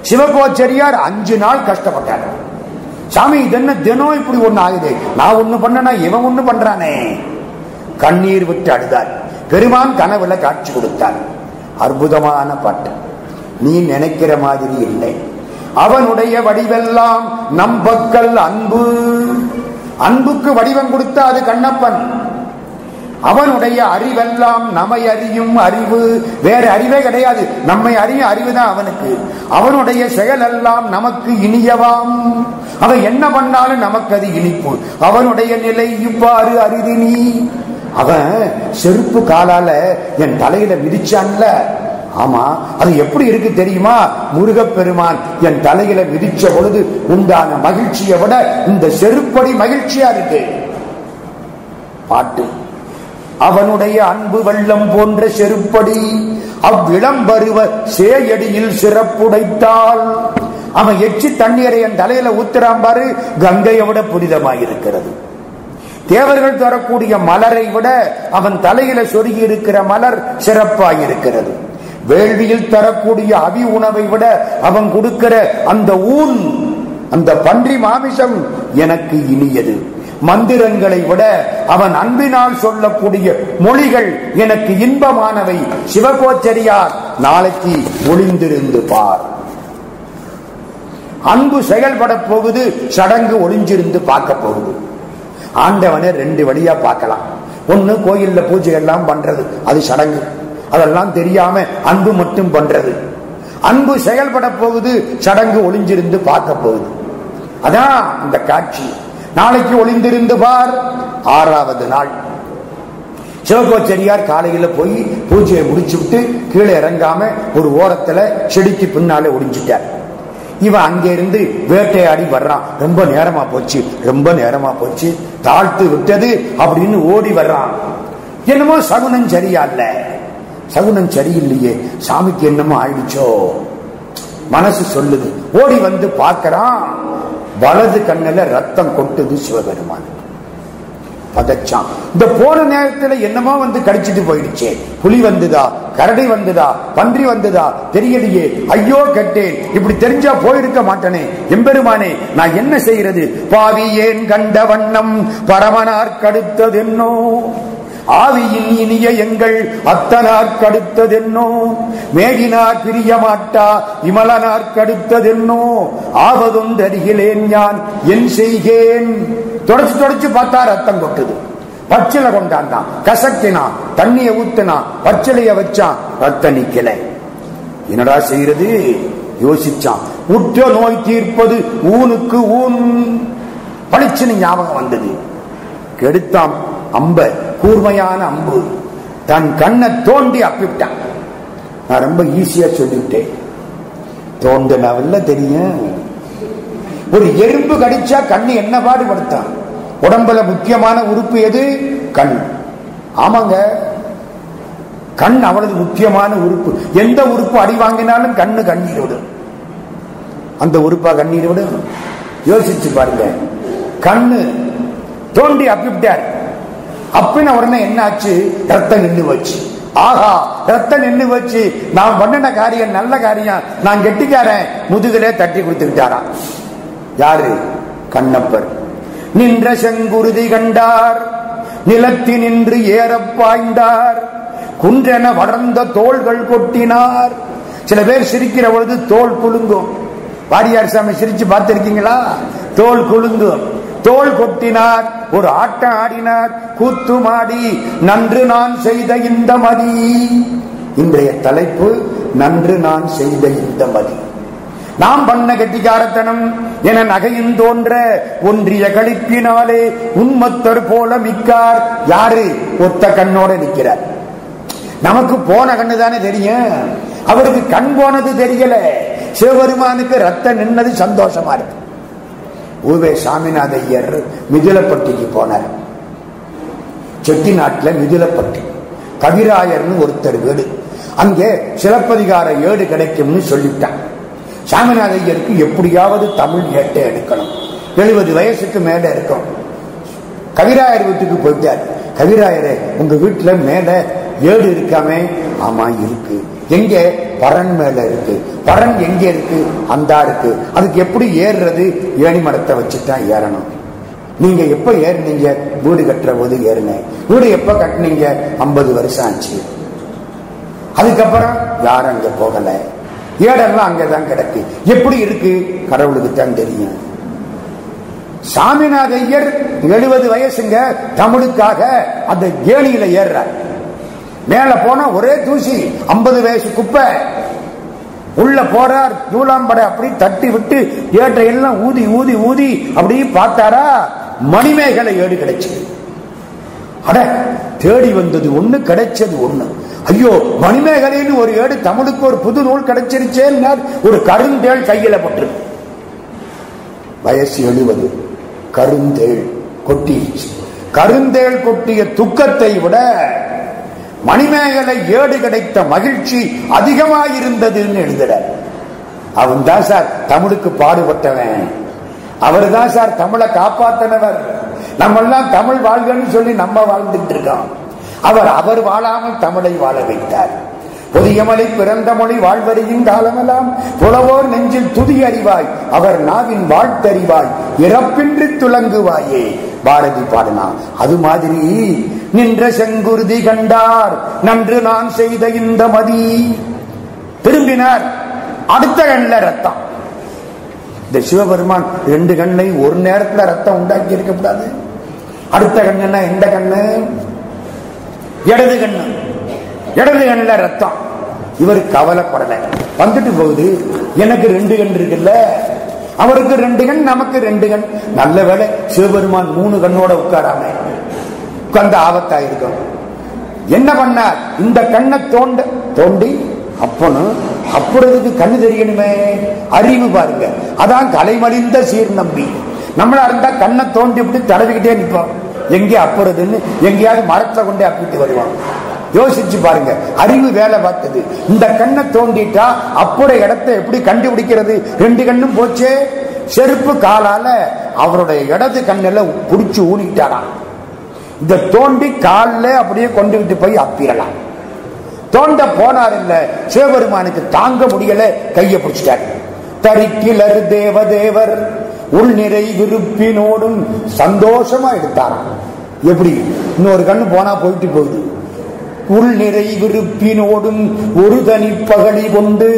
சிவகோச்சரியார் 5 நாள் கஷ்டப்பட்டார். சாமி இது என்ன தினம் இப்படி ஒண்ணு ஆகுது, நான் ஒண்ணு பண்ணனா இவன் ஒண்ணு பண்றானே. கண்ணீர் விட்டு அழுதார். பெருமான் கனவுல காட்சி கொடுத்தார். அற்புதமான பாட்டு. நீ நினைக்கிற மாதிரி இல்லை. அவனுடைய வடிவெல்லாம் நம்பக்கல் அன்பு. அன்புக்கு வடிவம் கொடுத்த அது கண்ணப்பன். அவனுடைய அறிவெல்லாம் நம்மை அறியும் அறிவு, வேற அறிவே கிடையாது. நம்மை அறியும் அறிவுதான் அவனுக்கு. அவனுடைய செயல் எல்லாம் நமக்கு இனியவாம். அவன் என்ன பண்ணாலும் நமக்கு அது இனிப்பு. அவனுடைய நிலை இவ்வாறு அரிதினி. அவன் செருப்பு காலால என் தலையில மிதிச்சான்ல, ஆமா அது எப்படி இருக்கு தெரியுமா? முருகப்பெருமான் என் தலையில மிதிச்ச பொழுது உண்டான மகிழ்ச்சியை விட இந்த செருப்படி மகிழ்ச்சியா இருக்கு. பாட்டு. அவனுடைய அன்பு வெள்ளம் போன்ற செருப்படி அவ்விளம் பருவ சேயடியில் சிறப்புடைத்தால். அவன் எச்சி தண்ணீரை என் தலையில ஊத்துறான் பாரு, கங்கையை விட புனிதமாயிருக்கிறது. தேவர்கள் தரக்கூடிய மலரை விட அவன் தலையில சொருகி இருக்கிற மலர் சிறப்பாயிருக்கிறது. வேள்வியில் தரக்கூடிய அவி உணவை விட அவன் கொடுக்கிற அந்த ஊன், அந்த பன்றி மாமிசம் எனக்கு இனியது. மந்திரங்களை விட அவன் அன்பினால் சொல்லக்கூடிய மொழிகள் எனக்கு இன்பமானவை. சிவகோச்சரியார் நாளைக்கு ஒளிந்திருந்து பார். அன்பு செயல்பட போகுது, சடங்கு ஒளிஞ்சிருந்து பார்க்க போகுது. ஆண்டவனை 2 வழியா பார்க்கலாம். ஒண்ணு கோயில்ல பூஜை எல்லாம் பண்றது, அது சடங்கு, அதெல்லாம் தெரியாம அன்பு மட்டும் பண்றது. அன்பு செயல்பட போகுது, சடங்கு ஒளிஞ்சிருந்து பார்க்க போகுது. அதான் இந்த காட்சி. நாளைக்கு ஒளிந்திருந்து பார். 6வது நாள் சிவகோச்சரியார் காலையில போய் பூஜையை முடிச்சு விட்டு கீழே இறங்காம ஒரு ஓரத்துல செடிக்கு பின்னாலே ஒளிஞ்சிட்டார். இவன் அங்கே இருந்து வேட்டையாடி வர்றான். ரொம்ப நேரமா போச்சு, ரொம்ப நேரமா போச்சு, தாழ்த்து விட்டது அப்படின்னு ஓடி வர்றான். என்னமோ சகுனம் சரியா இல்ல. சகுனம் சரியில்லையே, சாமிக்கு என்னமோ ஆயிடுச்சோ மனசு சொல்லுது. ஓடி வந்து பார்க்கிறான், வலது கண்ணுல ரத்தம் கொட்டுது. சிவபெருமான் பதச்சான். இந்த போன நேரத்துல என்னமோ வந்து கடிச்சிட்டு போயிடுச்சே, புலி வந்துதா, கரடி வந்துதா, பன்றி வந்துதா தெரியலையே, ஐயோ கெட்டேன், இப்படி தெரிஞ்சா போயிருக்க மாட்டேனே, எம்பெருமானே நான் என்ன செய்யறது, பாவி ஏன் கண்ட வண்ணம் பரமனார் கடுத்ததென்னோ, ஆவியின் இனிய எங்கள் அத்தனார் கடுத்ததென்னோ, மேகினார் பிரிய மாட்டா இமலனார் கடுத்ததென்னோ, ஆவதொன்றருகிலேன் யான் என் செய்கேன். தொடச்சு தொடச்சு பார்த்தா ரத்தம் கொட்டுது. பச்சிலை கொண்டாந்தான், கசக்கினான், தண்ணிய ஊத்தினான், பச்சிலைய வச்சான், ரத்தம் நிக்கல. என்னடா செய்யறது யோசிச்சான். உற்ற நோய் தீர்ப்பது ஊனுக்கு ஊன் பளிச்சுன்னு ஞாபகம் வந்தது. கெடுத்தான் அம்ப, கூர்மையான அம்பு, தன் கண்ணை தோண்டி அப்பிட்டான். நான் ரொம்ப ஈஸியா சொல்லிவிட்டேன், தோண்டனவல்ல தெரியும். ஒரு எறும்பு கடிச்சா கண்ணு என்ன பாடுபடுத்தான். உடம்புல முக்கியமான உறுப்பு எது? கண். ஆமாங்க, கண் அவ்வளவு முக்கியமான உறுப்பு. எந்த உறுப்பு அடி வாங்கினாலும் கண்ணு கண்ணீர் விடும். அந்த உறுப்பா கண்ணீர் விடும்? யோசிச்சு பாருங்க. கண்ணு தோண்டி அப்பிட்டார். அப்பின உடனே என்ன ஆச்சு? ரத்தம் நின்று வச்சு. ஆஹா, ரத்தம் நின்று வச்சு. நான் பண்ணின காரியம் நல்ல காரியம், நான் கெட்டிக்காரன், முதுகிலே தட்டி கொடுத்துக்கிட்டாராம். யாரு? கண்ணப்பர். நின்ற செங்குருதி கண்டார், நிலத்தி நின்று ஏறப் பாய்ந்தார், குன்றென வளர்ந்த தோள்கள் கொட்டினார். சில பேர் சிரிக்கிற பொழுது தோல் குலுங்கும். வாரியார் சாமி சிரிச்சு பார்த்திருக்கீங்களா? தோல் குலுங்கும். தோல் கொட்டினார், ஒரு ஆட்டம் ஆடினார், கூத்துமாடி நன்று நான் செய்த இந்த மதி. இன்றைய தலைப்பு நன்று நான் செய்த இந்த மதி. நாம் பண்ண கெட்டிக்காரத்தனம் என நகையின் தோன்ற ஒன்றிய களிப்பினாலே உண்மத்தர் போல மிக்கார். யாரு? ஒத்த கண்ணோட நிற்கிறார். நமக்கு போன கண்ணு தானே தெரியும், அவருக்கு கண் போனது தெரியல. சிவபெருமானுக்கு ரத்தம் நின்னது சந்தோஷமா இருக்கு. ஊவே சாமிநாத ஐயர் மிதிலப்பட்டிக்கு போனார். செட்டிநாட்டுல மிதிலப்பட்டி கவிராயர்னு ஒருத்தர் வீடு. அங்கே சிலப்பதிகார ஏடு கிடைக்கும்னு சொல்லிட்டான். சாமிநாத ஐயருக்கு எப்படியாவது தமிழ் ஏட்டை எடுக்கணும். 70 வயசுக்கு மேல இருக்கும். கவிராயர் வீட்டுக்கு போயிட்டார். கவிராயரே, உங்க வீட்டுல மேல ஏடு இருக்காமே? ஆமா இருக்கு. எங்க? பரன் மேல இருக்கு. பரன் எங்க இருக்கு? அந்தா இருக்கு. அதுக்கு எப்படி ஏறுறது? ஏணி மரத்தை வச்சுதான் ஏறணும். நீங்க எப்ப ஏறினீங்க? வீடு கட்டுற போது ஏறினேன். வீடு எப்ப கட்டினீங்க? 50 வருஷம் ஆச்சு. அதுக்கப்புறம் யாரும் அங்க போகல. ஏடெல்லாம் அங்கதான் கிடக்கு. எப்படி இருக்கு? கடவுளுக்கு தான் தெரியும். சாமிநாத ஐயர் 70 வயசுங்க, தமிழுக்காக அந்த ஏணியில ஏறார். மேல போனா ஒரே தூசி, 50 வயசு குப்பை. உள்ள போறார், நூலாம்படை அப்படி தட்டி விட்டு ஏற்றையெல்லாம் ஊதி ஊதி ஊதி அப்படி பார்த்தாரா, மணிமேகலை ஏடு கிடைச்சு. அட, தேடி வந்தது ஒண்ணு, கிடைச்சது ஒண்ணு. ஐயோ, மணிமேகலைன்னு ஒரு ஏடு, தமிழுக்கு ஒரு புது நூல் கிடைச்சிருச்சே. ஒரு கருந்தேள் கையில பட்டு, வயசு 70, கருந்தேள் கொட்டிடுச்சு. கருந்தேள் கொட்டிய துக்கத்தை விட மணிமேகலை ஏடு கிடைத்த மகிழ்ச்சி அதிகமாயிருந்ததுன்னு எழுதுற. அவன் தான் சார் தமிழுக்கு பாடுபட்டவன். அவர் தான் சார் தமிழை காப்பாத்தினவர். நம்ம எல்லாம் தமிழ் வாழ்கன்னு சொல்லி நம்ம வாழ்ந்துட்டு இருக்கோம். அவர் வாழாமல் தமிழை வாழ வைத்தார். பொதியமலை பிறந்த மொழி வாழ்வறியும் காலமெல்லாம் புலவோர் நெஞ்சில் துதி அறிவாய், அவர் நாவின் வாழ்த்தறிவாய், இறப்பின்றி துலங்குவாயே. பாரதி பாடினா. அது மாதிரி நின்ற செங்குருதி கண்டார், நன்று நான் செய்த இந்த மதி. திரும்பினார். அடுத்த கண்ணில் ரத்தம். இந்த சிவபெருமான் 2 கண்ணை ஒரு நேரத்துல ரத்தம் உண்டாக்கி இருக்க கூடாது. அடுத்த கண்ணுன்னா எந்த கண்ணு? இடது கண்ணு. இடது கண்ணுல ரத்தம். இவர் கவலைப்படல. வந்துட்டு போகுது. எனக்கு 2 கண் இருக்குல்ல, அவருக்கு 2 கண், நமக்கு 2 கண். நல்ல வேளை சிவபெருமான் 3 கண்ணோட உட்காராம உட்கார்ந்து ஆபத்தாயிருக்கும். என்ன பண்ணார்? இந்த கண்ணை தோண்டி அப்பனும் அப்புறதுக்கு கண்ணு தெரியணுமே, அறிவு பாருங்க. அதான் கலைமலிந்த சீர் நம்பி. நம்மளா இருந்தா கண்ணை தோண்டி இப்படி தடவிக்கிட்டே நிற்போம். எங்கே அப்புறதுன்னு எங்கேயாவது மரத்தை கொண்டே அப்பிட்டு வருவான். யோசிச்சு பாருங்க, அறிவு வேலை பார்த்தது. இந்த கண்ணை தோண்டிட்டா அப்புறம் இடத்தை எப்படி கண்டுபிடிக்கிறது? 2 கண்ணும் போச்சே. செருப்பு காலால அவருடைய இடது கண்ணில புடிச்சு ஊனிட்டாராம். இந்த தோண்டி காலில் அப்படியே கொண்டு விட்டு போய் அப்பிடலாம். தோண்ட போனார் இல்ல, சிவபெருமானுக்கு தாங்க முடியல, கையை பிடிச்சிட்டார். தரிக்கிலர் தேவதேவர் உள் நிறை விருப்பினோடும் சந்தோஷமா எடுத்தாராம். எப்படி? இன்னொரு கண்ணு போனா போயிட்டு போகுது. உள் நிறை விருப்பினோடும் ஒரு தனி பகழி கொண்டு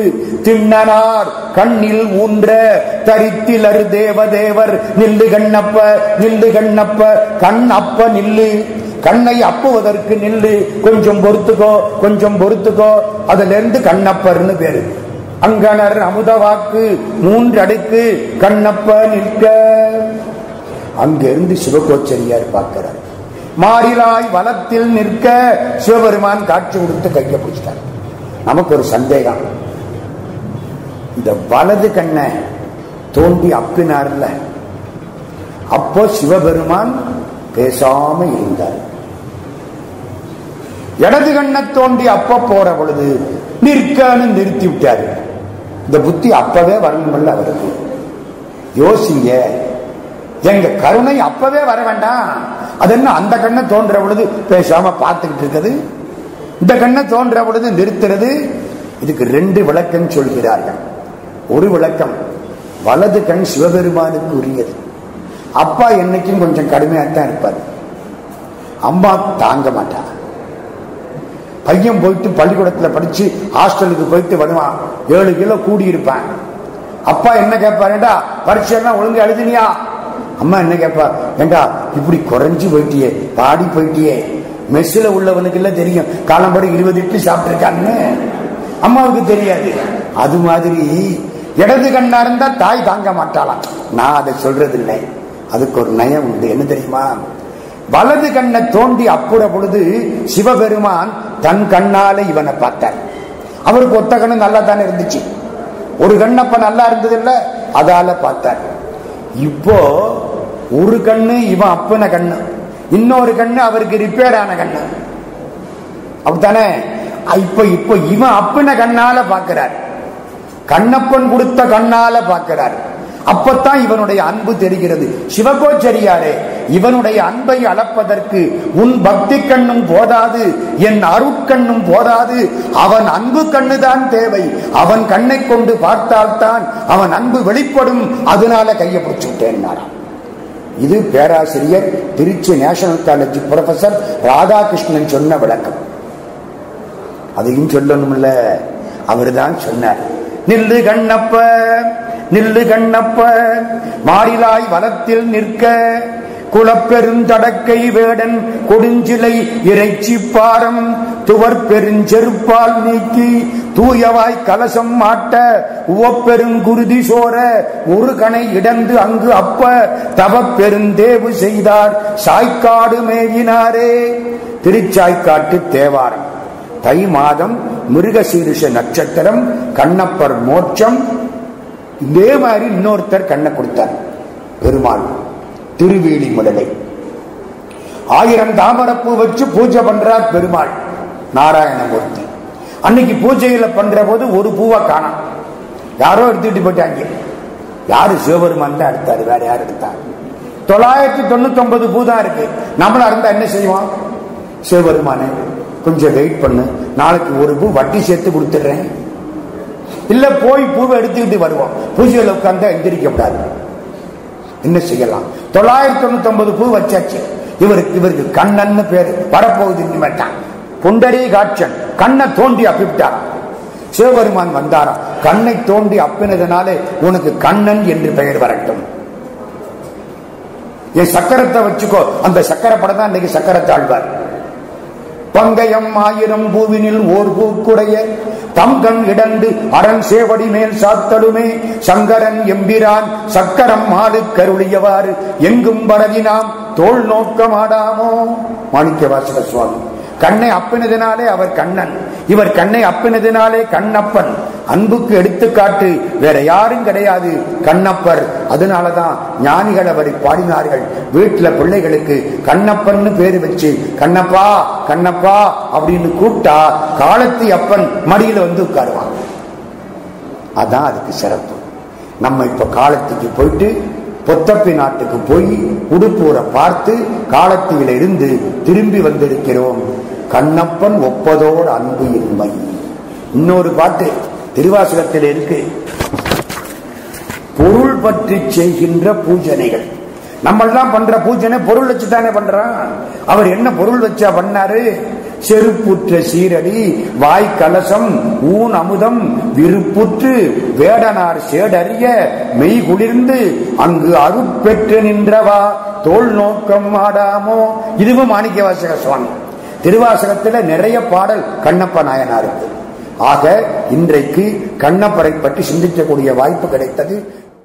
திண்ணனார் கண்ணில் ஊன்ற தரித்திலர் தேவதேவர் நில்லு கண்ணப்ப நில்லு கண்ணப்ப, கண் அப்ப நில்லு, கண்ணை அப்புவதற்கு நில்லு, கொஞ்சம் பொறுத்துக்கோ கொஞ்சம் பொறுத்துக்கோ. அதுல இருந்து கண்ணப்பர்னு பேரு. அங்கனர் அமுத வாக்கு 3 அடுக்கு கண்ணப்ப நிற்க. அங்கிருந்து சிவகோச்சரியார் பார்க்கிறார். மாறிலாய் வலத்தில் நிற்க சிவபெருமான் காட்சி கொடுத்து கையை பிடிச்சிட்டார். நமக்கு ஒரு சந்தேகம், இந்த வலது கண்ணை தோண்டி அப்பினார்ல, அப்போ சிவபெருமான் பேசாம இருந்தார். இடது கண்ணை தோண்டி அப்ப போற பொழுது நிற்கன்னு நிறுத்தி விட்டாரு. இந்த புத்தி அப்பவே வரணும்ல அவருக்கு. யோசிங்க, எங்க கருணை அப்பவே வர வேண்டாம். அது என்ன, அந்த கண்ணை தோன்ற பொழுது பேசாம பார்த்துக்கிட்டு இருக்குது, இந்த கண்ணை தோன்ற பொழுது நிறுத்துறது? இதுக்கு 2 விளக்கம் சொல்கிறார்கள். ஒரு விளக்கம், வலது கண் சிவபெருமானுக்கு உரியது. அப்பா என்னைக்கும் கொஞ்சம் கடுமையாத்தான் இருப்பார், அம்மா தாங்க மாட்டார். பையன் போயிட்டு பள்ளிக்கூடத்தில் படிச்சு ஹாஸ்டலுக்கு போயிட்டு வருவான், 7 கிலோ கூடி இருப்பான். அப்பா என்ன கேட்பாருடா, பரீட்சை ஒழுங்கு எழுதினியா? அம்மா என்ன கேட்பா, ஏண்டா இப்படி குறைஞ்சு போயிட்டியே, பாடி போயிட்டியே. மெஸ்ஸில் உள்ளவனுக்கு எல்லாம் தெரியும், காலம்படி 20 இட்லி சாப்பிட்டுருக்கான்னு, அம்மாவுக்கு தெரியாது. அது மாதிரி இடது கண்ணா இருந்தா தாய் தாங்க மாட்டாளாம். நான் அதை சொல்றது இல்லை, அதுக்கு ஒரு நயம் உண்டு. என்ன தெரியுமா? வலது கண்ணை தோண்டி அப்புற பொழுது சிவபெருமான் தன் கண்ணால இவனை பார்த்தார். அவருக்கு ஒத்த கண்ணு நல்லா தானே இருந்துச்சு, ஒரு கண்ணப்ப நல்லா இருந்தது இல்ல, அதால பார்த்தார். இப்போ ஒரு கண்ணு இவன் அப்பன கண்ணு, இன்னொரு கண்ணு அவருக்கு ரிப்பேர் ஆன கண்ணு, அப்படித்தானே? இப்ப இவன் அப்பன கண்ணால பார்க்கிறார், கண்ணப்பன் கொடுத்த கண்ணால பார்க்கிறார். அப்பத்தான் இவனுடைய அன்பு தெரிகிறது. சிவகோச்சரியாரே, இவனுடைய அன்பை அளப்பதற்கு உன் பக்தி கண்ணும் போதாது, என் அருட்கண்ணும் போதாது, அவன் அன்பு கண்ணுதான் தேவை. அவன் கண்ணை கொண்டு பார்த்தால்தான் அவன் அன்பு வெளிப்படும். அதனால கையை பிடிச்சு விட்டேன். இது பேராசிரியர் Trichy national college professor Radhakrishnan சொன்ன விளக்கம். அதையும் சொல்லணும்ல, அவரு தான் சொன்னார். நில்லு கண்ணப்ப நில்லு கண்ணப்ப மாறிலாய் வலத்தில் நிற்க குலப்பெருந்தடக்கை வேடன் கொடுஞ்சிலை இறைச்சி பாரம் துவர் பெருஞ்செருப்பால் நீக்கி தூயவாய் கலசம் மாட்ட உவப்பெருங்குருதி சோர ஒரு கணை இடந்து அங்கு அப்ப தவ பெருந்தேவு செய்தார் சாய்க்காடு மேவினாரே. திருச்சாய்க்காட்டு தேவாரம். தை மாதம் மிருகசீரிஷ நட்சத்திரம், கண்ணப்பர் மோட்சம். இதே மாதிரி இன்னொருத்தர் கண்ணை கொடுத்தார், பெருமாள் திருவேலி முடலை. 1000 தாமரப்பூ வச்சு பூஜை பண்றார் பெருமாள் நாராயணமூர்த்தி. அன்னைக்கு பூஜையில பண்ற போது ஒரு பூவை காணோம், யாரோ எடுத்துக்கிட்டு போயிட்டாங்க. யாரு? சிவபெருமான் தான் எடுத்தாரு, வேற யார் எடுத்தார்? 999 பூ தான் இருக்கு. நம்மளா இருந்தா என்ன செய்வோம்? சிவபெருமானே கொஞ்சம் வெயிட் பண்ணு, நாளைக்கு ஒரு பூ வட்டி சேர்த்து கொடுத்துடுறேன், இல்ல போய் பூவை எடுத்துக்கிட்டு வருவோம். பூஜையில உட்கார்ந்தா எந்திரிக்க கூடாது. என்ன செய்யலாம்? 999 பூ வச்சாச்சு. இவருக்கு கண்ணன்னு பேரு வரப்போகுது. இனிமேட்டான் புண்டரீ காட்சன் கண்ணை தோண்டி அப்பிட்டார். சிவபெருமான் வந்தாரா, கண்ணை தோண்டி அப்பினதுனாலே உனக்கு கண்ணன் என்று பெயர் வரட்டும். என் சக்கரத்தை வச்சுக்கோ. அந்த சக்கர படம் தான் இன்னைக்கு சக்கரத்தாழ்வார். பங்கயம் 1000 பூவினில் ஓர் பூக்குடைய தங்கன் இடந்து அரண் சேவடி மேல் சாத்தடுமே சங்கரன் எம்பிரான் சக்கரம் மாடு கருளியவாறு எங்கும் பரவினாம் தோல் நோக்கமாடாமோ. மாணிக்க வாசக சுவாமி. கண்ணை அப்பினதினாலே அவர் கண்ணன், இவர் கண்ணை அப்பினதினாலே கண்ணப்பன். அன்புக்கு எடுத்துக்காட்டு வேற யாரும் கிடையாது, கண்ணப்பர். அதனாலதான் ஞானிகள் அவரை பாடினார்கள். வீட்டுல பிள்ளைகளுக்கு கண்ணப்பன்னு பேரு வச்சு கண்ணப்பா கண்ணப்பா அப்படின்னு கூப்பிட்டா காலத்தி அப்பன் மடியில வந்து உட்காருவாங்க. அதான் அதுக்கு சிறப்பு. நம்ம இப்ப காலத்துக்கு போயிட்டு பொத்தப்பி நாட்டுக்கு போய் உடுப்பூரை பார்த்து காலத்தில இருந்து திரும்பி வந்திருக்கிறோம். கண்ணப்பன் ஒப்பதோடு அன்பு இன்மை. இன்னொரு பாட்டு திருவாசகத்தில் இருக்கு, பொருள் பற்றி செய்கின்ற பூஜனைகள். நம்மெல்லாம் பண்ற பூஜனை பொருள் வச்சுதானே பண்றான். அவர் என்ன பொருள் வச்சா பண்ணாரு? செருப்புற்ற சீரடி வாய் கலசம் ஊன் அமுதம் விருப்புற்று வேடனார் சேடறிய மெய் குளிர்ந்து அங்கு அருட்பெற்று நின்றவா தோல் நோக்கம் ஆடாமோ. இதுவும் மாணிக்கவாசக சுவாமி. திருவாசகத்துல நிறைய பாடல் கண்ணப்ப நாயனாருக்கு. ஆக இன்றைக்கு கண்ணப்பரை பற்றி சிந்திக்கக்கூடிய வாய்ப்பு கிடைத்தது.